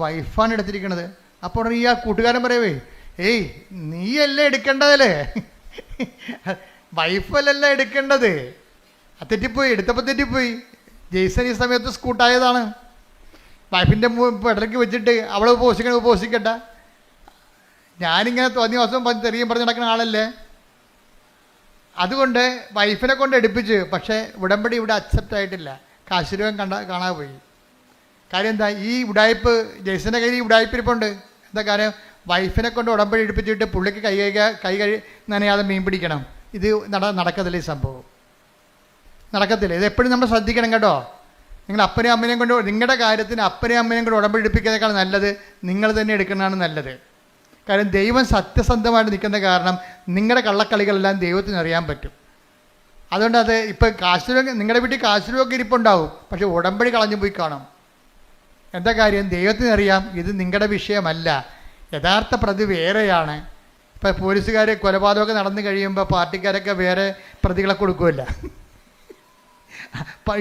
വൈഫാണ് എടുത്തിരിക്കണത്. അപ്പോൾ ഉടനെ ഈ ആ കൂട്ടുകാരൻ പറയവേ, ഏയ് നീയല്ലേ എടുക്കേണ്ടതല്ലേ, വൈഫല്ലല്ല എടുക്കേണ്ടത്. തെറ്റിപ്പോയി, എടുത്തപ്പോൾ തെറ്റിപ്പോയി. ജെയ്സൺ ഈ സമയത്ത് സ്കൂട്ടായതാണ്. വൈഫിൻ്റെ പെടലേക്ക് വെച്ചിട്ട് അവളെ ഉപവസിക്കണ്ട, ഞാനിങ്ങനെ തോന്നിയ ദിവസം തെറിയും പറഞ്ഞ് നടക്കുന്ന ആളല്ലേ. അതുകൊണ്ട് വൈഫിനെ കൊണ്ട് എടുപ്പിച്ച്, പക്ഷേ ഉടമ്പടി ഇവിടെ അക്സെപ്റ്റ് ആയിട്ടില്ല. കാശുരൂപം കാണാതെ പോയി. കാര്യം എന്താ? ഈ ഉടായ്പ് ജെയ്സൻ്റെ കയ്യിൽ ഈ ഉടായ്പിരിപ്പുണ്ട്. എന്താ കാര്യം? വൈഫിനെ കൊണ്ട് ഉടമ്പടി എടുപ്പിച്ചിട്ട് പുള്ളിക്ക് കൈ നനയാതെ മീൻ പിടിക്കണം. ഇത് നടക്കത്തില്ല, ഈ സംഭവം നടക്കത്തില്ല. ഇത് എപ്പോഴും നമ്മൾ ശ്രദ്ധിക്കണം കേട്ടോ. നിങ്ങൾ അപ്പനെയും അമ്മനെയും കൊണ്ട് നിങ്ങളുടെ കാര്യത്തിന് അപ്പനെയും അമ്മനെയും കൊണ്ട് ഉടമ്പടി എടുപ്പിക്കുന്നതിനേക്കാൾ നല്ലത് നിങ്ങൾ തന്നെ എടുക്കുന്നതാണ് നല്ലത്. കാര്യം ദൈവം സത്യസന്ധമായിട്ട് നിൽക്കുന്ന കാരണം നിങ്ങളുടെ കള്ളക്കളികളെല്ലാം ദൈവത്തിന് അറിയാൻ പറ്റും. അതുകൊണ്ട് അത് ഇപ്പം നിങ്ങളുടെ വീട്ടിൽ കാശുരൂപൊക്കെ ഇരിപ്പുണ്ടാവും, പക്ഷെ ഉടമ്പടി കളഞ്ഞു പോയി കാണും. എന്താ കാര്യം? ദൈവത്തിനറിയാം ഇത് നിങ്ങളുടെ വിഷയമല്ല, യഥാർത്ഥ പ്രതി വേറെയാണ്. ഇപ്പം പോലീസുകാർ കൊലപാതകമൊക്കെ നടന്നു കഴിയുമ്പോൾ പാർട്ടിക്കാരൊക്കെ വേറെ പ്രതികളെ കൊടുക്കുമല്ല.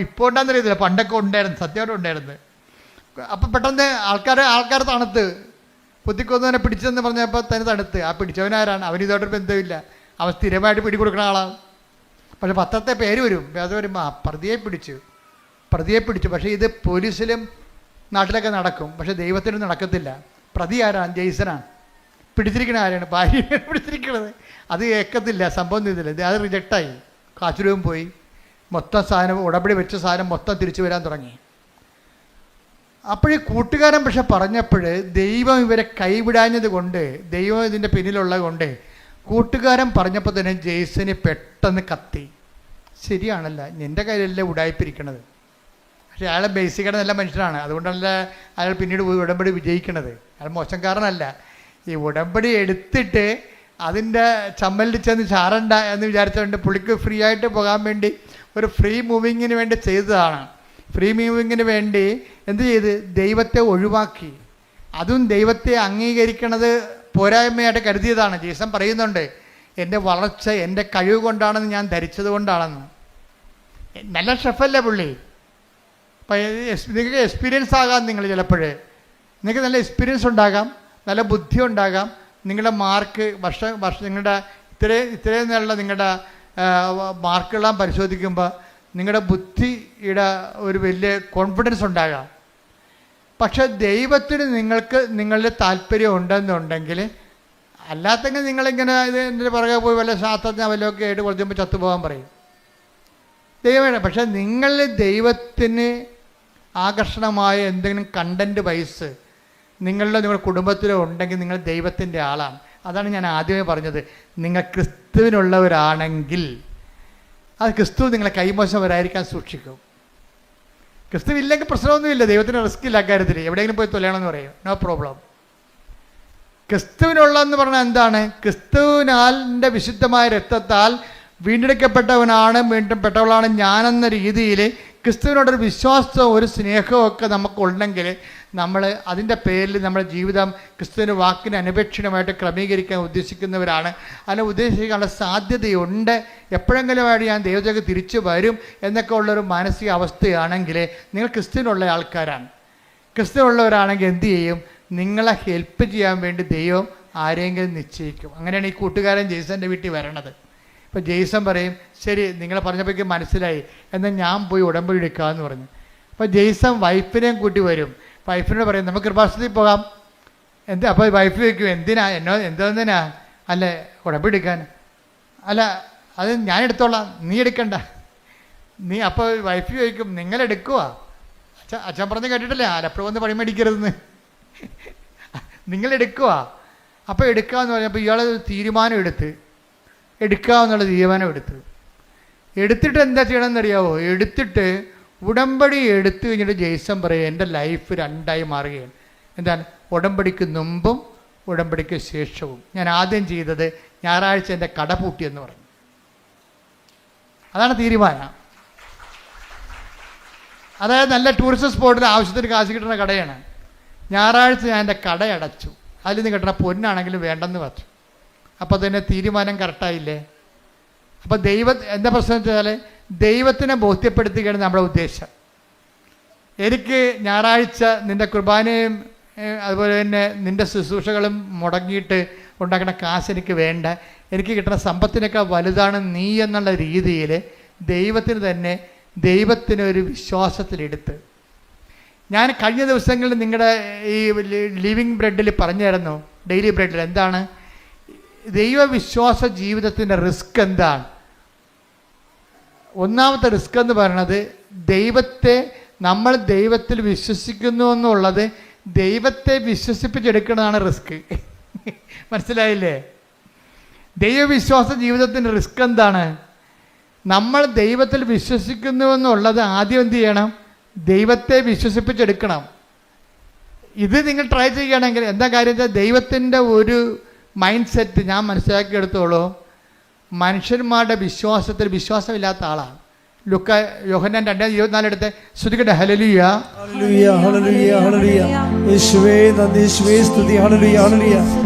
ഇപ്പോൾ ഉണ്ടാകുന്നറിയത്തില്ല, പണ്ടൊക്കെ ഉണ്ടായിരുന്നു, സത്യമായിട്ട് ഉണ്ടായിരുന്നു. അപ്പം പെട്ടെന്ന് ആൾക്കാർ തണുത്ത് കുത്തിക്കൊന്നവനെ പിടിച്ചതെന്ന് പറഞ്ഞപ്പോൾ തന്നെ തണുത്ത്. ആ പിടിച്ചവനാരാണ്? അവനിതോട്ടൊരു ബന്ധമില്ല, അവൻ സ്ഥിരമായിട്ട് പിടികൊടുക്കുന്ന ആളാണ്. പക്ഷെ പത്രത്തെ പേര് വരും, അത് വരുമ്പോൾ പ്രതിയെ പിടിച്ചു. പക്ഷേ ഇത് പോലീസിലും നാട്ടിലൊക്കെ നടക്കും, പക്ഷെ ദൈവത്തിനും നടക്കത്തില്ല. പ്രതി ആരാണ്? ജെയ്സനാണ്. പിടിച്ചിരിക്കണ ആരാണ്? ഭാര്യയാണ് പിടിച്ചിരിക്കണത്. അത് ഏക്കത്തില്ല, സംഭവം ചെയ്തില്ല, അത് റിജക്റ്റായി. കാശുരൂപം പോയി, മൊത്തം സാധനം ഉടമ്പടി വെച്ച സാധനം മൊത്തം തിരിച്ചു വരാൻ തുടങ്ങി. അപ്പോഴീ കൂട്ടുകാരൻ പക്ഷെ പറഞ്ഞപ്പോൾ ദൈവം ഇവരെ കൈവിടാഞ്ഞത് കൊണ്ട്, ദൈവം ഇതിൻ്റെ പിന്നിലുള്ളത് കൊണ്ട്, കൂട്ടുകാരൻ പറഞ്ഞപ്പോൾ തന്നെ ജെയ്സന് പെട്ടെന്ന് കത്തി. ശരിയാണല്ല, നിൻ്റെ കയ്യിലല്ലേ ഉടായിപ്പിരിക്കണത്. പക്ഷേ അയാളെ ബേസിക്കായിട്ട് നല്ല മനുഷ്യനാണ്, അതുകൊണ്ടല്ല അയാൾ പിന്നീട് ഉടമ്പടി വിജയിക്കണത്. അയാൾ മോശംകാരനല്ല. ഈ ഉടമ്പടി എടുത്തിട്ട് അതിൻ്റെ ചമ്മലിൽ ചെന്ന് ചാരണ്ട എന്ന് വിചാരിച്ചുകൊണ്ട് പുള്ളിക്ക് ഫ്രീ ആയിട്ട് പോകാൻ വേണ്ടി ഒരു ഫ്രീ മൂവിങ്ങിന് വേണ്ടി ചെയ്തതാണ്. ഫ്രീ മൂവിങ്ങിന് വേണ്ടി എന്ത് ചെയ്ത്? ദൈവത്തെ ഒഴിവാക്കി. അതും ദൈവത്തെ അംഗീകരിക്കണത് പോരായ്മയായിട്ട് കരുതിയതാണ്. ജീസൻ പറയുന്നുണ്ട്, എൻ്റെ വളർച്ച എൻ്റെ കഴിവ് കൊണ്ടാണെന്ന് ഞാൻ ധരിച്ചത് കൊണ്ടാണെന്ന്. നല്ല ഷെഫല്ലേ പുള്ളി. അപ്പം നിങ്ങൾക്ക് എക്സ്പീരിയൻസ് ആകാം, നിങ്ങൾ ചിലപ്പോൾ നിങ്ങൾക്ക് നല്ല എക്സ്പീരിയൻസ് ഉണ്ടാകാം, നല്ല ബുദ്ധി ഉണ്ടാകാം. നിങ്ങളുടെ മാർക്ക് വർഷം നിങ്ങളുടെ ഇത്രയും നല്ല നിങ്ങളുടെ മാർക്കെല്ലാം പരിശോധിക്കുമ്പോൾ നിങ്ങളുടെ ബുദ്ധിയുടെ ഒരു വലിയ കോൺഫിഡൻസ് ഉണ്ടാകാം. പക്ഷെ ദൈവത്തിന് നിങ്ങളുടെ താല്പര്യം ഉണ്ടെന്നുണ്ടെങ്കിൽ, അല്ലാത്തെങ്കിൽ നിങ്ങളിങ്ങനെ ഇതിൻ്റെ പുറകെ പോയി വല്ല ശാസ്ത്രജ്ഞ വല്ലതൊക്കെ ആയിട്ട് കുറച്ചുമ്പോൾ ചത്തുപോകാൻ പറയും. ദൈവമാണ്. പക്ഷെ നിങ്ങൾ ദൈവത്തിന് ആകർഷണമായ എന്തെങ്കിലും കണ്ടൻറ്റ് വൈസ് നിങ്ങളുടെ കുടുംബത്തിലോ ഉണ്ടെങ്കിൽ നിങ്ങൾ ദൈവത്തിൻ്റെ ആളാണ്. അതാണ് ഞാൻ ആദ്യമേ പറഞ്ഞത്. നിങ്ങൾ ക്രിസ്തുവിനുള്ളവരാണെങ്കിൽ അത് ക്രിസ്തു നിങ്ങളെ കൈമോശം വരാതിരിക്കാൻ സൂക്ഷിക്കും. ക്രിസ്തു ഇല്ലെങ്കിൽ പ്രശ്നമൊന്നുമില്ല, ദൈവത്തിന് റിസ്ക് ഇല്ല കാര്യത്തിൽ. എവിടെയെങ്കിലും പോയി തൊലയണമെന്ന് പറയും, നോ പ്രോബ്ലം. ക്രിസ്തുവിനുള്ളതെന്ന് പറഞ്ഞാൽ എന്താണ്? ക്രിസ്തുവിനാലിൻ്റെ വിശുദ്ധമായ രക്തത്താൽ വീണ്ടെടുക്കപ്പെട്ടവനാണ്, വീണ്ടെടുക്കപ്പെട്ടവളാണ് ഞാനെന്ന രീതിയിൽ ക്രിസ്തുവിനോടൊരു വിശ്വാസവും ഒരു സ്നേഹവും ഒക്കെ നമുക്കുണ്ടെങ്കിൽ നമ്മൾ അതിൻ്റെ പേരിൽ നമ്മുടെ ജീവിതം ക്രിസ്തുവിൻ്റെ വാക്കിന് അനപേക്ഷിതമായിട്ട് ക്രമീകരിക്കാൻ ഉദ്ദേശിക്കുന്നവരാണ്. അതിനെ ഉദ്ദേശിക്കാനുള്ള സാധ്യതയുണ്ട്. എപ്പോഴെങ്കിലുമായിട്ട് ഞാൻ ദൈവത്തിലേക്ക് തിരിച്ചു വരും എന്നൊക്കെ ഉള്ളൊരു മാനസിക അവസ്ഥയാണെങ്കിൽ നിങ്ങൾ ക്രിസ്തുവിനുള്ള ആൾക്കാരാണ്. ക്രിസ്തുവുള്ളവരാണെങ്കിൽ എന്ത് ചെയ്യും? നിങ്ങളെ ഹെൽപ്പ് ചെയ്യാൻ വേണ്ടി ദൈവം ആരെങ്കിലും നിശ്ചയിക്കും. അങ്ങനെയാണ് ഈ കൂട്ടുകാരൻ ജെയ്സൻ്റെ വീട്ടിൽ വരണത്. ഇപ്പോൾ ജെയ്സൺ പറയും, ശരി നിങ്ങൾ പറഞ്ഞപ്പോഴേക്കും മനസ്സിലായി, എന്നാൽ ഞാൻ പോയി ഉടമ്പടി എടുക്കാമെന്ന് പറഞ്ഞു. അപ്പോൾ ജെയ്സൺ വൈഫിനെയും കൂട്ടി വരും. വൈഫിനോട് പറയും നമുക്ക് കൃപാസനത്തിൽ പോകാം. അപ്പോൾ വൈഫ് ചോദിക്കും, എന്തിനാ എന്തിനാ? അല്ല ഉടമ്പടി എടുക്കാൻ. അല്ല അത് ഞാൻ എടുത്തോളാം, നീ എടുക്കണ്ട. അപ്പോൾ വൈഫ് ചോദിക്കും, നിങ്ങളെടുക്കുക? അച്ഛൻ പറഞ്ഞ് കേട്ടിട്ടില്ലേ, ആലപ്പുഴ വന്ന് പണി മേടിക്കരുതെന്ന്. നിങ്ങളെടുക്കുക. അപ്പോൾ എടുക്കാമെന്ന് പറഞ്ഞപ്പോൾ ഇയാൾ തീരുമാനം എടുക്കാമെന്നുള്ള തീരുമാനം എടുത്തിട്ട് എന്താ ചെയ്യണമെന്നറിയാവോ? എടുത്തിട്ട് ഉടമ്പടി എടുത്തു കഴിഞ്ഞിട്ട് ജെയ്സൺ പറയും, എൻ്റെ ലൈഫ് രണ്ടായി മാറുകയാണ്. എന്താണ്? ഉടമ്പടിക്ക് മുമ്പും ഉടമ്പടിക്ക് ശേഷവും. ഞാൻ ആദ്യം ചെയ്തത് ഞായറാഴ്ച എൻ്റെ കട പൂട്ടിയെന്ന് പറഞ്ഞു. അതാണ് തീരുമാനം. അതായത് നല്ല ടൂറിസ്റ്റ് സ്പോട്ടിൽ ആവശ്യത്തിന് കാശ് കിട്ടുന്ന കടയാണ്. ഞായറാഴ്ച ഞാൻ എൻ്റെ കട അടച്ചു, അതിൽ നിന്ന് കിട്ടുന്ന പൊന്നാണെങ്കിലും വേണ്ടെന്ന് പറഞ്ഞു. അപ്പോൾ തന്നെ തീരുമാനം കറക്റ്റായില്ലേ? അപ്പോൾ എന്താ പ്രശ്നം വെച്ചാൽ ദൈവത്തിനെ ബോധ്യപ്പെടുത്തുകയാണ് നമ്മുടെ ഉദ്ദേശം. എനിക്ക് ഞായറാഴ്ച നിൻ്റെ കുർബാനയും അതുപോലെ തന്നെ നിൻ്റെ ശുശ്രൂഷകളും മുടങ്ങിയിട്ട് ഉണ്ടാക്കുന്ന കാശ് എനിക്ക് വേണ്ട, എനിക്ക് കിട്ടുന്ന സമ്പത്തിനേക്കാൾ വലുതാണ് നീ എന്നുള്ള രീതിയിൽ ദൈവത്തിനൊരു വിശ്വാസത്തിലെടുത്ത് ഞാൻ കഴിഞ്ഞ ദിവസങ്ങളിൽ നിങ്ങളുടെ ഈ ലിവിങ് ബ്രെഡിൽ പറഞ്ഞായിരുന്നു, ഡെയിലി ബ്രെഡിൽ എന്താണ് ദൈവവിശ്വാസ ജീവിതത്തിൻ്റെ റിസ്ക് എന്താണ്? ഒന്നാമത്തെ റിസ്ക് എന്ന് പറയുന്നത് നമ്മൾ ദൈവത്തിൽ വിശ്വസിക്കുന്നു എന്നുള്ളത് ദൈവത്തെ വിശ്വസിപ്പിച്ചെടുക്കുന്നതാണ് റിസ്ക്. മനസ്സിലായില്ലേ? ദൈവവിശ്വാസ ജീവിതത്തിൻ്റെ റിസ്ക് എന്താണ്? നമ്മൾ ദൈവത്തിൽ വിശ്വസിക്കുന്നു എന്നുള്ളത് ആദ്യം എന്ത് ചെയ്യണം? ദൈവത്തെ വിശ്വസിപ്പിച്ചെടുക്കണം. ഇത് നിങ്ങൾ ട്രൈ ചെയ്യുകയാണെങ്കിൽ എന്താ കാര്യം വെച്ചാൽ ദൈവത്തിൻ്റെ ഒരു മൈൻഡ് സെറ്റ് ഞാൻ മനസ്സിലാക്കിയെടുത്തോളൂ, മനുഷ്യന്മാരുടെ വിശ്വാസത്തിൽ വിശ്വാസമില്ലാത്ത ആളാണ്. യോഹന്നാൻ 2:24 എടുത്ത് ശ്രുതികട്ടെ. ഹല്ലേലൂയ ഹല്ലേലൂയ ഹല്ലേലൂയ ഹല്ലേലൂയ. യേശുവേ നന്ദി, യേശുവേ സ്തുതി. ഹല്ലേലൂയ ഹല്ലേലൂയ.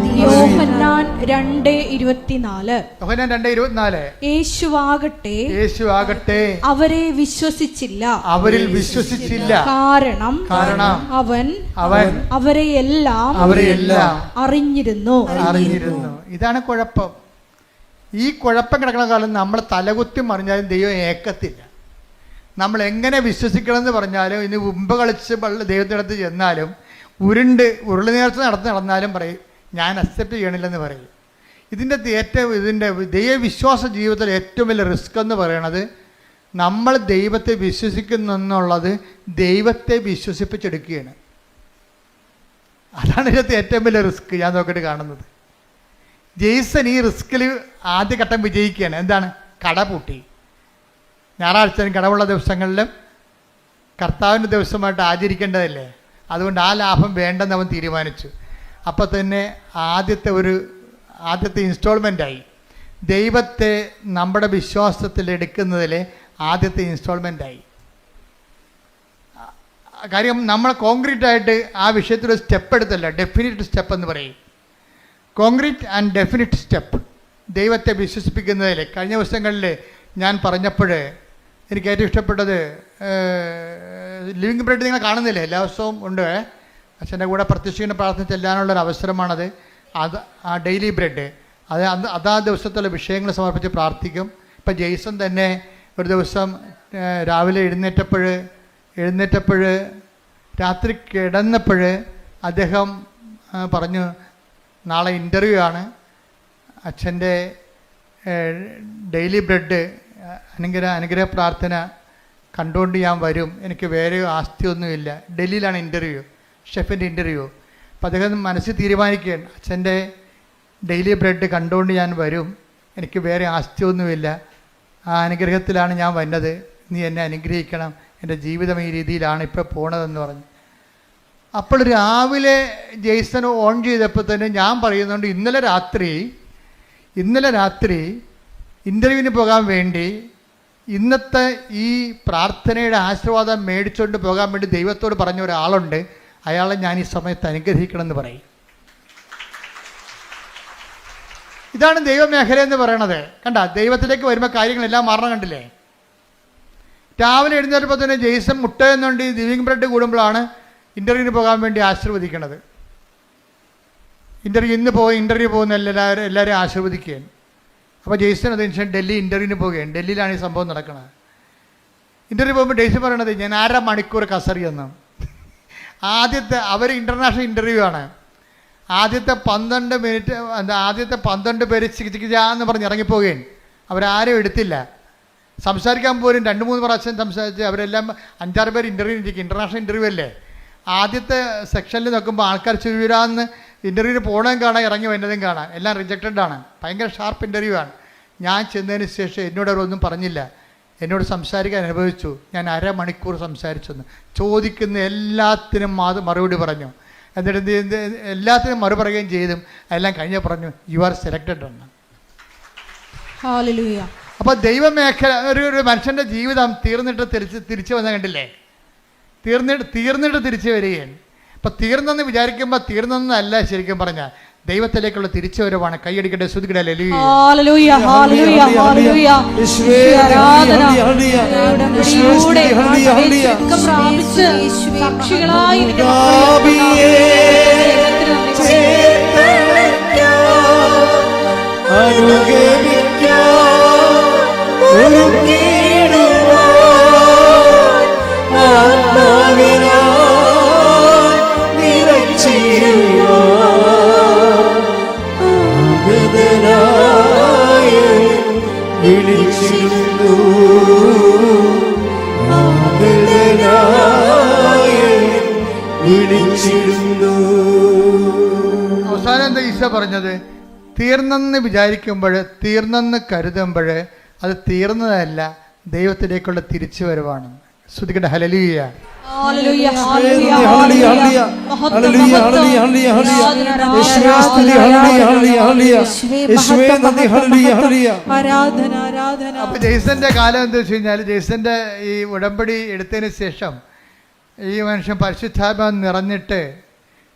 യോഹന്നാൻ 2:24. യോഹന്നാൻ 2:24. യേശുവാകട്ടെ അവരെ വിശ്വസിച്ചില്ല, അവരിൽ വിശ്വസിച്ചില്ല. കാരണം അവൻ അവരെയെല്ലാം അറിഞ്ഞിരുന്നു. ഇതാണ് കുഴപ്പം. ഈ കുഴപ്പം കിടക്കുന്ന കാലം നമ്മൾ തലകുത്തി മറിഞ്ഞാലും ദൈവം ഏക്കത്തില്ല. നമ്മൾ എങ്ങനെ വിശ്വസിക്കണമെന്ന് പറഞ്ഞാലും ഇനി ഉമ്പ് കളിച്ച് ദൈവത്തിനടുത്ത് ചെന്നാലും ഉരുളി നേർച്ച നടന്നാലും പറയും ഞാൻ അക്സെപ്റ്റ് ചെയ്യണില്ലെന്ന് പറയും. ഇതിൻ്റെ ദൈവവിശ്വാസ ജീവിതത്തിൽ ഏറ്റവും വലിയ റിസ്ക് എന്ന് പറയണത് നമ്മൾ ദൈവത്തെ വിശ്വസിക്കുന്നു എന്നുള്ളത് ദൈവത്തെ വിശ്വസിപ്പിച്ചെടുക്കുകയാണ്. അതാണ് ഇതിനകത്ത് ഏറ്റവും വലിയ റിസ്ക് ഞാൻ നോക്കിയിട്ട് കാണുന്നത്. ജെയ്സൺ ഈ റിസ്കിൽ ആദ്യഘട്ടം വിജയിക്കുകയാണ്. എന്താണ്? കട പൂട്ടി. ഞായറാഴ്ച കടവുള്ള ദിവസങ്ങളിലും കർത്താവിൻ്റെ ദിവസമായിട്ട് ആചരിക്കേണ്ടതല്ലേ, അതുകൊണ്ട് ആ ലാഭം വേണ്ടെന്ന് അവൻ തീരുമാനിച്ചു. അപ്പോൾ തന്നെ ആദ്യത്തെ ഇൻസ്റ്റാൾമെൻറ്റായി ദൈവത്തെ നമ്മുടെ വിശ്വാസത്തിൽ എടുക്കുന്നതിലെ ആദ്യത്തെ ഇൻസ്റ്റാൾമെൻറ്റായി. കാര്യം നമ്മൾ കോൺക്രീറ്റായിട്ട് ആ വിഷയത്തിൽ സ്റ്റെപ്പ് എടുത്തല്ല, ഡെഫിനിറ്റ് സ്റ്റെപ്പ് എന്ന് പറയും. കോൺക്രീറ്റ് ആൻഡ് ഡെഫിനിറ്റ് സ്റ്റെപ്പ് ദൈവത്തെ വിശ്വസിപ്പിക്കുന്നതിൽ കഴിഞ്ഞ ദിവസങ്ങളിൽ ഞാൻ പറഞ്ഞപ്പോൾ എനിക്ക് ഏറ്റവും ഇഷ്ടപ്പെട്ടത് ലിവിങ് ബ്രെഡ് നിങ്ങൾ കാണുന്നില്ലേ, എല്ലാ ദിവസവും ഉണ്ട്. അച്ഛൻ്റെ കൂടെ പ്രത്യക്ഷിക്കുന്ന പ്രാർത്ഥന ചെല്ലാനുള്ളൊരു അവസരമാണത്. ആ ഡെയിലി ബ്രെഡ് അതാ ദിവസത്തുള്ള വിഷയങ്ങൾ സമർപ്പിച്ച് പ്രാർത്ഥിക്കും. ഇപ്പം ജെയ്സൺ തന്നെ ഒരു ദിവസം രാവിലെ എഴുന്നേറ്റപ്പോൾ രാത്രി കിടന്നപ്പോൾ അദ്ദേഹം പറഞ്ഞു, നാളെ ഇൻ്റർവ്യൂ ആണ്, അച്ഛൻ്റെ ഡെയിലി ബ്രെഡ് അനുഗ്രഹ പ്രാർത്ഥന കണ്ടുകൊണ്ട് ഞാൻ വരും, എനിക്ക് വേറെ ആസ്തിയൊന്നുമില്ല. ഡൽഹിയിലാണ് ഇൻ്റർവ്യൂ, ഷെഫിൻ്റെ ഇൻ്റർവ്യൂ. അപ്പോൾ അദ്ദേഹം മനസ്സിൽ തീരുമാനിക്കുകയാണ്, അച്ഛൻ്റെ ഡെയിലി ബ്രെഡ് കണ്ടുകൊണ്ട് ഞാൻ വരും, എനിക്ക് വേറെ ആസ്തിയൊന്നുമില്ല, ആ അനുഗ്രഹത്തിലാണ് ഞാൻ വന്നത്, നീ എന്നെ അനുഗ്രഹിക്കണം, എൻ്റെ ജീവിതം ഈ രീതിയിലാണ് ഇപ്പോൾ പോണതെന്ന് പറഞ്ഞു. അപ്പോൾ രാവിലെ ജെയ്സൺ ഓൺ ചെയ്തപ്പോൾ തന്നെ ഞാൻ പറയുന്നുണ്ട്, ഇന്നലെ രാത്രി ഇൻ്റർവ്യൂവിന് പോകാൻ വേണ്ടി ഇന്നത്തെ ഈ പ്രാർത്ഥനയുടെ ആശീർവാദം മേടിച്ചുകൊണ്ട് പോകാൻ വേണ്ടി ദൈവത്തോട് പറഞ്ഞ ഒരാളുണ്ട്, അയാളെ ഞാൻ ഈ സമയത്ത് അനുഗ്രഹിക്കണമെന്ന് പറയും. ഇതാണ് ദൈവമേഖല എന്ന് പറയണത്. കണ്ട, ദൈവത്തിലേക്ക് വരുമ്പോൾ കാര്യങ്ങളെല്ലാം മാറണം. കണ്ടില്ലേ? രാവിലെ എഴുന്നേറ്റപ്പോൾ തന്നെ ജെയ്സൺ മുട്ട എന്നുകൊണ്ട് ലിവിങ് ബ്രെഡ് കൂടുമ്പോഴാണ് ഇൻ്റർവ്യൂവിന് പോകാൻ വേണ്ടി ആശീർവദിക്കണത്. ഇൻ്റർവ്യൂ പോകുന്ന എല്ലാവരും ആശീർവദിക്കുകയാണ്. അപ്പോൾ ജെയ്സൺ അതിനുശേഷം ഡൽഹി ഇൻ്റർവ്യൂവിന് പോവുകയാണ്. ഡൽഹിയിലാണ് ഈ സംഭവം നടക്കുന്നത്. ഇൻ്റർവ്യൂ പോകുമ്പോൾ ജെയ്സൺ പറയണത് ഞാൻ 1/2 മണിക്കൂർ കസറിയെന്ന്. ആദ്യത്തെ അവർ ഇൻ്റർനാഷണൽ ഇൻ്റർവ്യൂ ആണ്. ആദ്യത്തെ 12 മിനിറ്റ് ആദ്യത്തെ 12 പേര് ചികിത്സിക്കാന്ന് പറഞ്ഞ് ഇറങ്ങിപ്പോവുകയാണ്. അവരാരും എടുത്തില്ല. സംസാരിക്കാൻ പോലും 2-3 പ്രാവശ്യം സംസാരിച്ച് അവരെല്ലാം 5-6 പേര് ഇൻ്റർവ്യൂ ഇരിക്കും. ഇൻ്റർനാഷണൽ ഇൻ്റർവ്യൂ അല്ലേ. ആദ്യത്തെ സെക്ഷനിൽ നോക്കുമ്പോൾ ആൾക്കാർ ചുരുവിരാന്ന് ഇൻ്റർവ്യൂവിന് പോകണതും കാണാം, ഇറങ്ങി വരുന്നതും കാണാം. എല്ലാം റിജക്റ്റഡ് ആണ്. ഭയങ്കര ഷാർപ്പ് ഇൻ്റർവ്യൂ ആണ്. ഞാൻ ചെന്നതിന് ശേഷം എന്നോട് അവരൊന്നും പറഞ്ഞില്ല. എന്നോട് സംസാരിക്കാൻ അനുഭവിച്ചു. ഞാൻ 1/2 മണിക്കൂർ സംസാരിച്ചെന്ന്. ചോദിക്കുന്ന എല്ലാത്തിനും മറുപടി പറഞ്ഞു. എന്നിട്ട് എല്ലാത്തിനും മറുപറയുകയും ചെയ്തും എല്ലാം കഴിഞ്ഞ് പറഞ്ഞു യു ആർ സെലക്റ്റഡ് എന്ന്. ഹല്ലേലൂയ. അപ്പോൾ ദൈവമേഖല ഒരു മനുഷ്യൻ്റെ ജീവിതം തീർന്നിട്ട് തിരിച്ചു വന്ന കണ്ടില്ലേ. തീർന്നിട്ട് തിരിച്ചു വരികയാണ്. അപ്പം തീർന്നെന്ന് വിചാരിക്കുമ്പോൾ തീർന്നെന്നല്ല ശരിക്കും പറഞ്ഞാൽ ദൈവത്തിലേക്കുള്ള തിരിച്ചുവരവാണ്. കൈയടിക്കട്ടെ, ശ്രുതിക്കട്ടെ. ഹല്ലേലൂയ, ഹല്ലേലൂയ, ഹല്ലേലൂയ. യേശുവേ ആരാധന. ഉടമ്പടിയിലൂടെ ദൈവത്തെ പ്രാപിച്ച് സാക്ഷികളായി നിന്റെ മക്കളെ അവസാനം എന്താ ഈശോ പറഞ്ഞത്? തീർന്നെന്ന് വിചാരിക്കുമ്പോൾ, തീർന്നെന്ന് കരുതുമ്പോൾ അത് തീർന്നതല്ല, ദൈവത്തിലേക്കുള്ള തിരിച്ചുവരവാണ്. ശ്രുതിക്കട്ടെ. ഹല്ലേലൂയ. ഹല്ലേലൂയ, ഹല്ലേലൂയ, ഹല്ലേലൂയ. ഹല്ലേലൂയ, ഹല്ലേലൂയ, ഹല്ലേലൂയ, ഹല്ലേലൂയ. യേശുവേ സ്തുതി. ഹല്ലേലൂയ, ഹല്ലേലൂയ, ഹല്ലേലൂയ. യേശുവേ നന്ദി. ഹല്ലേലൂയ, ഹല്ലേലൂയ. ആരാധന, ആരാധന. അപ്പോൾ ജെയ്സന്റെ കാലം എന്താ വെച്ച് കഴിഞ്ഞാൽ, ജെയ്സന്റെ ഈ ഉടമ്പടി എടുത്തതിന് ശേഷം ഈ മനുഷ്യൻ പരിശുദ്ധാത്മാവ് നിറഞ്ഞിട്ട്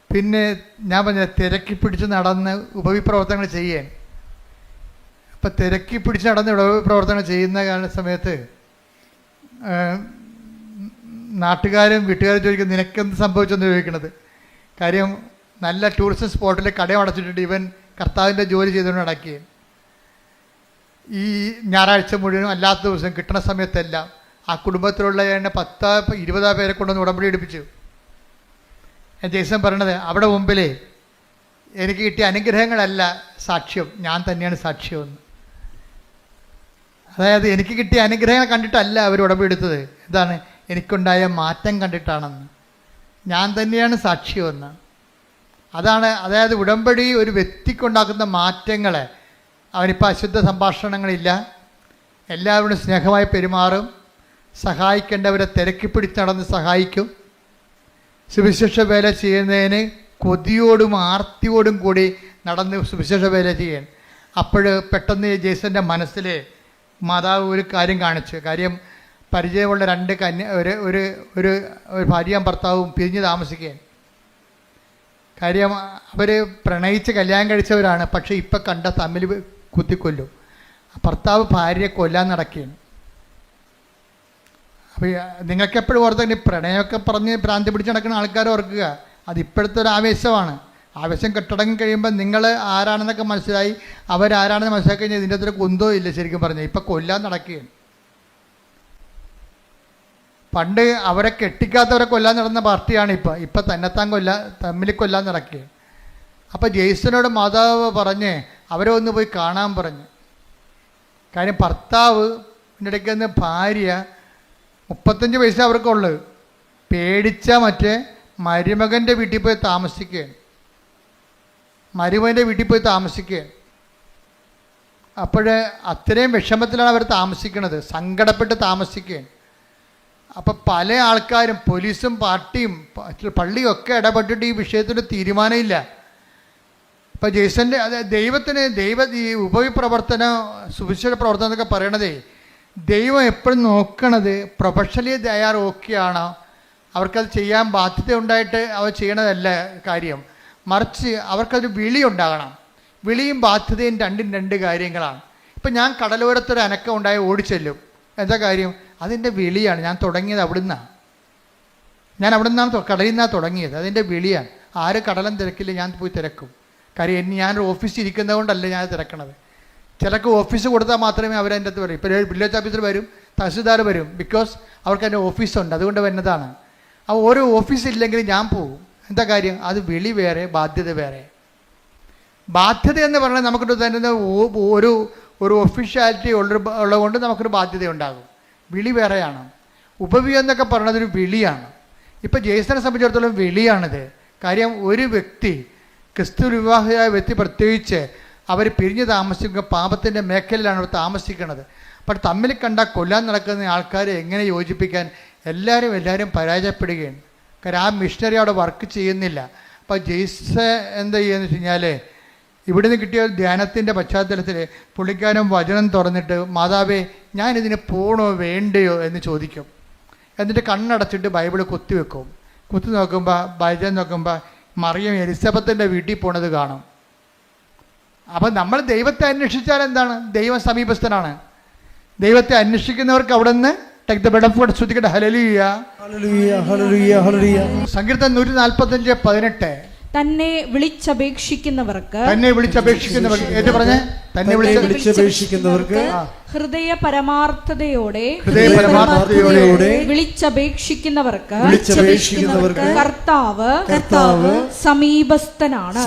പിന്നെ ഞാൻ പറഞ്ഞ തിരക്കി പിടിച്ച് നടന്ന് ഉപവിപ്രവർത്തനങ്ങൾ ചെയ്യാൻ. അപ്പം തിരക്കി പിടിച്ച് നടന്ന് ഉപവിപ്രവർത്തനങ്ങൾ ചെയ്യുന്ന സമയത്ത് നാട്ടുകാരും വീട്ടുകാരും ചോദിക്കും നിനക്കെന്ത് സംഭവിച്ചെന്ന് ചോദിക്കണത്. കാര്യം നല്ല ടൂറിസ്റ്റ് സ്പോട്ടിൽ കടയും അടച്ചിട്ടിട്ട് ഇവൻ കർത്താവിൻ്റെ ജോലി ചെയ്തുകൊണ്ട് നടക്കുകയും ഈ ഞായറാഴ്ച മുഴുവനും അല്ലാത്ത ദിവസം കിട്ടുന്ന സമയത്തെല്ലാം ആ കുടുംബത്തിലുള്ള 10-20 പേരെ കൊണ്ടുവന്ന് ഉടമ്പടി എടുപ്പിച്ചു. ജെയ്സൺ പറയണത് അവിടെ മുമ്പിൽ എനിക്ക് കിട്ടിയ അനുഗ്രഹങ്ങളല്ല സാക്ഷ്യം, ഞാൻ തന്നെയാണ് സാക്ഷ്യമെന്ന്. അതായത് എനിക്ക് കിട്ടിയ അനുഗ്രഹങ്ങൾ കണ്ടിട്ടല്ല അവർ ഉടമ്പടി എടുത്തത്. എന്താണ്? എനിക്കുണ്ടായ മാറ്റം കണ്ടിട്ടാണെന്ന്. ഞാൻ തന്നെയാണ് സാക്ഷ്യമെന്ന്. അതാണ്. അതായത് ഉടമ്പടി ഒരു വ്യക്തിക്കുണ്ടാക്കുന്ന മാറ്റങ്ങളെ. അവനിപ്പോൾ അശുദ്ധ സംഭാഷണങ്ങളില്ല, എല്ലാവരോടും സ്നേഹമായി പെരുമാറും, സഹായിക്കേണ്ടവരെ തിരക്കി പിടിച്ച് നടന്ന് സഹായിക്കും, സുവിശേഷ വേല ചെയ്യുന്നതിന് കൊതിയോടും ആർത്തിയോടും കൂടി നടന്ന് സുവിശേഷ വേല ചെയ്യാൻ. അപ്പോൾ പെട്ടെന്ന് ജെയ്സൻ്റെ മനസ്സിൽ മാതാവ് ഒരു കാര്യം കാണിച്ചു. കാര്യം പരിചയമുള്ള 2 ഒരു ഭാര്യയും ഭർത്താവും പിരിഞ്ഞ് താമസിക്കുകയാണ്. കാര്യം അവർ പ്രണയിച്ച് കല്യാണം കഴിച്ചവരാണ്. പക്ഷേ ഇപ്പം കണ്ട തമ്മിൽ കുത്തിക്കൊല്ലും. ഭർത്താവ് ഭാര്യയെ കൊല്ലാൻ നടക്കുകയാണ്. അപ്പോൾ നിങ്ങൾക്ക് എപ്പോഴും ഓർത്ത് പ്രണയമൊക്കെ പറഞ്ഞ് ഭ്രാന്തി പിടിച്ച് നടക്കുന്ന ആൾക്കാർ ഓർക്കുക, അത് ഇപ്പോഴത്തെ ഒരു ആവേശമാണ്. ആവേശം കെട്ടടങ്ങി കഴിയുമ്പോൾ നിങ്ങൾ ആരാണെന്നൊക്കെ മനസ്സിലായി, അവരാരാണെന്ന് മനസ്സിലാക്കി കഴിഞ്ഞാൽ ഇതിൻ്റെ അത്ര കുന്തോ ഇല്ല. ശരിക്കും പറഞ്ഞാൽ ഇപ്പം കൊല്ലാൻ നടക്കുകയാണ്. പണ്ട് അവരെ കെട്ടിക്കാത്തവരെ കൊല്ലാൻ നടന്ന പാർട്ടിയാണ് ഇപ്പം തന്നെത്താൻ തമ്മിൽ കൊല്ലാൻ നടക്കുകയാണ്. അപ്പോൾ ജെയ്സനോട് മാതാവ് പറഞ്ഞ് അവരെ ഒന്ന് പോയി കാണാൻ പറഞ്ഞു. കാര്യം ഭർത്താവ് ഇടയ്ക്ക് നിന്ന് ഭാര്യ 35 വയസ്സ് അവർക്കുള്ളത് പേടിച്ച മറ്റേ മരുമകൻ്റെ വീട്ടിൽ പോയി താമസിക്കുകയാണ്. മരുമകൻ്റെ വീട്ടിൽ പോയി താമസിക്കുകയാണ്. അപ്പോൾ അത്രയും വിഷമത്തിലാണ് അവർ താമസിക്കുന്നത്, സങ്കടപ്പെട്ട് താമസിക്കുകയാണ്. അപ്പം പല ആൾക്കാരും പോലീസും പാർട്ടിയും പള്ളിയൊക്കെ ഇടപെട്ടിട്ട് ഈ വിഷയത്തിന് തീരുമാനമില്ല. ഇപ്പം ജെയ്സൻ്റെ ദൈവത്തിന് ഈ ഉപവിപ്രവർത്തനം സുവിശേഷ പ്രവർത്തനം എന്നൊക്കെ പറയണതേ, ദൈവം എപ്പോഴും നോക്കണത് പ്രൊഫഷണലി തയ്യാർ ഓക്കെയാണോ, അവർക്കത് ചെയ്യാൻ ബാധ്യത ഉണ്ടായിട്ട് അവർ ചെയ്യണതല്ല കാര്യം. മറിച്ച് അവർക്കത് വിളി ഉണ്ടാകണം. വിളിയും ബാധ്യതയും രണ്ടും 2 കാര്യങ്ങളാണ്. ഇപ്പം ഞാൻ കടലോരത്തൊരു അനക്കം ഉണ്ടായി ഓടിച്ചെല്ലും. എന്താ കാര്യം? അതിൻ്റെ വിളിയാണ്. ഞാൻ തുടങ്ങിയത് അവിടുന്നാണ്. ഞാൻ അവിടെ നിന്നാണ് കടലിൽ നിന്നാണ് തുടങ്ങിയത്. അതിൻ്റെ വിളിയാണ്. ആര് കടലും തിരക്കില്ല, ഞാൻ പോയി തിരക്കും. കാര്യം ഞാനൊരു ഓഫീസിൽ ഇരിക്കുന്നത് കൊണ്ടല്ല ഞാൻ തിരക്കണത്. ചിലർക്ക് ഓഫീസ് കൊടുത്താൽ മാത്രമേ അവരതിൻ്റെ അകത്ത് വരും. ഇപ്പോൾ വില്ലേജ് ഓഫീസർ വരും, തഹസിൽദാർ വരും, ബിക്കോസ് അവർക്ക് അതിൻ്റെ ഓഫീസുണ്ട്, അതുകൊണ്ട് വരുന്നതാണ്. ആ ഓരോ ഓഫീസില്ലെങ്കിൽ ഞാൻ പോകും. എന്താ കാര്യം? അത് വിളി വേറെ, ബാധ്യത വേറെ. ബാധ്യത എന്ന് പറഞ്ഞാൽ നമുക്കൊരു തന്നെ ഒരു ഒഫീഷ്യാലിറ്റി ഉള്ളതുകൊണ്ട് നമുക്കൊരു ബാധ്യതയുണ്ടാകും. വിളി വേറെയാണ്. ഉപവി എന്നൊക്കെ പറയുന്നത് ഒരു വിളിയാണ്. ഇപ്പോൾ ജെയ്സനെ സംബന്ധിച്ചിടത്തോളം വിളിയാണിത്. കാര്യം ഒരു വ്യക്തി, ക്രിസ്തു വിവാഹിയായ വ്യക്തി പ്രത്യേകിച്ച്, അവർ പിരിഞ്ഞ് താമസിക്കുക പാപത്തിൻ്റെ മേഖലയിലാണ് അവർ താമസിക്കുന്നത്. അപ്പോൾ തമ്മിൽ കണ്ടാൽ കൊല്ലാൻ നടക്കുന്ന ആൾക്കാരെ എങ്ങനെ യോജിപ്പിക്കാൻ? എല്ലാവരും പരാജയപ്പെടുകയാണ്. കാരണം ആ മിഷണറി അവിടെ വർക്ക് ചെയ്യുന്നില്ല. അപ്പോൾ ജെയ്സ് എന്താ ചെയ്യുകയെന്ന് വെച്ച് കഴിഞ്ഞാൽ, ഇവിടുന്ന് കിട്ടിയ ധ്യാനത്തിൻ്റെ പശ്ചാത്തലത്തിൽ പുള്ളിക്കാരൻ വചനം തുറന്നിട്ട്, മാതാവേ ഞാനിതിന് പോകണോ വേണ്ടയോ എന്ന് ചോദിക്കും. എന്നിട്ട് കണ്ണടച്ചിട്ട് ബൈബിൾ കുത്തിവെക്കും. കുത്തി നോക്കുമ്പോൾ മറിയം എലിസബത്തിൻ്റെ വീട്ടിൽ പോണത് കാണും. അപ്പം നമ്മൾ ദൈവത്തെ അന്വേഷിച്ചാൽ എന്താണ്? ദൈവം സമീപസ്ഥനാണ്. ദൈവത്തെ അന്വേഷിക്കുന്നവർക്ക് അവിടെ നിന്ന് take the word of God സ്തുതിക്കട്ടെ. ഹല്ലേലൂയ ഹല്ലേലൂയ ഹല്ലേലൂയ ഹല്ലേലൂയ. സങ്കീർത്തനം 145:18 തന്നെ വിളിച്ചപേക്ഷിക്കുന്നവർക്ക് ഏത് പറഞ്ഞേ? തന്നെ വിളിച്ചപേക്ഷിക്കുന്നവർക്ക് ഹൃദയ പരമാർത്ഥതയോടെ വിളിച്ചപേക്ഷിക്കുന്നവർക്ക് കർത്താവ് സമീപസ്ഥനാണ്.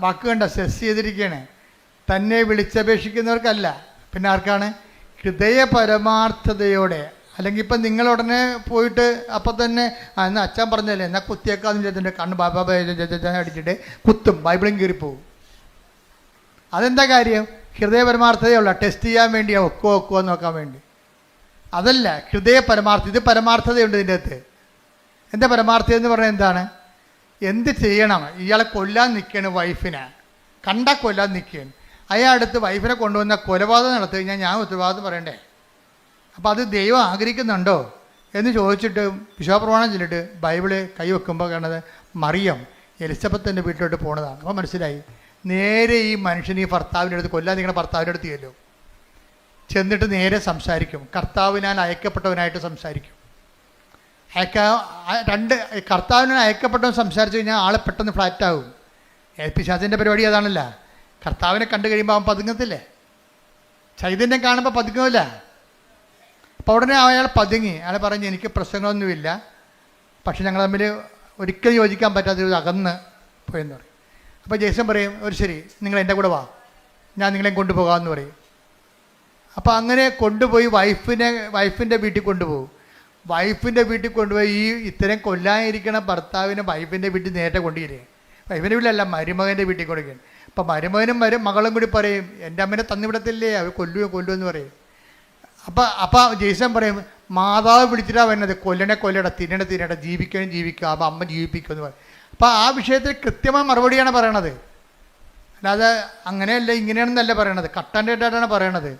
വാക്ക് കണ്ട സെസ് ചെയ്തിരിക്കുകയാണ്. തന്നെ വിളിച്ചപേക്ഷിക്കുന്നവർക്കല്ല, പിന്നെ ആർക്കാണ്? ഹൃദയ പരമാർത്ഥതയോടെ. അല്ലെങ്കിൽ ഇപ്പം നിങ്ങൾ ഉടനെ പോയിട്ട് അപ്പം തന്നെ എന്നാൽ അച്ഛൻ പറഞ്ഞല്ലേ എന്നാൽ കുത്തിയേക്കാന്ന് വിചാരിച്ചിട്ട് കണ്ണ് ബാബാ അടിച്ചിട്ട് കുത്തും, ബൈബിളും കീറിപ്പോവും. അതെന്താ കാര്യം? ഹൃദയ പരമാർത്ഥതയുള്ള ടെസ്റ്റ് ചെയ്യാൻ വേണ്ടിയാ, ഒക്കുവോ നോക്കാൻ വേണ്ടി. അതല്ല ഹൃദയ പരമാർത്ഥത. ഇത് പരമാർത്ഥതയുണ്ട് ഇതിൻ്റെ അകത്ത്. എന്താ പരമാർത്ഥത എന്ന് പറഞ്ഞാൽ എന്താണ്? എന്ത് ചെയ്യണം? ഇയാളെ കൊല്ലാൻ നിൽക്കുകയാണ്, വൈഫിനെ കണ്ടാൽ കൊല്ലാൻ നിൽക്കുകയാണ്. അയാളടുത്ത് വൈഫിനെ കൊണ്ടുവന്ന കൊലപാതകം നടത്തി കഴിഞ്ഞാൽ ഞാൻ ഉത്തരവാദിത്വം പറയണ്ടേ? അപ്പോൾ അത് ദൈവം ആഗ്രഹിക്കുന്നുണ്ടോ എന്ന് ചോദിച്ചിട്ട് വിശ്വാസപ്രമാണം ചൊല്ലിട്ട് ബൈബിള് കൈവെക്കുമ്പോൾ കാണുന്നത് മറിയം എലിസബത്തിൻ്റെ വീട്ടിലോട്ട് പോണതാണ്. അപ്പോൾ മനസ്സിലായി, നേരെ ഈ മനുഷ്യൻ ഈ ഭർത്താവിൻ്റെ അടുത്ത്, കൊല്ലാൻ നിങ്ങളുടെ ഭർത്താവിൻ്റെ അടുത്ത് ചെല്ലും, ചെന്നിട്ട് നേരെ സംസാരിക്കും. കർത്താവിനാൽ അയക്കപ്പെട്ടവനായിട്ട് സംസാരിക്കും. കർത്താവിനാൽ അയക്കപ്പെട്ടവൻ സംസാരിച്ചു കഴിഞ്ഞാൽ ആൾ പെട്ടെന്ന് ഫ്ലാറ്റാകും. പിശാചിൻ്റെ പരിപാടി അതാണല്ല. കർത്താവിനെ കണ്ടു കഴിയുമ്പോൾ അവൻ പതുങ്ങത്തില്ലേ? ചൈതന്യം കാണുമ്പോൾ പതുങ്ങില്ല. അപ്പോൾ ഉടനെ അയാൾ പതുങ്ങി. അയാൾ പറഞ്ഞു എനിക്ക് പ്രശ്നങ്ങളൊന്നുമില്ല, പക്ഷെ ഞങ്ങൾ തമ്മിൽ ഒരിക്കലും യോജിക്കാൻ പറ്റാത്തൊരു അകന്ന് പോയെന്ന് പറയും. അപ്പോൾ ജേസൺ പറയും ഒരു ശരി നിങ്ങൾ എൻ്റെ കൂടെ വാ, ഞാൻ നിങ്ങളെ കൊണ്ടുപോകാമെന്ന് പറയും. അപ്പോൾ അങ്ങനെ കൊണ്ടുപോയി വൈഫിൻ്റെ വീട്ടിൽ കൊണ്ടുപോകും. വൈഫിൻ്റെ വീട്ടിൽ കൊണ്ടുപോയി ഈ ഇത്തരം കൊല്ലാനിരിക്കണ ഭർത്താവിനെ വൈഫിൻ്റെ വീട്ടിൽ നേരത്തെ കൊണ്ടുവരിക. വൈഫിൻ്റെ വീട്ടിലല്ല, മരുമകൻ്റെ വീട്ടിൽ കൊടുക്കുകയാണ്. അപ്പം മരുമകനും മകളും കൂടി പറയും എൻ്റെ അമ്മേനെ തന്നിവിടത്തില്ലേ, അവർ കൊല്ലുമെന്ന് പറയും. അപ്പം ജെയ്സൺ പറയും മാതാവ് പിടിച്ചിട്ടാണ് വരുന്നത്, കൊല്ലട തിന്നട ജീവിക്കുക, അപ്പം അമ്മ ജീവിപ്പിക്കുമെന്ന് പറയും. അപ്പം ആ വിഷയത്തിൽ കൃത്യമായ മറുപടിയാണ് പറയണത്. അല്ലാതെ അങ്ങനെയല്ല ഇങ്ങനെയാണെന്നല്ല പറയണത്, കട്ടാൻഡേറ്റായിട്ടാണ് പറയണത്.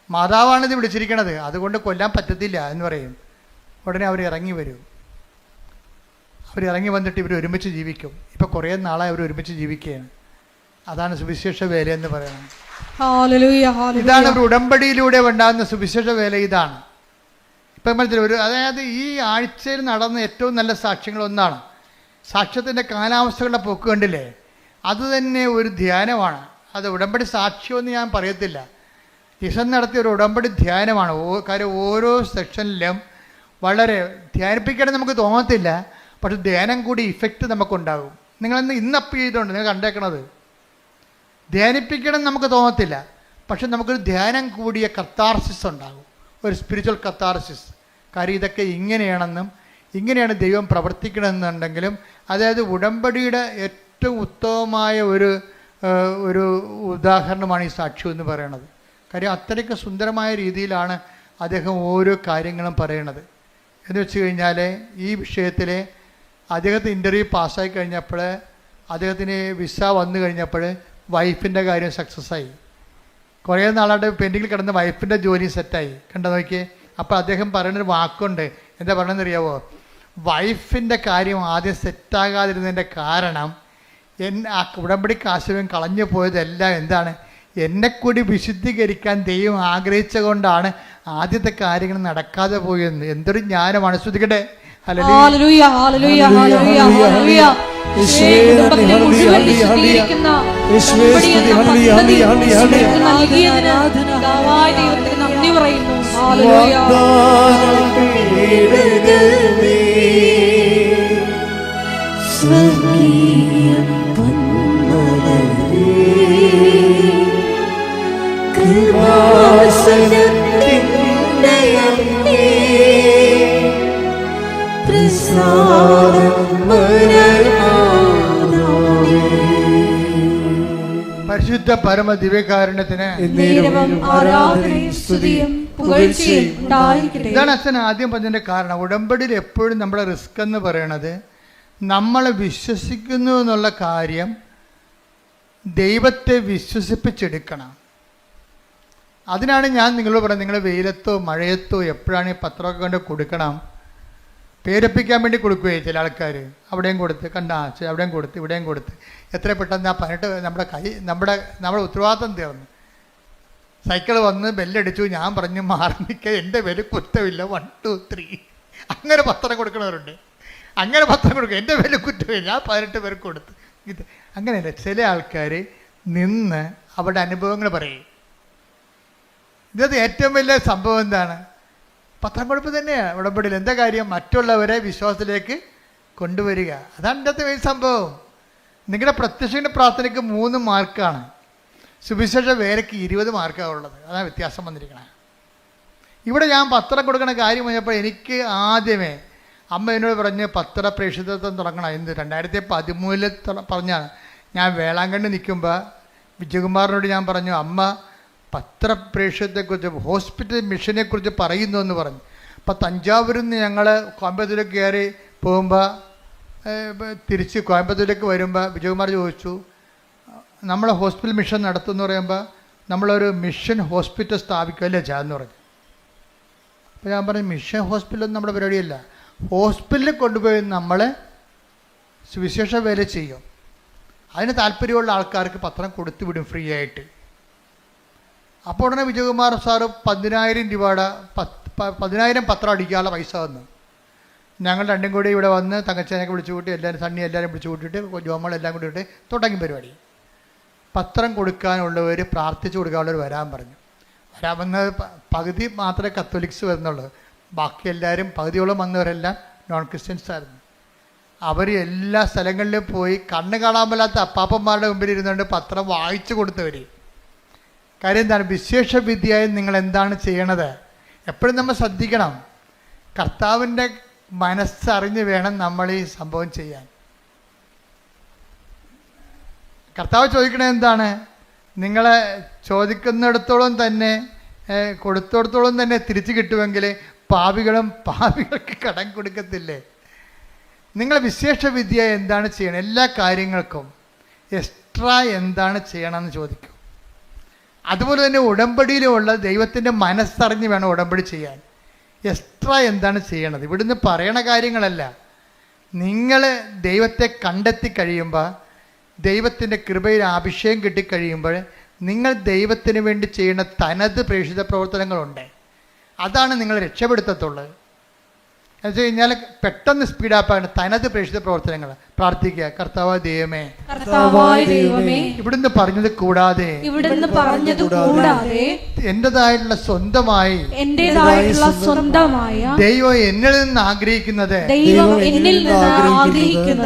മാതാവാണ് ഇത് വിളിച്ചിരിക്കണത്, അതുകൊണ്ട് കൊല്ലാൻ പറ്റത്തില്ല എന്ന് പറയും. ഉടനെ അവർ ഇറങ്ങി വരും. അവരിറങ്ങി വന്നിട്ട് ഇവർ ഒരുമിച്ച് ജീവിക്കും. ഇപ്പം കുറേ നാളായി അവർ ഒരുമിച്ച് ജീവിക്കുകയാണ്. അതാണ് സുവിശേഷ വേല എന്ന് പറയുന്നത്. ഇതാണ് ഒരു ഉടമ്പടിയിലൂടെ ഉണ്ടാകുന്ന സുവിശേഷ വേല. ഇതാണ് ഇപ്പം മനസ്സിലായി. അതായത് ഈ ആഴ്ചയിൽ നടന്ന ഏറ്റവും നല്ല സാക്ഷ്യങ്ങളൊന്നാണ് സാക്ഷ്യത്തിൻ്റെ കാലാവസ്ഥകളുടെ പോക്ക് കണ്ടില്ലേ? അത് തന്നെ ഒരു ധ്യാനമാണ്. അത് ഉടമ്പടി സാക്ഷ്യമെന്ന് ഞാൻ പറയത്തില്ല, ഈശൻ നടത്തിയ ഒരു ഉടമ്പടി ധ്യാനമാണ്. കാര്യം ഓരോ സെക്ഷനിലും വളരെ ധ്യാനിപ്പിക്കണം നമുക്ക് തോന്നത്തില്ല, പക്ഷെ ധ്യാനം കൂടി ഇഫക്റ്റ് നമുക്കുണ്ടാകും. ഇന്ന് അപ്പ് ചെയ്തുകൊണ്ട് നിങ്ങൾ കണ്ടേക്കണത് ധ്യാനിപ്പിക്കണം നമുക്ക് തോന്നത്തില്ല, പക്ഷെ നമുക്കൊരു ധ്യാനം കൂടിയ കത്താർസിസ് ഉണ്ടാകും, ഒരു സ്പിരിച്വൽ കത്താർസിസ്. കാര്യം ഇതൊക്കെ ഇങ്ങനെയാണെന്നും ഇങ്ങനെയാണ് ദൈവം പ്രവർത്തിക്കണമെന്നുണ്ടെങ്കിലും, അതായത് ഉടമ്പടിയുടെ ഏറ്റവും ഉത്തമമായ ഒരു ഉദാഹരണമാണ് ഈ സാക്ഷ്യം എന്ന് പറയുന്നത്. കാര്യം അത്രയ്ക്ക് സുന്ദരമായ രീതിയിലാണ് അദ്ദേഹം ഓരോ കാര്യങ്ങളും പറയണത്. എന്ന് വെച്ച് കഴിഞ്ഞാൽ ഈ വിഷയത്തിൽ അദ്ദേഹത്തിന് ഇൻ്റർവ്യൂ പാസ്സായി കഴിഞ്ഞപ്പോൾ, അദ്ദേഹത്തിന് വിസ വന്നു കഴിഞ്ഞപ്പോൾ വൈഫിൻ്റെ കാര്യം സക്സസ്സായി. കുറേ നാളായിട്ട് പെൻഡിങ്ങിൽ കിടന്ന വൈഫിൻ്റെ ജോലി സെറ്റായി. കണ്ടു നോക്കിയേ. അപ്പോൾ അദ്ദേഹം പറയുന്നൊരു വാക്കുണ്ട്, എന്താ പറയണമെന്ന് അറിയാവോ? വൈഫിൻ്റെ കാര്യം ആദ്യം സെറ്റാകാതിരുന്നതിൻ്റെ കാരണം ആ ഉടമ്പടി കാശും കളഞ്ഞു പോയതെല്ലാം എന്താണ്? എന്നെക്കൂടി വിശുദ്ധീകരിക്കാൻ ദൈവം ആഗ്രഹിച്ച കൊണ്ടാണ് ആദ്യത്തെ കാര്യങ്ങൾ നടക്കാതെ പോയെന്ന്. എന്തൊരു ജ്ഞാനമാണ്. ശ്രദ്ധിക്കട്ടെ. ഹല്ലേലൂയ ഹല്ലേലൂയ ഹല്ലേലൂയ ഹല്ലേലൂയ. കുടുംബത്തെ മുഴുവൻ വിശുദ്ധീകരിക്കുന്ന നൽകിയതിന് പിതാവായ ദൈവത്തിന് നന്ദി പറയുന്നു. ഹല്ലേലൂയ. പരിശുദ്ധ പരമ ദിവ്യകാരുണ്യത്തിന് ആരാധനയും സ്തുതിയും പുകഴ്ചയും ഉണ്ടായിരിക്കട്ടെ. ഇതാണ് അച്ഛൻ ആദ്യം പറഞ്ഞതിന്റെ കാരണം. ഉടമ്പടിയിൽ എപ്പോഴും നമ്മുടെ റിസ്ക് എന്ന് പറയണത് നമ്മളെ വിശ്വസിക്കുന്നു എന്നുള്ള കാര്യം ദൈവത്തെ വിശ്വസിപ്പിച്ചെടുക്കണം. അതിനാണ് ഞാൻ നിങ്ങളോട് പറയുന്നത്, നിങ്ങൾ വെയിലത്തോ മഴയത്തോ എപ്പോഴാണ് ഈ പത്രമൊക്കെ കൊണ്ട് കൊടുക്കണം. പേരപ്പിക്കാൻ വേണ്ടി കൊടുക്കുകയെ ചില ആൾക്കാർ. അവിടെയും കൊടുത്ത് അവിടെയും കൊടുത്ത് ഇവിടെയും കൊടുത്ത് എത്ര പെട്ടെന്ന് ആ 18 നമ്മുടെ ഉത്തരവാദിത്തം തീർന്നു. സൈക്കിൾ വന്ന് ബെല്ലടിച്ചു, ഞാൻ പറഞ്ഞു മാറി നിൽക്കുക, എൻ്റെ പേര് കുറ്റമില്ല 1 2 3. അങ്ങനെ പത്രം കൊടുക്കണവരുണ്ട്. അങ്ങനെ പത്രം കൊടുക്കുക, എൻ്റെ പേര് കുറ്റമില്ല, ഞാൻ 18 പേർക്ക് കൊടുത്ത്. ഇത് അങ്ങനെയല്ല. ചില ആൾക്കാർ നിന്ന് അവരുടെ അനുഭവങ്ങൾ പറയും. ഇതിനകത്ത് ഏറ്റവും വലിയ സംഭവം എന്താണ്? പത്രം കൊടുപ്പ് തന്നെയാണ് ഉടമ്പടിയിൽ. എന്താ കാര്യം? മറ്റുള്ളവരെ വിശ്വാസത്തിലേക്ക് കൊണ്ടുവരിക. അതാണ് ഇതിൻ്റെ വലിയ സംഭവം. നിങ്ങളുടെ പ്രത്യക്ഷ പ്രാർത്ഥനയ്ക്ക് 3 മാർക്കാണ്, സുവിശേഷ വേലയ്ക്ക് 20 മാർക്കാണ് ഉള്ളത്. അതാണ് വ്യത്യാസം വന്നിരിക്കുന്നത്. ഇവിടെ ഞാൻ പത്രം കൊടുക്കണ കാര്യം പറഞ്ഞപ്പോൾ എനിക്ക് ആദ്യമേ അമ്മ എന്നോട് പറഞ്ഞ് പത്ര പ്രേക്ഷിതത്വം തുടങ്ങണം. എന്ത് 2013 പറഞ്ഞാണ്. ഞാൻ വേളാങ്കണ്ണി നിൽക്കുമ്പോൾ വിജയകുമാറിനോട് ഞാൻ പറഞ്ഞു, അമ്മ പത്രപ്രേക്ഷിതത്തെക്കുറിച്ച് ഹോസ്പിറ്റൽ മിഷനെക്കുറിച്ച് പറയുന്നു എന്ന് പറഞ്ഞു. അപ്പം തഞ്ചാവൂരിൽ നിന്ന് ഞങ്ങൾ കോയമ്പത്തൂരിലേക്ക് കയറി പോകുമ്പോൾ തിരിച്ച് കോയമ്പത്തൂരിലേക്ക് വരുമ്പോൾ വിജയകുമാർ ചോദിച്ചു, നമ്മൾ ഹോസ്പിറ്റൽ മിഷൻ നടത്തുമെന്ന് പറയുമ്പോൾ നമ്മളൊരു മിഷൻ ഹോസ്പിറ്റൽ സ്ഥാപിക്കുമല്ലേ ചെയ്യാന്ന് പറഞ്ഞു. അപ്പോൾ ഞാൻ പറഞ്ഞു, മിഷൻ ഹോസ്പിറ്റലൊന്നും നമ്മുടെ പരിപാടിയല്ല. ഹോസ്പിറ്റലിൽ കൊണ്ടുപോയി നമ്മൾ സുവിശേഷ വേല ചെയ്യും. അതിന് താല്പര്യമുള്ള ആൾക്കാർക്ക് പത്രം കൊടുത്തു വിടും ഫ്രീ ആയിട്ട്. അപ്പോൾ ഉടനെ വിജയകുമാർ സാറ് 10,000 രൂപയുടെ 10,000 പത്രം അടിക്കാനുള്ള പൈസ തന്നു. ഞങ്ങൾ രണ്ടും കൂടി ഇവിടെ വന്ന് തങ്കച്ചേനൊക്കെ വിളിച്ചു കൂട്ടി, സണ്ണി എല്ലാവരും വിളിച്ചു കൂട്ടിയിട്ട് ജോമളെല്ലാം കൂടി ഇട്ട് തുടങ്ങി പരിപാടി. പത്രം കൊടുക്കാനുള്ളവർ, പ്രാർത്ഥിച്ചു കൊടുക്കാനുള്ളവർ വരാൻ പറഞ്ഞു. വരാൻ വന്നത് പകുതി മാത്രമേ കത്തോലിക്സ് വരുന്നുള്ളൂ. ബാക്കി എല്ലാവരും പകുതിയോളം വന്നവരെല്ലാം നോൺ ക്രിസ്ത്യൻസ് ആയിരുന്നു. അവർ എല്ലാ സ്ഥലങ്ങളിലും പോയി കണ്ണ് കാണാൻ മേലാത്ത അപ്പാപ്പന്മാരുടെ മുമ്പിൽ ഇരുന്നുകൊണ്ട് പത്രം വായിച്ചു കൊടുത്തവർ. കാര്യം എന്താണ്? വിശേഷ വിദ്യയായി നിങ്ങൾ എന്താണ് ചെയ്യണത്? എപ്പോഴും നമ്മൾ ശ്രദ്ധിക്കണം. കർത്താവിൻ്റെ മനസ്സറിഞ്ഞ് വേണം നമ്മൾ ഈ സംഭവം ചെയ്യാൻ. കർത്താവ് ചോദിക്കണത് എന്താണ്? നിങ്ങളെ ചോദിക്കുന്നിടത്തോളം തന്നെ കൊടുത്തിടത്തോളം തന്നെ തിരിച്ചു കിട്ടുമെങ്കിൽ പാപികൾക്ക് കടം കൊടുക്കത്തില്ലേ? നിങ്ങൾ വിശേഷ വിദ്യ എന്താണ് ചെയ്യണം? എല്ലാ കാര്യങ്ങൾക്കും എക്സ്ട്രാ എന്താണ് ചെയ്യണമെന്ന് ചോദിക്കും. അതുപോലെ തന്നെ ഉടമ്പടിയിലുമുള്ള ദൈവത്തിൻ്റെ മനസ്സറിഞ്ഞ് വേണം ഉടമ്പടി ചെയ്യാൻ. എക്സ്ട്രാ എന്താണ് ചെയ്യണത്? ഇവിടുന്ന് പറയണ കാര്യങ്ങളല്ല. നിങ്ങൾ ദൈവത്തെ കണ്ടെത്തി കഴിയുമ്പോൾ, ദൈവത്തിൻ്റെ കൃപയിൽ അഭിഷേകം കിട്ടിക്കഴിയുമ്പോൾ നിങ്ങൾ ദൈവത്തിന് വേണ്ടി ചെയ്യുന്ന തനത് പ്രേക്ഷിത പ്രവർത്തനങ്ങളുണ്ട്. അതാണ് നിങ്ങൾ രക്ഷപ്പെടുത്തത്തുള്ളത്. എന്ന് വെച്ച് കഴിഞ്ഞാൽ പെട്ടെന്ന് സ്പീഡാപ്പാണ് തനത് പ്രേക്ഷിത പ്രവർത്തനങ്ങൾ. പ്രാർത്ഥിക്കുക, കർത്താവായ ദൈവമേ, ഇവിടുന്ന് പറഞ്ഞത് കൂടാതെ എന്റേതായിട്ടുള്ള സ്വന്തമായി ദൈവം എന്നിൽ നിന്ന് ആഗ്രഹിക്കുന്നത്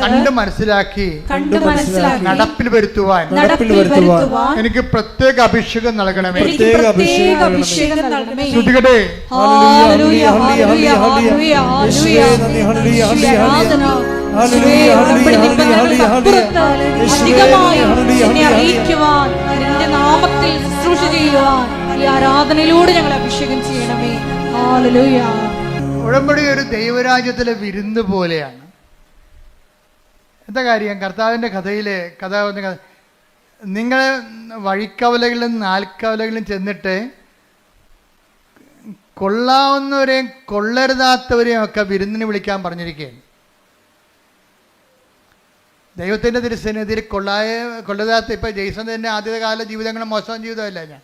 കണ്ട് മനസ്സിലാക്കി നടപ്പിൽ വരുത്തുവാൻ എനിക്ക് പ്രത്യേക അഭിഷേകം നൽകണമേ. ശ്രുതികടേ ആരാധനയിലൂടെ ഞങ്ങൾ അഭിഷേകം ചെയ്യണമേ. ഹല്ലേലൂയ. ഉടമ്പടി ഒരു ദൈവരാജ്യത്തിലെ വിരുന്ന് പോലെയാണ്. എന്താ കാര്യം? കർത്താവിൻ്റെ കഥ നിങ്ങൾ വഴിക്കവലകളിലും നാൽക്കവലകളിലും ചെന്നിട്ട് കൊള്ളാവുന്നവരെയും കൊള്ളരുതാത്തവരെയും ഒക്കെ വിരുന്നിന് വിളിക്കാൻ പറഞ്ഞിരിക്കുകയാണ്. ദൈവത്തിൻ്റെ തിരുസന്നിധിയിൽ കൊള്ളരുതാത്ത, ഇപ്പം ജെയ്സൺ തന്നെ ആദ്യകാല ജീവിതങ്ങളും മോശം ജീവിതമല്ല. ഞാൻ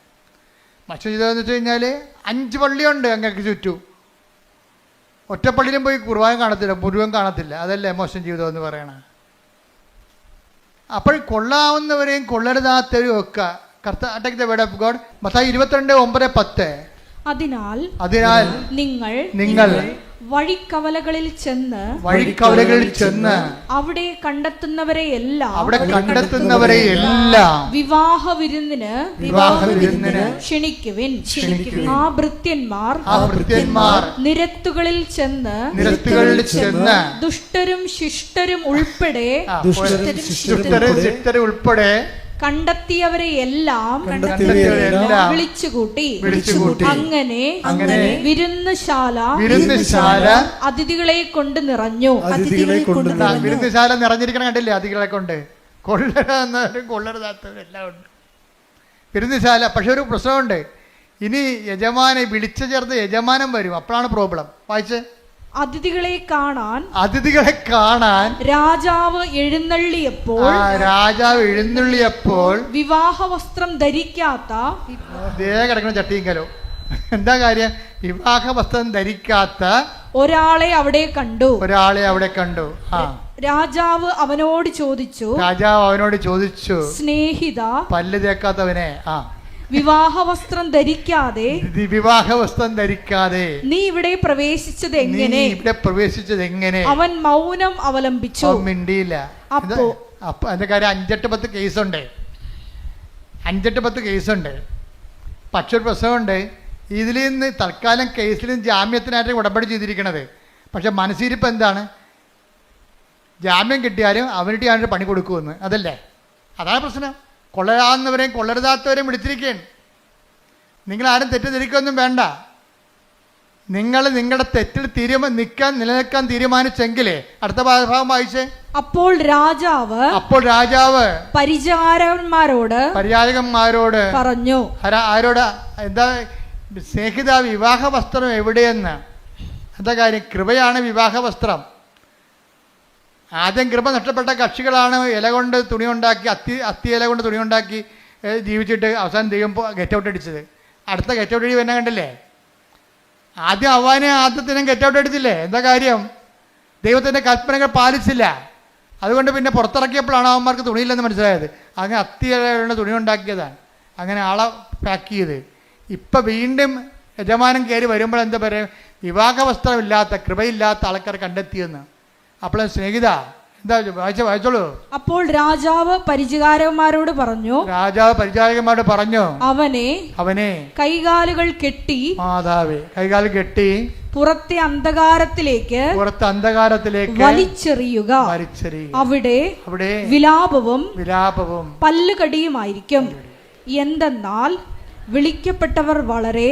മോശം ചെയ്തതെന്ന് വെച്ച് കഴിഞ്ഞാൽ 5 പള്ളിയുണ്ട് അങ്ങക്ക് ചുറ്റും. ഒറ്റപ്പള്ളിയിലും പോയി കുർബാന കാണത്തില്ല, മുഴുവൻ കാണത്തില്ല. അതല്ലേ മോശം ജീവിതം എന്ന് പറയണത്. അപ്പോൾ കൊള്ളാവുന്നവരെയും കൊള്ളരുതാത്തവരെയും ഒക്കെ take the word of God. Mathai 22:9-10. അതിനാൽ നിങ്ങൾ വഴിക്കവലകളിൽ ചെന്ന് അവിടെ കണ്ടെത്തുന്നവരെ എല്ലാം വിവാഹ വിരുന്നിന് ക്ഷണിക്കുവിൻ. ആ ഭൃത്യന്മാർ നിരത്തുകളിൽ ചെന്ന് ദുഷ്ടരും ശിഷ്ടരും ഉൾപ്പെടെ കണ്ടെത്തിയവരെ എല്ലാം വിളിച്ചുകൂട്ടി. അങ്ങനെ വിരുന്നുശാല അതിഥികളെ കൊണ്ട് നിറഞ്ഞു. വിരുന്നുശാല നിറഞ്ഞിരിക്കണം, കണ്ടില്ലേ? അതിഥികളെ കൊണ്ട് കൊള്ളരുതാത്തവരും എല്ലാം ഉണ്ട് വിരുന്നുശാല. പക്ഷെ ഒരു പ്രശ്നമുണ്ട്. ഇനി യജമാനെ വിളിച്ചു ചേർത്ത് യജമാനം വരും, അപ്പോഴാണ് പ്രോബ്ലം. വായിച്ച്. അതിഥികളെ കാണാൻ രാജാവ് എഴുന്നള്ളിയപ്പോൾ വിവാഹ വസ്ത്രം ധരിക്കാത്ത കിടക്കുന്ന ചട്ടിങ്കലോ എന്താ കാര്യം? വിവാഹ വസ്ത്രം ധരിക്കാത്ത ഒരാളെ അവിടെ കണ്ടു. രാജാവ് അവനോട് ചോദിച്ചു, സ്നേഹിത, പല്ല് തേക്കാത്തവനെ, വിവാഹ വസ്ത്രം ധരിക്കാതെ നീ ഇവിടെ പ്രവേശിച്ചത് എങ്ങനെ? അവൻ മൗനം അവലംബിച്ചു, മിണ്ടിയില്ല. അപ്പൊ അതിന്റെ കാര്യം 5-8-10 കേസുണ്ട്. 5-8-10 കേസുണ്ട്. പക്ഷെ ഒരു പ്രശ്നമുണ്ട്. ഇതിൽ നിന്ന് തൽക്കാലം കേസിലും ജാമ്യത്തിനായിട്ട് ഉടമ്പടി ചെയ്തിരിക്കണത്. പക്ഷെ മനസ്സിരിപ്പ് എന്താണ്? ജാമ്യം കിട്ടിയാലും അവരുടെ ആയിട്ട് പണി കൊടുക്കുമെന്ന്. അതല്ലേ? അതാണ് പ്രശ്നം. കൊള്ളരാവുന്നവരെയും കൊള്ളരുതാത്തവരെയും വിളിച്ചിരിക്കുകയാണ്. നിങ്ങളാരും തെറ്റിദ്ധരിക്കൊന്നും വേണ്ട. നിങ്ങൾ നിങ്ങളുടെ തെറ്റിൽ നിലനിൽക്കാൻ തീരുമാനിച്ചെങ്കിലേ അടുത്ത ഭാഗം വായിച്ചേ. അപ്പോൾ രാജാവ് പരിചാരകന്മാരോട് പറഞ്ഞു. ആരോട്? എന്താ? സ്നേഹിത, വിവാഹ വസ്ത്രം എവിടെയെന്ന്. എന്താ കാര്യം? കൃപയാണ് വിവാഹ വസ്ത്രം. ആദ്യം കൃപ നഷ്ടപ്പെട്ട കക്ഷികളാണ് ഇല കൊണ്ട് തുണി ഉണ്ടാക്കി, അത്തി ഇല കൊണ്ട് തുണി ഉണ്ടാക്കി ജീവിച്ചിട്ട് അവസാനം ദൈവം ഗെറ്റ് ഔട്ട് അടിച്ചത്. അടുത്ത ഗെറ്റ് ഔട്ട് അടി തന്നെ കണ്ടില്ലേ? ആദ്യം ആദ്യത്തിനും ഗെറ്റ് ഔട്ട് അടിച്ചില്ലേ? എന്താ കാര്യം? ദൈവത്തിൻ്റെ കൽപ്പനകൾ പാലിച്ചില്ല. അതുകൊണ്ട് പിന്നെ പുറത്തിറക്കിയപ്പോഴാണ് അവന്മാർക്ക് തുണിയില്ലെന്ന് മനസ്സിലായത്. അങ്ങനെ അത്തി ഇല കൊണ്ട് തുണി ഉണ്ടാക്കിയതാണ്. അങ്ങനെ ആളെ പാക്ക് ചെയ്ത് ഇപ്പം വീണ്ടും യജമാനം കയറി വരുമ്പോൾ എന്താ പറയുക? വിവാഹ വസ്ത്രമില്ലാത്ത, കൃപയില്ലാത്ത ആൾക്കാർ കണ്ടെത്തിയെന്ന്. അപ്പോൾ സ്നേഹിത എന്താ വായിച്ചോളൂ. അപ്പോൾ രാജാവ് പരിചാരകന്മാരോട് പറഞ്ഞു, അവനെ കൈകാലുകൾ കെട്ടി പുറത്തെ അന്ധകാരത്തിലേക്ക് വലിച്ചെറിയുക. അവിടെ വിലാപവും പല്ലുകടിയുമായിരിക്കും. എന്തെന്നാൽ വിളിക്കപ്പെട്ടവർ വളരെ,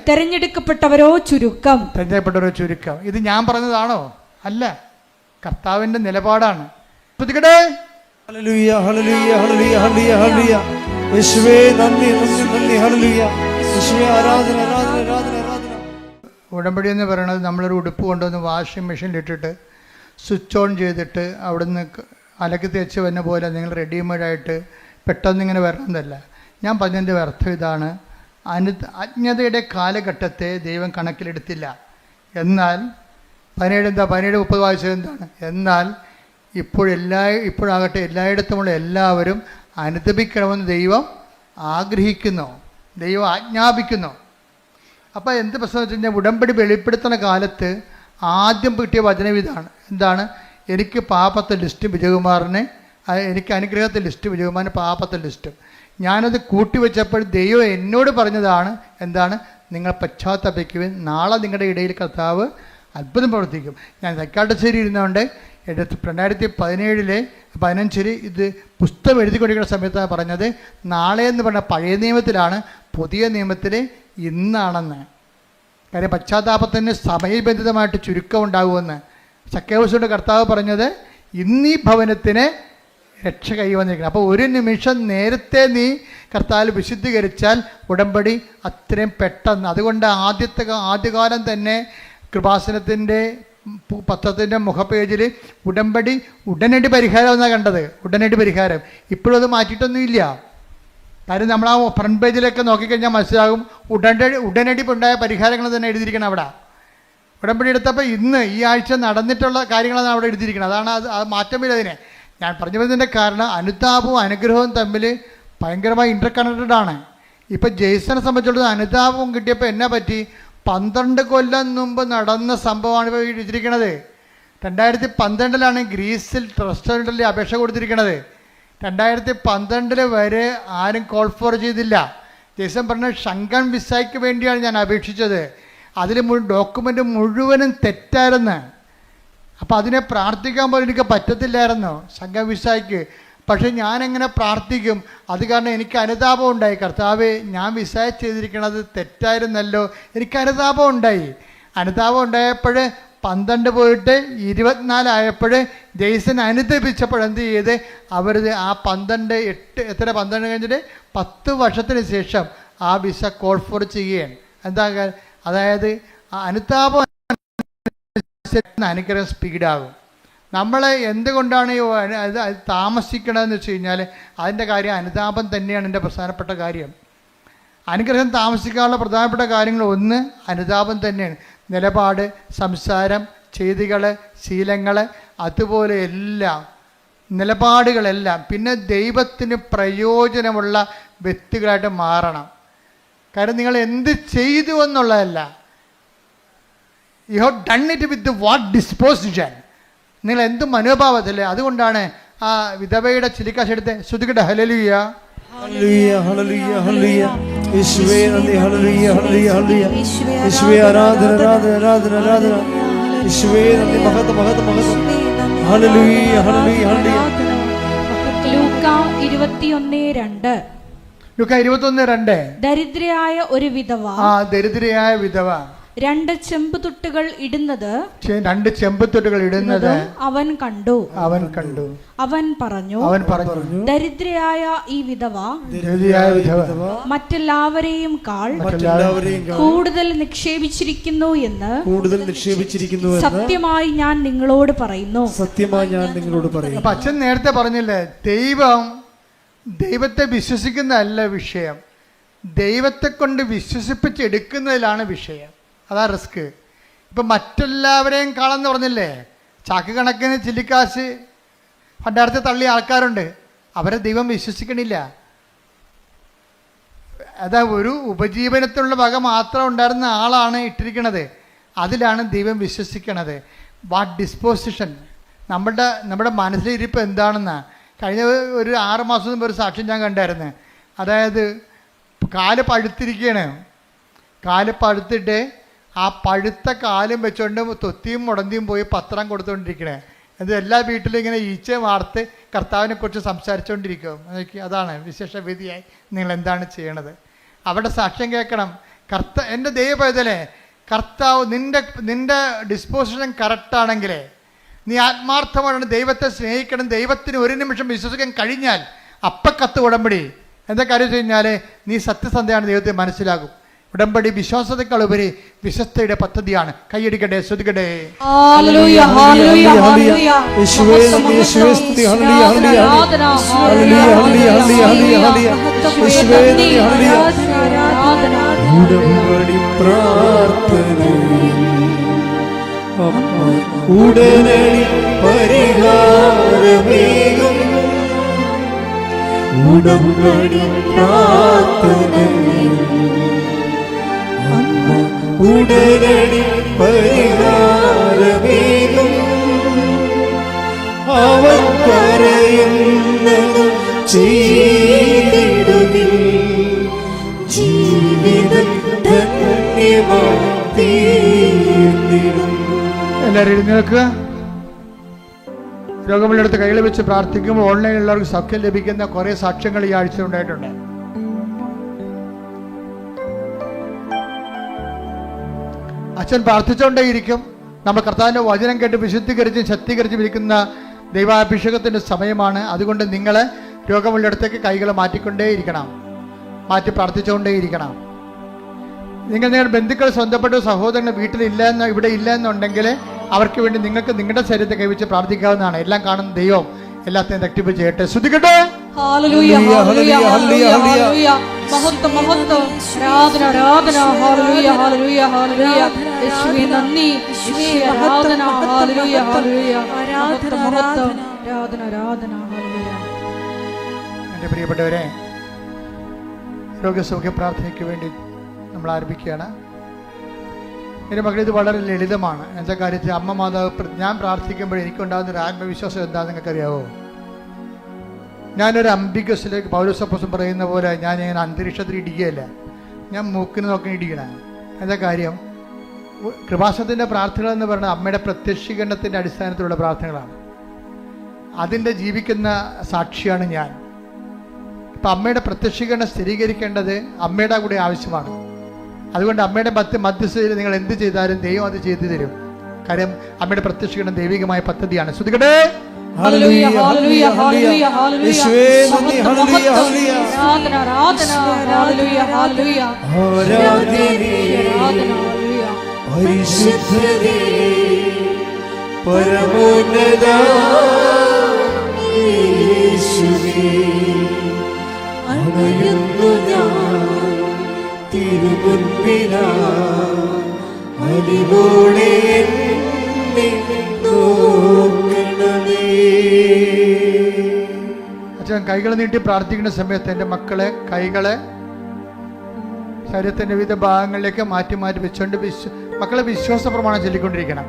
തെരഞ്ഞെടുക്കപ്പെട്ടവരോ ചുരുക്കം. ഇത് ഞാൻ പറഞ്ഞതാണോ? അല്ല, കർത്താവിന്റെ നിലപാടാണ്. ഉടമ്പടി എന്ന് പറയുന്നത് നമ്മളൊരു ഉടുപ്പ് കൊണ്ടുവന്ന് വാഷിംഗ് മെഷീനിലിട്ടിട്ട് സ്വിച്ച് ഓൺ ചെയ്തിട്ട് അവിടുന്ന് അലക്കി തേച്ച് വന്ന പോലെ നിങ്ങൾ റെഡിമെയ്ഡായിട്ട് പെട്ടെന്ന് ഇങ്ങനെ വരണമെന്നല്ല. ഞാൻ പറഞ്ഞതിൻ്റെ അർത്ഥം ഇതാണ്. അജ്ഞതയുടെ കാലഘട്ടത്തെ ദൈവം കണക്കിലെടുത്തില്ല. എന്നാൽ 17-30 വായിച്ചത് എന്താണ്? എന്നാൽ ഇപ്പോഴാകട്ടെ എല്ലായിടത്തുമുള്ള എല്ലാവരും അനുദപിക്കണമെന്ന് ദൈവം ആഗ്രഹിക്കുന്നു, ദൈവം ആജ്ഞാപിക്കുന്നു. അപ്പോൾ എന്ത് പ്രശ്നം വെച്ച് കഴിഞ്ഞാൽ, ഉടമ്പടി വെളിപ്പെടുത്തുന്ന കാലത്ത് ആദ്യം കിട്ടിയ വചനം ഇതാണ്. എന്താണ്? എനിക്ക് പാപത്തെ ലിസ്റ്റും വിജയകുമാറിനെ, എനിക്ക് അനുഗ്രഹത്തെ ലിസ്റ്റും വിജയകുമാറിന് പാപത്തെ ലിസ്റ്റും. ഞാനത് കൂട്ടിവെച്ചപ്പോൾ ദൈവം എന്നോട് പറഞ്ഞതാണ്. എന്താണ്? നിങ്ങൾ പശ്ചാത്തപിക്കുവിൻ, നാളെ നിങ്ങളുടെ ഇടയിൽ കർത്താവ് അത്ഭുതം പ്രവർത്തിക്കും. ഞാൻ തൈക്കാട്ടുശ്ശേരി ഇരുന്നുകൊണ്ട് 2017 ഇത് പുസ്തകം എഴുതിക്കൊണ്ടിരിക്കുന്ന സമയത്താണ് പറഞ്ഞത്. നാളെ എന്ന് പറഞ്ഞ പഴയ നിയമത്തിലാണ്, പുതിയ നിയമത്തിൽ ഇന്നാണെന്ന്. കാര്യം പശ്ചാത്താപത്തിന് സമയബന്ധിതമായിട്ട് ചുരുക്കം ഉണ്ടാകുമെന്ന് സക്കേവൂസിന്റെ കർത്താവ് പറഞ്ഞത്. ഇന്നീ ഭവനത്തിന് രക്ഷ കൈവന്നിരിക്കണം. അപ്പോൾ ഒരു നിമിഷം നേരത്തെ നീ കർത്താവിൽ വിശുദ്ധീകരിച്ചാൽ ഉടമ്പടി അത്രയും പെട്ടെന്ന്. അതുകൊണ്ട് ആദ്യകാലം തന്നെ കൃപാസനത്തിൻ്റെ പത്രത്തിൻ്റെ മുഖപേജിൽ ഉടമ്പടി ഉടനടി പരിഹാരം എന്നാണ് കണ്ടത്. ഉടനടി പരിഹാരം. ഇപ്പോഴും അത് മാറ്റിയിട്ടൊന്നുമില്ല. കാര്യം നമ്മൾ ആ ഫ്രണ്ട് പേജിലൊക്കെ നോക്കിക്കഴിഞ്ഞാൽ മനസ്സിലാകും ഉടനടി ഉണ്ടായ പരിഹാരങ്ങൾ തന്നെ എഴുതിയിരിക്കണം അവിടെ. ഉടമ്പടി എടുത്തപ്പോൾ ഇന്ന് ഈ ആഴ്ച നടന്നിട്ടുള്ള കാര്യങ്ങളാണ് അവിടെ എഴുതിയിരിക്കുന്നത്. അതാണ് അത് മാറ്റമില്ല അതിനെ. ഞാൻ പറഞ്ഞു വരുന്നതിൻ്റെ കാരണം അനുതാപവും അനുഗ്രഹവും തമ്മിൽ ഭയങ്കരമായി ഇൻ്റർ കണക്റ്റഡ് ആണ്. ഇപ്പം ജെയ്സനെ സംബന്ധിച്ചിടത്തോളം അനുതാപവും കിട്ടിയപ്പോൾ എന്നെ പറ്റി 12 കൊല്ലം മുമ്പ് നടന്ന സംഭവമാണ് ഇപ്പോൾ എഴുതിയിരിക്കുന്നത്. 2012 ഗ്രീസിൽ റെസ്റ്റോറൻറ്റിൽ അപേക്ഷ കൊടുത്തിരിക്കുന്നത്. 2012 വരെ ആരും കോൾ ഫോർ ചെയ്തില്ല. ജെയ്സൺ പറഞ്ഞ ഷങ്കൻ വിസയ്ക്ക് വേണ്ടിയാണ് ഞാൻ അപേക്ഷിച്ചത്. അതിൽ ഡോക്യുമെൻ്റ് മുഴുവനും തെറ്റായിരുന്നു. അപ്പോൾ അതിനെ പ്രാർത്ഥിക്കാൻ പോലും എനിക്ക് പറ്റത്തില്ലായിരുന്നു ഷങ്കൻ വിസയ്ക്ക്. പക്ഷെ ഞാനെങ്ങനെ പ്രാർത്ഥിക്കും? അത് കാരണം എനിക്ക് അനുതാപം ഉണ്ടായി. കർത്താവേ, ഞാൻ വിസ ചെയ്തിരിക്കണത് തെറ്റായിരുന്നല്ലോ. എനിക്ക് അനുതാപം ഉണ്ടായി. അനുതാപം ഉണ്ടായപ്പോൾ 12 പോയിട്ട് 24 ആയപ്പോൾ ജെയ്സൺ അനുദപിച്ചപ്പോൾ എന്ത് ചെയ്ത് അവർ ആ 12 കഴിഞ്ഞിട്ട് 10 വർഷത്തിന് ശേഷം ആ വിസ കോൾ ഫോർ ചെയ്യുകയാണ്. എന്താ? അതായത് ആ അനുതാപം അനുഗ്രഹം സ്പീഡാകും. നമ്മൾ എന്തുകൊണ്ടാണ് അത് താമസിക്കണമെന്ന് വെച്ച് കഴിഞ്ഞാൽ അതിൻ്റെ കാര്യം അനുതാപം തന്നെയാണ് എൻ്റെ പ്രധാനപ്പെട്ട കാര്യം. അനുഗ്രഹം താമസിക്കാനുള്ള പ്രധാനപ്പെട്ട കാര്യങ്ങൾ ഒന്ന് അനുതാപം തന്നെയാണ്. നിലപാട്, സംസാരം, ചെയ്തികൾ, ശീലങ്ങൾ, അതുപോലെ എല്ലാം നിലപാടുകളെല്ലാം. പിന്നെ ദൈവത്തിന് പ്രയോജനമുള്ള വ്യക്തികളായിട്ട് മാറണം. കാരണം നിങ്ങൾ എന്ത് ചെയ്തു എന്നുള്ളതല്ല, you have done it with what disposition. നിങ്ങൾ എന്ത് മനോഭാവത്തില്ലേ? അതുകൊണ്ടാണ് ആ വിധവയുടെ ചിലിക്കാശെടുത്ത് ശ്രുതികട്ടെ ഹല്ലേലൂയ ഹല്ലേലൂയ ഹല്ലേലൂയ ഹല്ലേലൂയ. യേശുവേ നന്ദി. ഹല്ലേലൂയ ഹല്ലേലൂയ ഹല്ലേലൂയ. യേശുവേ ആരാധന ആരാധന ആരാധന ആരാധന. യേശുവേ നന്ദി. മഹത്വം മഹത്വം മഹത്വം. ഹല്ലേലൂയ ഹല്ലേലൂയ ഹല്ലേലൂയ. ലൂക്ക 21:2. ലൂക്ക 21:2. ദരിദ്രയായ ഒരു വിധവ, ദരിദ്രയായ വിധവ 2 ചെമ്പുതൊട്ടുകൾ ഇടുന്നത് 2 ചെമ്പുതൊട്ടുകൾ ഇടുന്നത് അവൻ കണ്ടു. അവൻ പറഞ്ഞു, ദരിദ്രയായ ഈ വിധവ മറ്റെല്ലാവരെയും കൂടുതൽ നിക്ഷേപിച്ചിരിക്കുന്നു എന്ന് സത്യമായി ഞാൻ നിങ്ങളോട് പറയുന്നു. അപ്പൊ അച്ഛൻ നേരത്തെ പറഞ്ഞില്ലേ, ദൈവത്തെ വിശ്വസിക്കുന്നതല്ല വിഷയം, ദൈവത്തെ കൊണ്ട് വിശ്വസിപ്പിച്ചെടുക്കുന്നതിലാണ് വിഷയം. അതാ റിസ്ക്. ഇപ്പം മറ്റെല്ലാവരെയും കാളെന്ന് പറഞ്ഞില്ലേ, ചാക്ക് കണക്കിന് ചില്ലിക്കാശ് പണ്ടാരത്തെ തള്ളിയ ആൾക്കാരുണ്ട്. അവരെ ദൈവം വിശ്വസിക്കണില്ല. അതാ ഒരു ഉപജീവനത്തിനുള്ള വക മാത്രം ഉണ്ടായിരുന്ന ആളാണ് ഇട്ടിരിക്കണത്. അതിലാണ് ദൈവം വിശ്വസിക്കണത്. വാട്ട് ഡിസ്പോസിഷൻ, നമ്മുടെ മനസ്സിലിരിപ്പ് എന്താണെന്ന് കഴിഞ്ഞ ഒരു 6 മാസം മുമ്പ് ഒരു സാക്ഷ്യം ഞാൻ കണ്ടായിരുന്നു. അതായത് കാല് പഴുത്തിരിക്കുകയാണ്. കാല് പഴുത്തിട്ട് ആ പഴുത്ത കാലും വെച്ചുകൊണ്ട് തൊത്തിയും മുടന്തിയും പോയി പത്രം കൊടുത്തുകൊണ്ടിരിക്കണേ. അത് എല്ലാ വീട്ടിലും ഇങ്ങനെ ഈച്ച വാർത്ത് കർത്താവിനെ കുറിച്ച് സംസാരിച്ചുകൊണ്ടിരിക്കും. അതാണ് വിശേഷവിധിയായി നിങ്ങൾ എന്താണ് ചെയ്യണത്? അവിടെ സാക്ഷ്യം കേൾക്കണം. എൻ്റെ ദൈവപൈതലേ, കർത്താവ് നിൻ്റെ ഡിസ്പോസിഷൻ കറക്റ്റാണെങ്കിലേ, നീ ആത്മാർത്ഥമാണ് ദൈവത്തെ സ്നേഹിക്കണം, ദൈവത്തിന് ഒരു നിമിഷം വിശ്വസിക്കാൻ കഴിഞ്ഞാൽ അപ്പക്കത്ത് ഉടമ്പടി. എന്താ കാര്യം വെച്ച് കഴിഞ്ഞാൽ നീ സത്യസന്ധയാണ്, ദൈവത്തെ മനസ്സിലാകും. ഉടമ്പടി വിശ്വാസത്തെക്കാളുപരി വിശ്വസ്തയുടെ പദ്ധതിയാണ്. കൈയടിക്കട്ടെ, ശ്രുതിക്കട്ടെ. ഉടനടി പരിഹാരമേകും ഉടമ്പടി പ്രാർത്ഥനയിൽ ഉടനടി പരിഹാരമേകും അവൻ പറയുന്നത് ചെയ്തിടുകിൽ ജീവിതം ധന്യമായി തീർന്നിടും. എല്ലാവരും എഴുന്നേൽക്കുക. രോഗമുള്ളടുത്ത് കൈകൾ വെച്ച് പ്രാർത്ഥിക്കുമ്പോൾ ഓൺലൈനിൽ എല്ലാവർക്കും സൗഖ്യം ലഭിക്കുന്ന കുറേ സാക്ഷ്യങ്ങൾ ഈ ആഴ്ച ഉണ്ടായിട്ടുണ്ട്. അച്ഛൻ പ്രാർത്ഥിച്ചുകൊണ്ടേയിരിക്കും. നമ്മൾ കർത്താവിൻ്റെ വചനം കേട്ട് വിശുദ്ധീകരിച്ചും ശക്തീകരിച്ചും ഇരിക്കുന്ന ദൈവാഭിഷേകത്തിൻ്റെ സമയമാണ്. അതുകൊണ്ട് നിങ്ങൾ രോഗമുള്ളടത്തേക്ക് കൈകൾ മാറ്റിക്കൊണ്ടേയിരിക്കണം, മാറ്റി പ്രാർത്ഥിച്ചുകൊണ്ടേയിരിക്കണം. നിങ്ങളുടെ ബന്ധുക്കൾ, സ്വന്തപ്പെട്ട സഹോദരങ്ങൾ ഇവിടെ ഇല്ല എന്നുണ്ടെങ്കിൽ അവർക്ക് വേണ്ടി നിങ്ങൾക്ക് നിങ്ങളുടെ ശരീരത്തെ കൈവച്ച് പ്രാർത്ഥിക്കാവുന്നതാണ്. എല്ലാം കാണുന്ന ദൈവം എല്ലാത്തിനും റെക്ടിഫൈ ചെയ്യട്ടെ. ശ്രദ്ധിക്കട്ടെ. ഹല്ലേലൂയ ഹല്ലേലൂയ ഹല്ലേലൂയ ഹല്ലേലൂയ മഹത്വം മഹത്വം ആരാധന ആരാധന ഹല്ലേലൂയ ഹല്ലേലൂയ ഹല്ലേലൂയ യേശുവേ നന്ദി യേശുവേ ആരാധന ഹല്ലേലൂയ ഹല്ലേലൂയ മഹത്വം മഹത്വം ആരാധന ആരാധന ഹല്ലേലൂയ. എൻ്റെ പ്രിയപ്പെട്ടവരെ, രോഗസൗഖ്യ പ്രാർത്ഥനയ്ക്ക് വേണ്ടി നമ്മൾ ആരംഭിക്കുകയാണ്. എൻ്റെ മകൾ ഇത് വളരെ ലളിതമാണ്. എന്താ കാര്യത്തിൽ അമ്മ മാതാവ് ഞാൻ പ്രാർത്ഥിക്കുമ്പോൾ എനിക്കുണ്ടാകുന്ന ഒരു ആത്മവിശ്വാസം എന്താണെന്ന് നിങ്ങൾക്കറിയാവോ? ഞാനൊരു അംബികസിലേക്ക് പൗലോസപ്പോസ്തലൻ പറയുന്ന പോലെ ഞാൻ ഇങ്ങനെ അന്തരീക്ഷത്തിൽ ഇടിക്കുകയല്ല, ഞാൻ മൂക്കിന് നോക്കി ഇടിക്കണം. എന്താ കാര്യം? കൃപാസനത്തിൻ്റെ പ്രാർത്ഥനകൾ എന്ന് പറയുന്നത് അമ്മയുടെ പ്രത്യക്ഷീകരണത്തിൻ്റെ അടിസ്ഥാനത്തിലുള്ള പ്രാർത്ഥനകളാണ്. അതിൻ്റെ ജീവിക്കുന്ന സാക്ഷിയാണ് ഞാൻ. ഇപ്പം അമ്മയുടെ പ്രത്യക്ഷീകരണം സ്ഥിരീകരിക്കേണ്ടത് അമ്മയുടെ കൂടെ ആവശ്യമാണ്. അതുകൊണ്ട് അമ്മയുടെ മധ്യസ്ഥതയിൽ നിങ്ങൾ എന്ത് ചെയ്താലും ദൈവം അത് ചെയ്തു തരും. കാര്യം അമ്മയുടെ പ്രത്യക്ഷീകരണം ദൈവികമായ പദ്ധതിയാണ്. ശ്രുതികട്ടെ. ഹല്ലേലൂയ ഹല്ലേലൂയ ഹല്ലേലൂയ ഹല്ലേലൂയ യേശുവേ നന്ദി. ഹല്ലേലൂയ ഹല്ലേലൂയ ആരാധന ആരാധന ഹല്ലേലൂയ ഹല്ലേലൂയ ആരാധന ഹല്ലേലൂയ. പരിശുദ്ധനേ പരമോന്നത യേശുവേ അണയുന്നു ഞാൻ തിരുമുൻപിനായി അലിവോടെ എന്നെ നോക്കണമേ. അച്ഛൻ കൈകൾ നീട്ടി പ്രാർത്ഥിക്കുന്ന സമയത്ത് എൻ്റെ മക്കളെ കൈകളെ ശരീരത്തിൻ്റെ വിവിധ ഭാഗങ്ങളിലേക്ക് മാറ്റി മാറ്റി വെച്ചുകൊണ്ട് മക്കളെ വിശ്വാസ പ്രമാണം ചൊല്ലിക്കൊണ്ടിരിക്കണം.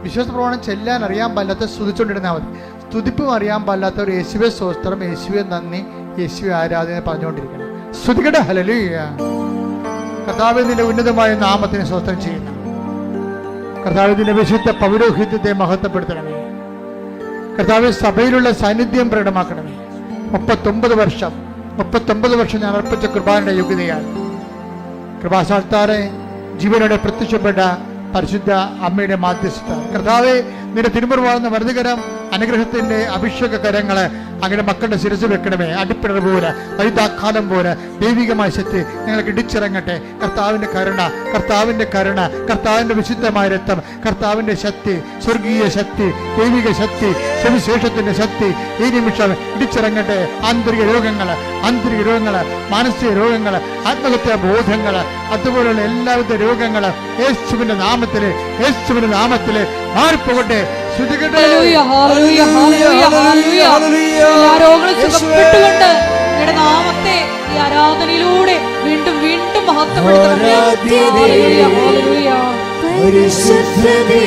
വിശ്വാസ പ്രമാണം ചെല്ലാൻ അറിയാൻ പാടില്ലാത്ത സ്തുതിച്ചുകൊണ്ടിരുന്നാൽ മതി. സ്തുതിപ്പും അറിയാൻ പാടില്ലാത്തവർ യേശുവെ സ്തോത്രം, യേശുവെ നന്ദി, യേശുവെ ആരാധന പറഞ്ഞുകൊണ്ടിരിക്കണം. സ്തുതിക്കട്ടെ. ഹല്ലേലൂയ. കർത്താവേ നിന്റെ ഉന്നതമായ നാമത്തിന് സ്തോത്രം ചെയ്യുന്നു. കർത്താവേ നിന്റെ വിശുദ്ധ പൗരോഹിത്യത്തെ മഹത്വപ്പെടുത്തണമേ. കർത്താവേ സഭയിലുള്ള സാന്നിധ്യം പ്രകടമാക്കണമേ. 39 വർഷം ഞാൻ അർപ്പിച്ച കൃപാന്റെ യോഗ്യതയാണ്. കൃപാസാൽത്താറെ ജീവനോടെ പ്രത്യക്ഷപ്പെട്ട പരിശുദ്ധ അമ്മയുടെ മാധ്യസ്ഥത. കർത്താവേ നിന്റെ തിരുമുറിവാകുന്ന വലതുകരം അനുഗ്രഹത്തിന്റെ അഭിഷേക കരങ്ങള് അങ്ങനെ മക്കളുടെ ശിരസ് വെക്കണമേ. അടിപ്പിടർ പോലെ വൈതാക്കാലം പോലെ ദൈവികമായ ശക്തി ഞങ്ങൾക്ക് ഇടിച്ചിറങ്ങട്ടെ. കർത്താവിന്റെ കരുണ, കർത്താവിന്റെ വിശുദ്ധമായ രക്തം, കർത്താവിന്റെ ശക്തി, സ്വർഗീയ ശക്തി, ദൈവിക ശക്തി, സുവിശേഷത്തിന്റെ ശക്തി ഈ നിമിഷം ഇടിച്ചിറങ്ങട്ടെ. ആന്തരിക രോഗങ്ങള്, മാനസിക രോഗങ്ങള്, ആത്മഹത്യാ ബോധങ്ങള്, അതുപോലുള്ള എല്ലാവിധ രോഗങ്ങള് യേശുവിന്റെ നാമത്തില് മാറിപ്പോകട്ടെ. ഹല്ലേലൂയ ഹല്ലേലൂയ ഹല്ലേലൂയ ഹല്ലേലൂയ. എല്ലാ രോഗങ്ങളും സുഖപ്പെട്ടുകൊണ്ട് നിങ്ങളുടെ നാമത്തെ ഈ ആരാധനയിലൂടെ വീണ്ടും വീണ്ടും മഹത്വപ്പെടുത്തണമേ. Hallelujah hallelujah. പരിശുദ്ധനേ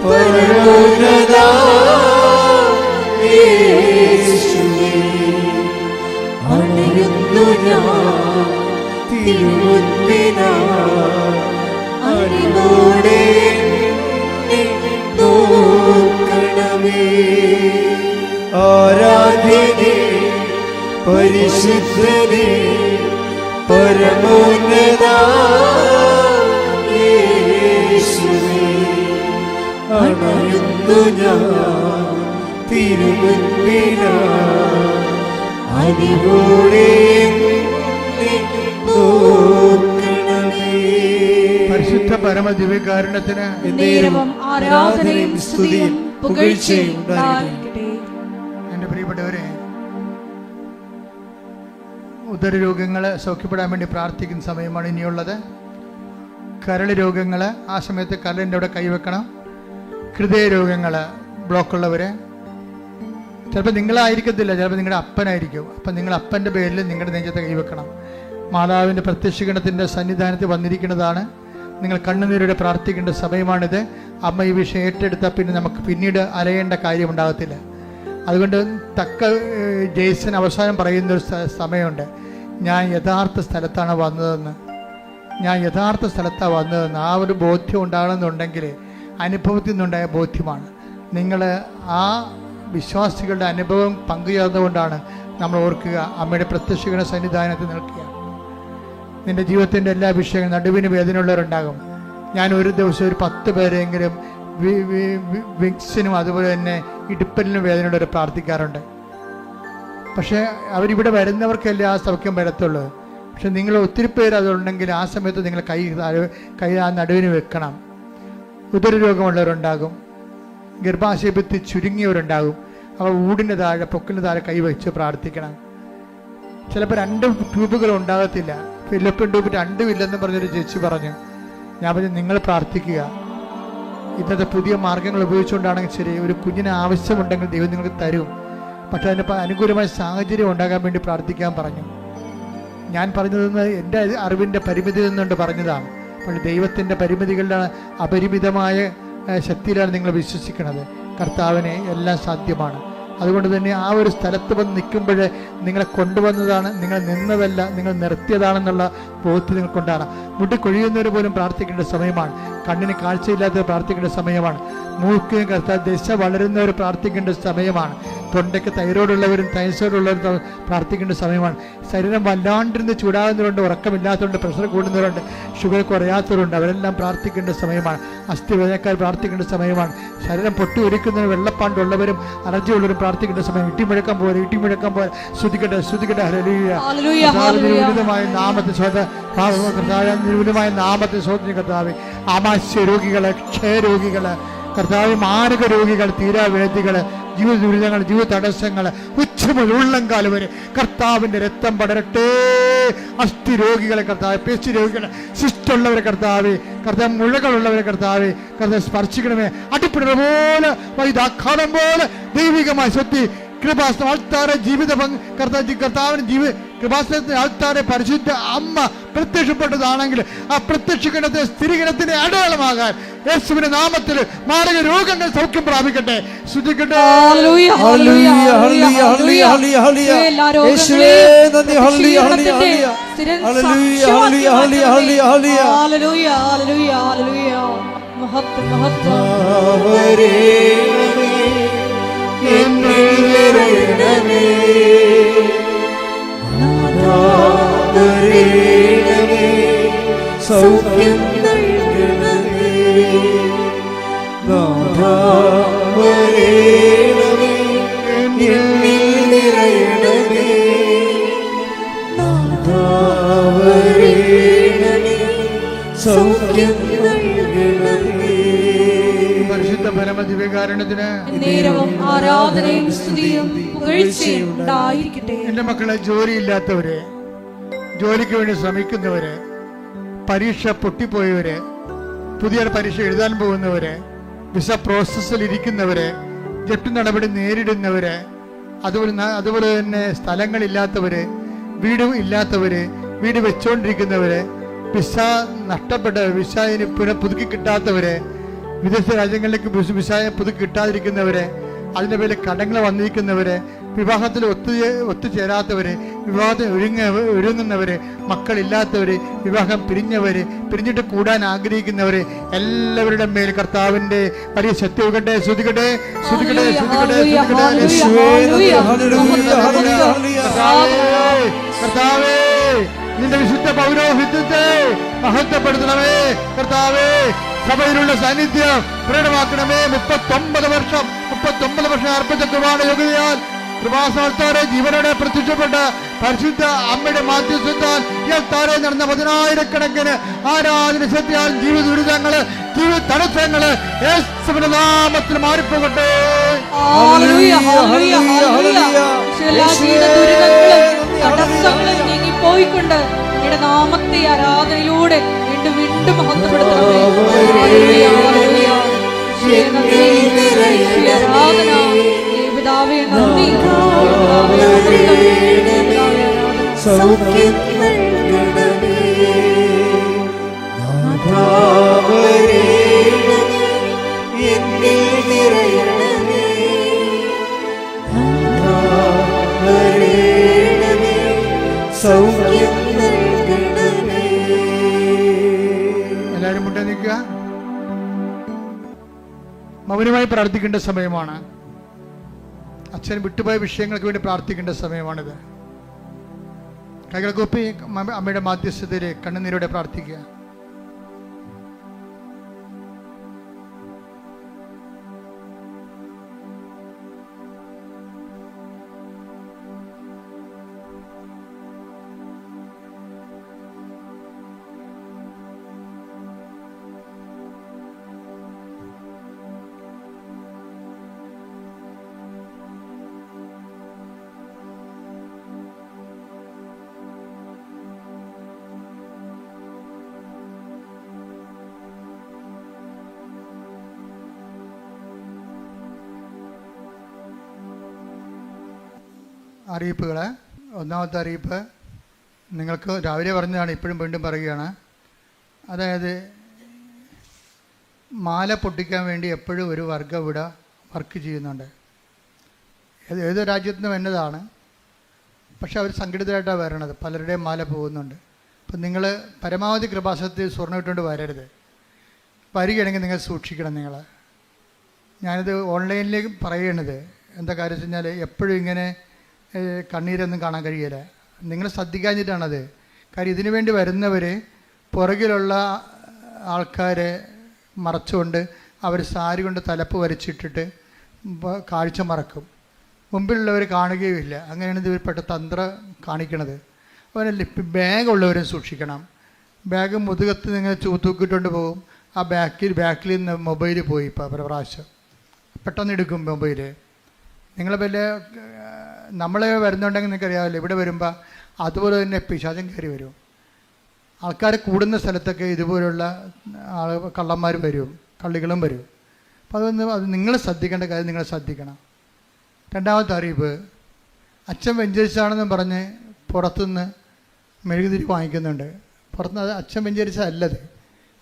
പരമോന്നത യേശുവേ അണയുന്നു ഞാൻ തിരുമുൻപിനായി അലിവോടെ നോക്കണമേ. ആരാധ്യനേ പരിശുദ്ധനേ പരമോന്നത യേശുവേ അണയുന്നു ഞാൻ തിരുമുൻപിനായി അലിവോടെ നോക്കണമേ. പരിശുദ്ധ പരമ ദിവ്യകാരുണ്യത്തിന് നേരവും ആരാധനയും സ്തുതിയും പുകഴ്ചയും ഉണ്ടായിരിക്കട്ടെ. എൻ്റെ പ്രിയപ്പെട്ടവരെ, ഉദരരോഗങ്ങള് സൗഖ്യപ്പെടാൻ വേണ്ടി പ്രാർത്ഥിക്കുന്ന സമയമാണ് ഇനിയുള്ളത്. കരൾ രോഗങ്ങള് ആ സമയത്ത് കരളിൻ്റെ അവിടെ കൈവെക്കണം. ഹൃദയ രോഗങ്ങള്, ബ്ലോക്കുള്ളവര്, ചിലപ്പോൾ നിങ്ങളായിരിക്കത്തില്ല, ചിലപ്പോൾ നിങ്ങളുടെ അപ്പനായിരിക്കും. അപ്പം നിങ്ങൾ അപ്പൻ്റെ പേരിൽ നിങ്ങളുടെ നെഞ്ചത്തെ കൈവെക്കണം. മാതാവിൻ്റെ പ്രത്യക്ഷീകരണത്തിൻ്റെ സന്നിധാനത്തിൽ വന്നിരിക്കുന്നതാണ്. നിങ്ങൾ കണ്ണുനീരോടെ പ്രാർത്ഥിക്കേണ്ട സമയമാണിത്. അമ്മ ഈ വിഷയം ഏറ്റെടുത്താൽ പിന്നെ നമുക്ക് പിന്നീട് അലയേണ്ട കാര്യമുണ്ടാകത്തില്ല. അതുകൊണ്ട് ജെയ്സൺ അവസാനം പറയുന്നൊരു സമയമുണ്ട്, ഞാൻ യഥാർത്ഥ സ്ഥലത്താണ് വന്നതെന്ന്. ആ ഒരു ബോധ്യം ഉണ്ടാകണമെന്നുണ്ടെങ്കിൽ അനുഭവത്തിൽ നിന്നുണ്ടായ ബോധ്യമാണ്. നിങ്ങൾ ആ വിശ്വാസികളുടെ അനുഭവം പങ്കുചേർന്നുകൊണ്ടാണ് നമ്മൾ ഓർക്കുക, അമ്മയുടെ പ്രത്യക്ഷീകരണ സന്നിധാനത്തിൽ നിൽക്കുക. നിൻ്റെ ജീവിതത്തിൻ്റെ എല്ലാ വിഷയങ്ങളും നടുവിന് വേദനയുള്ളവരുണ്ടാകും. ഞാൻ ഒരു ദിവസം ഒരു 10 പേരെങ്കിലും വിക്സിനും അതുപോലെ തന്നെ ഇടുപ്പലിനും വേദനയുള്ളവർ പ്രാർത്ഥിക്കാറുണ്ട്. പക്ഷേ അവരിവിടെ വരുന്നവർക്കല്ലേ ആ സൗഖ്യം വരത്തുള്ളൂ. പക്ഷെ നിങ്ങൾ ഒത്തിരി പേര് അതുണ്ടെങ്കിൽ ആ സമയത്ത് നിങ്ങൾ കൈ ആ നടുവിന് വെക്കണം. ഉദരരോഗമുള്ളവരുണ്ടാകും, ഗർഭാശയത്തിൽ ചുരുങ്ങിയവരുണ്ടാകും. അവ ഊടിൻ്റെ താഴെ പൊക്കിൻ്റെ താഴെ കൈവച്ച് പ്രാർത്ഥിക്കണം. ചിലപ്പോൾ 2 ട്യൂബുകൾ ഉണ്ടാകത്തില്ല. ഫിലിപ്പിൻ ട്യൂബ് 2 ഇല്ലെന്ന് പറഞ്ഞൊരു ചേച്ചി പറഞ്ഞു. ഞാൻ പറഞ്ഞു നിങ്ങൾ പ്രാർത്ഥിക്കുക. ഇന്നത്തെ പുതിയ മാർഗങ്ങൾ ഉപയോഗിച്ചുകൊണ്ടാണെങ്കിൽ ശരി, ഒരു കുഞ്ഞിന് ആവശ്യമുണ്ടെങ്കിൽ ദൈവം നിങ്ങൾക്ക് തരും. പക്ഷെ അതിന് അനുകൂലമായ സാഹചര്യം ഉണ്ടാകാൻ വേണ്ടി പ്രാർത്ഥിക്കാൻ പറഞ്ഞു. ഞാൻ പറഞ്ഞതെന്ന് എൻ്റെ അറിവിൻ്റെ പരിമിതി നിന്നുകൊണ്ട് പറഞ്ഞതാണ്. പക്ഷേ ദൈവത്തിൻ്റെ പരിമിതികളുടെ അപരിമിതമായ ശക്തിയിലാണ് നിങ്ങൾ വിശ്വസിക്കുന്നത്. കർത്താവിന് എല്ലാം സാധ്യമാണ്. അതുകൊണ്ട് തന്നെ ആ ഒരു സ്ഥലത്ത് വന്ന് നിൽക്കുമ്പോൾ നിങ്ങളെ കൊണ്ടുവന്നതാണ്, നിങ്ങൾ നിന്നതല്ല, നിങ്ങൾ നിർത്തിയതാണെന്നുള്ള ബോധ്യം നിങ്ങൾക്കൊണ്ടാണ്. മുട്ടി കൊഴിയുന്നവർ പോലും പ്രാർത്ഥിക്കേണ്ട സമയമാണ്. കണ്ണിന് കാഴ്ചയില്ലാത്തവർ പ്രാർത്ഥിക്കേണ്ട സമയമാണ്. മൂക്കിന് കർത്താവ് ദശ വളരുന്നവർ പ്രാർത്ഥിക്കേണ്ട സമയമാണ്. തൊണ്ടയ്ക്ക് തൈറോയ്ഡുള്ളവരും തൈസോയ്ഡുള്ളവരും പ്രാർത്ഥിക്കേണ്ട സമയമാണ്. ശരീരം വല്ലാണ്ടിരുന്ന് ചൂടാകുന്നവരുണ്ട്, ഉറക്കമില്ലാത്തവരുണ്ട്, പ്രഷർ കൂടുന്നവരുണ്ട്, ഷുഗർ കുറയാത്തവരുണ്ട്. അവരെല്ലാം പ്രാർത്ഥിക്കേണ്ട സമയമാണ്. അസ്ഥിവേദനക്കാർ പ്രാർത്ഥിക്കേണ്ട സമയമാണ്. ശരീരം പൊട്ടി ഒലിക്കുന്നവരും വെള്ളപ്പാണ്ടുള്ളവരും അലർജി ഉള്ളവരും പ്രാർത്ഥിക്കേണ്ട സമയം. ഇട്ടിമുഴക്കം പോലെ ശ്രുതിക്കട്ടെ ശ്രുതിക്കട്ടെ. ഹല്ലേലൂയ നാമത്തെ നാമത്തെ സ്വന്തം കർത്താവേ. ആമാശയ രോഗികള്, ക്ഷയരോഗികള് കർത്താവ്, മാരക രോഗികൾ, തീരാവേദികള്, ജീവിത ദുരിതങ്ങൾ, ജീവിത തടസ്സങ്ങൾ, ഉച്ചമുതൽ ഉള്ളംകാലം വരെ കർത്താവിന്റെ രക്തം പടരട്ടെ. അസ്ഥി രോഗികളെ കർത്താവ്, പേശി രോഗികളെ, ശിഷ്ടമുള്ളവരെ കർത്താവ്, കർത്താവ് മുഴകളുള്ളവരെ കർത്താവ്, കർത്താവ് സ്പർശിക്കണമേ. അടിപ്പിടുന്ന പോലെ വൈദാഘാതം പോലെ ദൈവികമായി സ്വത്തി കൃപാസനം ആൾത്താരെ ജീവിത കർത്താവിന് കൃപാസനത്തിന് ആൾത്താരെ പരിശുദ്ധ അമ്മ പ്രത്യക്ഷപ്പെട്ടതാണെങ്കിൽ ആ പ്രത്യക്ഷഗണത്തെ സ്ഥിരീകരണത്തിന്റെ അടയാളമാകാൻ യേശുവിന്റെ നാമത്തിൽ മാരക രോഗങ്ങൾ സൗഖ്യം പ്രാപിക്കട്ടെ. ശ്രുതിക്കട്ടെ. സൗഖ്യം നൽകണമേ, നിറയണമേ, സൗഖ്യം നൽകണമേ. പരിശുദ്ധ പരമദിവ്യകാരുണ്യത്തിന് നേരവും ആരാധനയും സ്തുതിയും പുകഴ്ചയും ഉണ്ടായിരിക്കട്ടെ. എൻ്റെ മക്കളെ, ജോലിയില്ലാത്തവര്, ജോലിക്ക് വേണ്ടി ശ്രമിക്കുന്നവര്, പരീക്ഷ പൊട്ടിപ്പോയവര്, പുതിയ പരീക്ഷ എഴുതാൻ പോകുന്നവര്, വിസ പ്രോസസ്സിൽ ഇരിക്കുന്നവര്, ജപ്തി നടപടി നേരിടുന്നവര്, അതുപോലെ തന്നെ സ്ഥലങ്ങളില്ലാത്തവര്, വീട് ഇല്ലാത്തവര്, വീട് വെച്ചുകൊണ്ടിരിക്കുന്നവര്, വിസ നഷ്ടപ്പെട്ട വിസയിന് പുതുക്കി കിട്ടാത്തവര്, വിദേശ രാജ്യങ്ങളിലേക്ക് വിസയെ പുതുക്കി കിട്ടാതിരിക്കുന്നവര്, അതിൻ്റെ പേരിൽ കടങ്ങൾ വന്നിരിക്കുന്നവര്, വിവാഹത്തിൽ ഒത്തുചേരാത്തവര്, വിവാഹത്തിന് ഒരുങ്ങുന്നവര്, മക്കളില്ലാത്തവര്, വിവാഹം പിരിഞ്ഞിട്ട് കൂടാൻ ആഗ്രഹിക്കുന്നവര്, എല്ലാവരുടെ മേൽ കർത്താവിന്റെ വലിയ ശക്തി ഒഴുകട്ടെ. ശ്രുതികട്ടെ ശ്രുതികട്ടെ ശ്രുതികട്ടെ കർത്താവേ, നിന്റെ വിശുദ്ധ പൗരോഹിത്യത്തെ മഹത്വപ്പെടുത്തണമേ. കർത്താവേ, സഭയിലുള്ള സാന്നിധ്യം പ്രകടമാക്കണമേ. 39 വർഷം അർപ്പിച്ച കുർബാന യോഗ്യതയാൽ കൃപാസനത്താരെ ജീവനോടെ പ്രത്യക്ഷപ്പെട്ട പരിശുദ്ധ അമ്മയുടെ മാധ്യസ്ഥത്താൽ ഇയാൾത്താരെ നടന്ന 10,000-കണക്കിന് ആരാധന ശക്തിയാൽ ജീവിത ദുരിതങ്ങള്, ജീവിത തടസ്സങ്ങള് യേശുവിന്റെ നാമത്തിൽ മാറിപ്പോകട്ടെ. തടസ്സങ്ങളും നീങ്ങിപ്പോയിക്കൊണ്ട് നിങ്ങളുടെ നാമത്തെ ആരാധനയിലൂടെ വീണ്ടും മഹത്വപ്പെടുത്തണമേ. ആരാധന പിതാവേ, നന്ദി. സൗഖ്യം നൽകണമേ, എന്നിൽ നിറയണമേ, സൗഖ്യം നൽകണമേ. എല്ലാവരും മുട്ടേ നിൽക്കുക. മൗനമായി പ്രാർത്ഥിക്കേണ്ട സമയമാണ്. അച്ഛൻ വിട്ടുപോയ വിഷയങ്ങൾക്ക് വേണ്ടി പ്രാർത്ഥിക്കേണ്ട സമയമാണിത്. കൈകൾ കൂപ്പി അമ്മയുടെ മാധ്യസ്ഥതയിൽ കണ്ണുനീരോടെ പ്രാർത്ഥിക്കുക. അറിയിപ്പുകൾ. ഒന്നാമത്തെ അറിയിപ്പ് നിങ്ങൾക്ക് രാവിലെ പറഞ്ഞതാണ്, ഇപ്പോഴും വീണ്ടും പറയുകയാണ്. അതായത് മാല പൊട്ടിക്കാൻ വേണ്ടി എപ്പോഴും ഒരു വർഗ്ഗം ഇവിടെ വർക്ക് ചെയ്യുന്നുണ്ട്. ഏത് രാജ്യത്തു നിന്നും എന്നതാണ്, പക്ഷെ അവർ സംഘടിതരായിട്ടാണ് വരണത്. പലരുടെയും മാല പോകുന്നുണ്ട്. അപ്പം നിങ്ങൾ പരമാവധി കൃപാസനത്തിൽ സ്വർണ്ണം ഇട്ടുകൊണ്ട് വരരുത്. വരികയാണെങ്കിൽ നിങ്ങൾ സൂക്ഷിക്കണം. ഞാനിത് ഓൺലൈനിലേക്ക് പറയണത് എന്താ കാര്യം വെച്ച് കഴിഞ്ഞാൽ എപ്പോഴും ഇങ്ങനെ കണ്ണീരൊന്നും കാണാൻ കഴിയില്ല. നിങ്ങൾ ശ്രദ്ധിക്കാഞ്ഞിട്ടാണത്. കാര്യം ഇതിനു വേണ്ടി വരുന്നവർ പുറകിലുള്ള ആൾക്കാരെ മറച്ചുകൊണ്ട് അവർ സാരി കൊണ്ട് തലപ്പ് വരച്ചിട്ടിട്ട് കാഴ്ച മറക്കും. മുമ്പിലുള്ളവർ കാണുകയുമില്ല. അങ്ങനെയാണ് ഇത് പെട്ട തന്ത്രം കാണിക്കണത്. അവരല്ല ബാഗുള്ളവരും സൂക്ഷിക്കണം. ബാഗ് മുതുകത്ത് നിങ്ങൾ തൂക്കിയിട്ടുണ്ട് പോകും. ആ ബാക്കിൽ നിന്ന് മൊബൈൽ പോയി. ഇപ്പോൾ പ്രാവശ്യം പെട്ടെന്ന് എടുക്കും മൊബൈൽ. നിങ്ങൾ വല്ല നമ്മൾ വരുന്നുണ്ടെങ്കിൽ നിങ്ങൾക്കറിയാമല്ലോ, ഇവിടെ വരുമ്പോൾ അതുപോലെ തന്നെ പിശാചം കയറി വരും. ആൾക്കാർ കൂടുന്ന സ്ഥലത്തൊക്കെ ഇതുപോലുള്ള കള്ളന്മാർ വരും, കള്ളികളും വരും. അപ്പോൾ അത് നിങ്ങൾ ശ്രദ്ധിക്കേണ്ട കാര്യം നിങ്ങൾ ശ്രദ്ധിക്കണം. രണ്ടാമത്തെ അറിയിപ്പ്, അച്ഛൻ വെഞ്ചരിച്ചാണെന്നും പറഞ്ഞ് പുറത്തുനിന്ന് മെഴുകുതിരി വാങ്ങിക്കുന്നുണ്ട്. പുറത്തുനിന്ന് അത് അച്ഛൻ വെഞ്ചരിച്ചതല്ലത്.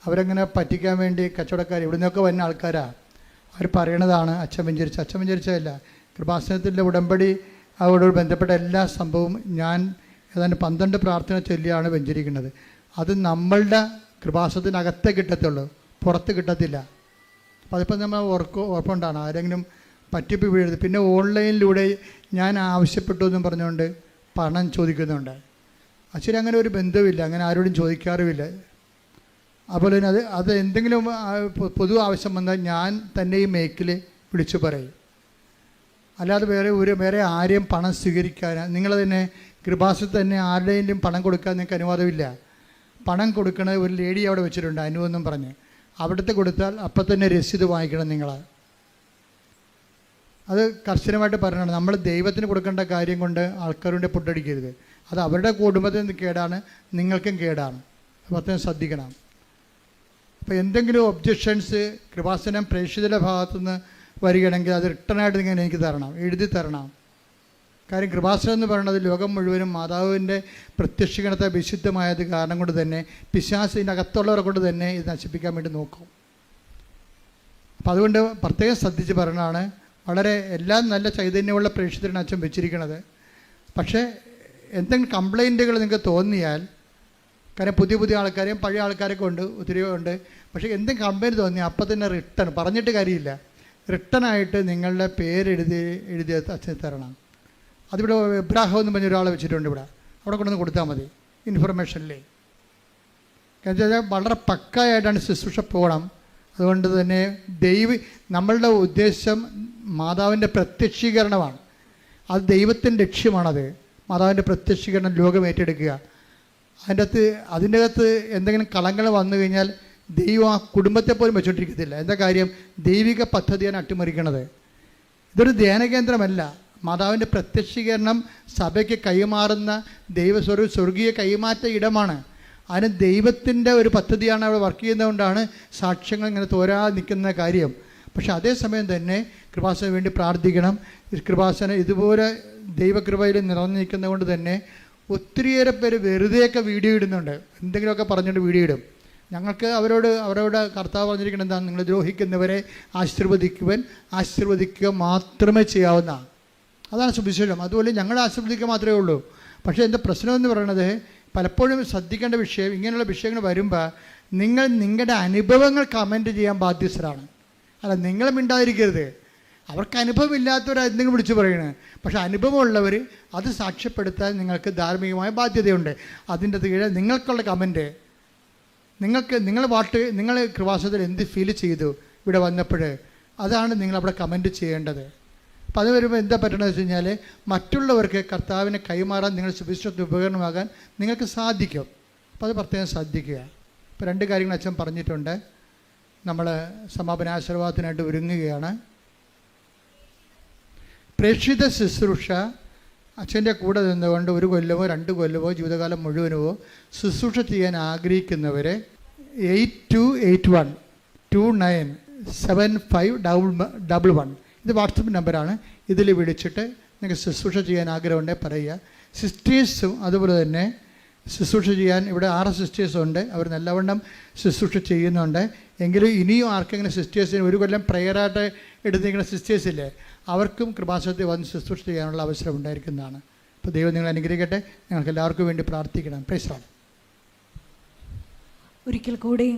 അവരങ്ങനെ പറ്റിക്കാൻ വേണ്ടി കച്ചവടക്കാർ ഇവിടെ നിന്നൊക്കെ വരുന്ന ആൾക്കാരാണ്. അവർ പറയണതാണ് അച്ഛൻ വെഞ്ചരിച്ചതല്ല. കൃപാസനത്തിൻ്റെ ഉടമ്പടി അവരോട് ബന്ധപ്പെട്ട എല്ലാ സംഭവവും ഞാൻ ഏതാണ്ട് 12 പ്രാർത്ഥന ചൊല്ലിയാണ് വെഞ്ചരിക്കുന്നത്. അത് നമ്മളുടെ കൃപാസനത്തിനകത്തേ കിട്ടത്തുള്ളൂ, പുറത്ത് കിട്ടത്തില്ല. അപ്പോൾ അതിപ്പോൾ നമ്മൾ ഉറപ്പുണ്ടാണ്. ആരെങ്കിലും പറ്റിപ്പ് വീഴരുത്. പിന്നെ ഓൺലൈനിലൂടെ ഞാൻ ആവശ്യപ്പെട്ടു എന്നും പറഞ്ഞുകൊണ്ട് പണം ചോദിക്കുന്നുണ്ട്. അച്ഛന് അങ്ങനെ ഒരു ബന്ധവുമില്ല, അങ്ങനെ ആരോടും ചോദിക്കാറുമില്ല. അതുപോലെ തന്നെ അത് എന്തെങ്കിലും പൊതു ആവശ്യം വന്നാൽ ഞാൻ തന്നെ ഈ മേക്കിൽ വിളിച്ചു പറയും. അല്ലാതെ വേറെ ആരെയും പണം സ്വീകരിക്കാൻ, നിങ്ങൾ തന്നെ കൃപാസനത്തിൽ തന്നെ ആരുടെയും പണം കൊടുക്കാൻ നിങ്ങൾക്ക് അനുവാദമില്ല. പണം കൊടുക്കണത് ഒരു ലേഡി അവിടെ വെച്ചിട്ടുണ്ട്, അനുവെന്നും പറഞ്ഞ്. അവിടുത്തെ കൊടുത്താൽ അപ്പം തന്നെ രസീത് വാങ്ങിക്കണം നിങ്ങൾ. അത് കർശനമായിട്ട് പറയണം. നമ്മൾ ദൈവത്തിന് കൊടുക്കേണ്ട കാര്യം കൊണ്ട് ആൾക്കാരുടെ പുട്ടടിക്കരുത്. അത് അവരുടെ കുടുംബത്തിന് കേടാണ്, നിങ്ങൾക്കും കേടാണ്. അപ്പം ശ്രദ്ധിക്കണം. അപ്പോൾ എന്തെങ്കിലും ഒബ്ജക്ഷൻസ് കൃപാസനം പ്രേക്ഷിതരുടെ ഭാഗത്തുനിന്ന് വരികയാണെങ്കിൽ അത് റിട്ടേണായിട്ട് നിങ്ങൾ എനിക്ക് തരണം, എഴുതി തരണം. കാര്യം കൃപാസനം എന്ന് പറയുന്നത് ലോകം മുഴുവനും മാതാവിൻ്റെ പ്രത്യക്ഷീകരണത്തെ വിശുദ്ധമായത് കാരണം കൊണ്ട് തന്നെ പിശാചിൻ്റെ അകത്തുള്ളവരെ കൊണ്ട് തന്നെ ഇത് നശിപ്പിക്കാൻ വേണ്ടി നോക്കും. അപ്പം അതുകൊണ്ട് പ്രത്യേകം ശ്രദ്ധിച്ച് പറയണതാണ്. വളരെ എല്ലാം നല്ല ചൈതന്യമുള്ള പ്രേക്ഷിതരാണ് അച്ഛൻ വെച്ചിരിക്കുന്നത്. പക്ഷേ എന്തെങ്കിലും കംപ്ലൈൻറ്റുകൾ നിങ്ങൾക്ക് തോന്നിയാൽ, കാരണം പുതിയ ആൾക്കാരെയും പഴയ ആൾക്കാരൊക്കെ ഉണ്ട്, ഒത്തിരി ഉണ്ട്. പക്ഷേ എന്തെങ്കിലും കംപ്ലൈൻറ്റ് തോന്നിയാൽ അപ്പം തന്നെ റിട്ടേൺ പറഞ്ഞിട്ട് കാര്യമില്ല. റിട്ടേണായിട്ട് നിങ്ങളുടെ എഴുതി അച്ഛൻ തരണം. അതിവിടെ എബ്രാഹം എന്ന് പറഞ്ഞ ഒരാളെ വെച്ചിട്ടുണ്ട് ഇവിടെ. അവിടെ കൊണ്ടുവന്ന് കൊടുത്താൽ മതി ഇൻഫർമേഷനിലേ. കാരണം വെച്ചാൽ വളരെ പക്കായായിട്ടാണ് ശുശ്രൂഷ പോകണം. അതുകൊണ്ട് തന്നെ നമ്മളുടെ ഉദ്ദേശം മാതാവിൻ്റെ പ്രത്യക്ഷീകരണമാണ്. അത് ദൈവത്തിൻ്റെ ലക്ഷ്യമാണത്. മാതാവിൻ്റെ പ്രത്യക്ഷീകരണം ലോകം ഏറ്റെടുക്കുക. അതിൻ്റെ അകത്ത് എന്തെങ്കിലും കളങ്ങൾ വന്നു കഴിഞ്ഞാൽ ദൈവം ആ കുടുംബത്തെ പോലും വെച്ചുകൊണ്ടിരിക്കത്തില്ല. എന്താ കാര്യം? ദൈവിക പദ്ധതിയാണ് അട്ടിമറിക്കണത്. ഇതൊരു ധ്യാനകേന്ദ്രമല്ല. മാതാവിൻ്റെ പ്രത്യക്ഷീകരണം സഭയ്ക്ക് കൈമാറുന്ന സ്വർഗീയ കൈമാറ്റ ഇടമാണ്. അതിന് ദൈവത്തിൻ്റെ ഒരു പദ്ധതിയാണ് അവിടെ വർക്ക് ചെയ്യുന്നതുകൊണ്ടാണ് സാക്ഷ്യങ്ങൾ ഇങ്ങനെ തോരാ നിൽക്കുന്ന കാര്യം. പക്ഷെ അതേസമയം തന്നെ കൃപാസനത്തിന് വേണ്ടി പ്രാർത്ഥിക്കണം. കൃപാസനം ഇതുപോലെ ദൈവകൃപയിൽ നിറഞ്ഞിരിക്കുന്നത് കൊണ്ട് തന്നെ ഒത്തിരിയേറെ പേര് വെറുതെയൊക്കെ വീഡിയോ ഇടുന്നുണ്ട്. എന്തെങ്കിലുമൊക്കെ പറഞ്ഞുകൊണ്ട് വീഡിയോ ഇടും. ഞങ്ങൾക്ക് അവരോട് കർത്താവ് പറഞ്ഞിരിക്കുന്നത് എന്താണ്? നിങ്ങൾ ദ്രോഹിക്കുന്നവരെ ആശീർവദിക്കുക മാത്രമേ ചെയ്യാവുന്ന. അതാണ് സുവിശേഷം. അതുപോലെ ഞങ്ങളെ ആശീർവദിക്കുക മാത്രമേ ഉള്ളൂ. പക്ഷേ എൻ്റെ പ്രശ്നമെന്ന് പറയുന്നത് പലപ്പോഴും ശ്രദ്ധിക്കേണ്ട വിഷയം, ഇങ്ങനെയുള്ള വിഷയങ്ങൾ വരുമ്പോൾ നിങ്ങളുടെ അനുഭവങ്ങൾ കമൻറ്റ് ചെയ്യാൻ ബാധ്യസ്ഥരാണ്. അല്ല, നിങ്ങൾ മിണ്ടാതിരിക്കരുത്. അവർക്ക് അനുഭവം ഇല്ലാത്തവർ എന്തെങ്കിലും വിളിച്ചു പറയണേ. പക്ഷെ അനുഭവമുള്ളവർ അത് സാക്ഷ്യപ്പെടുത്താൻ നിങ്ങൾക്ക് ധാർമ്മികമായ ബാധ്യതയുണ്ട്. അതിൻ്റെ കീഴിൽ നിങ്ങൾക്കുള്ള കമൻറ്റ്, നിങ്ങൾ കൃപാസനത്തിൽ എന്ത് ഫീൽ ചെയ്തു ഇവിടെ വന്നപ്പോൾ, അതാണ് നിങ്ങളവിടെ കമൻറ്റ് ചെയ്യേണ്ടത്. അപ്പം അത് വരുമ്പോൾ എന്താ പറ്റണമെന്ന് വെച്ച് കഴിഞ്ഞാൽ മറ്റുള്ളവർക്ക് കർത്താവിനെ കൈമാറാൻ നിങ്ങൾ സുവിശേഷത്തിന് ഉപകരണമാകാൻ നിങ്ങൾക്ക് സാധിക്കും. അപ്പോൾ അത് പ്രത്യേകം ശ്രദ്ധിക്കുക. ഇപ്പോൾ 2 കാര്യങ്ങൾ അച്ഛൻ പറഞ്ഞിട്ടുണ്ട്. നമ്മൾ സമാപനാശീർവാദത്തിനായിട്ട് ഒരുങ്ങുകയാണ്. പ്രേക്ഷിത ശുശ്രൂഷ അച്ഛൻ്റെ കൂടെ നിന്നുകൊണ്ട് 1 കൊല്ലമോ 2 കൊല്ലമോ ജീവിതകാലം മുഴുവനോ ശുശ്രൂഷ ചെയ്യാൻ ആഗ്രഹിക്കുന്നവരെ 8281 297511 ഇത് വാട്സപ്പ് നമ്പറാണ്. ഇതിൽ വിളിച്ചിട്ട് നിങ്ങൾക്ക് ശുശ്രൂഷ ചെയ്യാൻ ആഗ്രഹമുണ്ടെങ്കിൽ പറയുക. സിസ്റ്റേഴ്സും അതുപോലെ തന്നെ ശുശ്രൂഷ ചെയ്യാൻ ഇവിടെ 6 സിസ്റ്റേഴ്സുണ്ട്. അവർ നല്ലവണ്ണം ശുശ്രൂഷ ചെയ്യുന്നുണ്ട്. എങ്കിലും ഇനിയും ആർക്കെങ്കിലും സിസ്റ്റേഴ്സിന് ഒരു കൊല്ലം പ്രെയറായിട്ട് എടുത്തിരിക്കുന്ന സിസ്റ്റേഴ്സില്ലേ, അവർക്കും കൃപാസനത്തിൽ വന്ന് ശുശ്രൂഷ ചെയ്യാനുള്ള അവസരം ഉണ്ടായിരിക്കുന്നതാണ്. അപ്പോൾ ദൈവം നിങ്ങൾ അനുഗ്രഹിക്കട്ടെ. ഞങ്ങൾക്ക് എല്ലാവർക്കും വേണ്ടി പ്രാർത്ഥിക്കണം. Praise the Lord. ഒരിക്കൽ കൂടി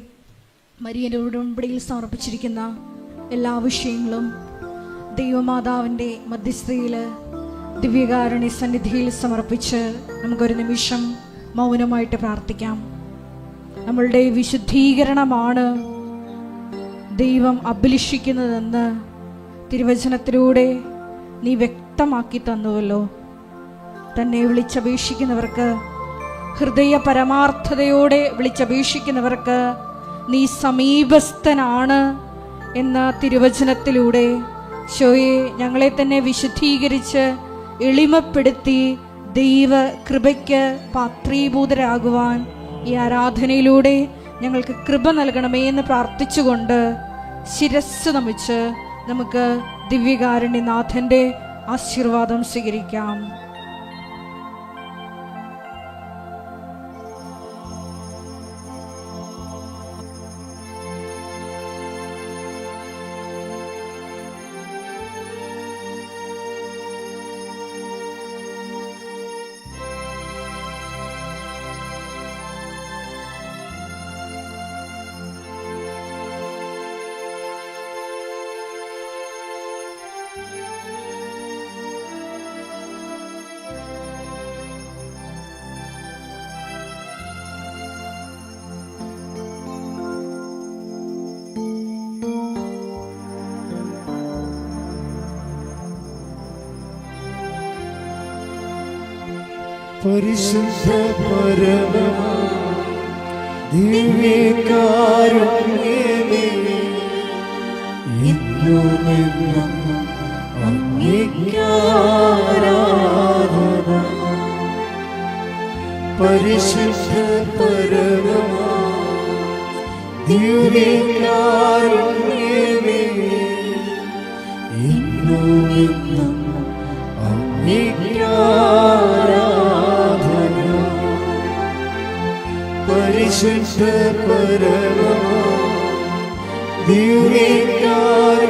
മരിയൻ്റെ ഉടമ്പടിയിൽ സമർപ്പിച്ചിരിക്കുന്ന എല്ലാ വിഷയങ്ങളും ദൈവമാതാവിൻ്റെ മധ്യസ്ഥതയിൽ ദിവ്യകാരുണ്യ സന്നിധിയിൽ സമർപ്പിച്ച് നമുക്കൊരു നിമിഷം മൗനമായിട്ട് പ്രാർത്ഥിക്കാം. നമ്മളുടെ വിശുദ്ധീകരണമാണ് ദൈവം അഭിലഷിക്കുന്നതെന്ന് തിരുവചനത്തിലൂടെ നീ വ്യക്തമാക്കി തന്നുവല്ലോ. തന്നെ വിളിച്ചപേക്ഷിക്കുന്നവർക്ക്, ഹൃദയ പരമാർത്ഥതയോടെ വിളിച്ചപേക്ഷിക്കുന്നവർക്ക് നീ സമീപസ്ഥനാണ് എന്ന തിരുവചനത്തിലൂടെ ശോയെ ഞങ്ങളെ തന്നെ വിശുദ്ധീകരിച്ച് എളിമപ്പെടുത്തി ദൈവ കൃപയ്ക്ക് പാത്രീഭൂതരാകുവാൻ ഈ ആരാധനയിലൂടെ ഞങ്ങൾക്ക് കൃപ നൽകണമേ എന്ന് പ്രാർത്ഥിച്ചുകൊണ്ട് ശിരസ്സ് നമിച്ച് നമുക്ക് ദിവ്യകാരുണ്യനാഥൻ്റെ ആശീർവാദം സ്വീകരിക്കാം. പരിശുദ്ധ പരമ ദിവ്യകാരുണ്യമേ, എന്നുമെന്നും അങ്ങേയ്ക്കാരാധന. പരിശുദ്ധ പരമ ദിവ്യകാരുണ്യമേ, എന്നുമെന്നും അങ്ങേയ്ക്കാരാധന. പരിശുദ്ധ പരമ ദിവ്യകാരുണ്യമേ,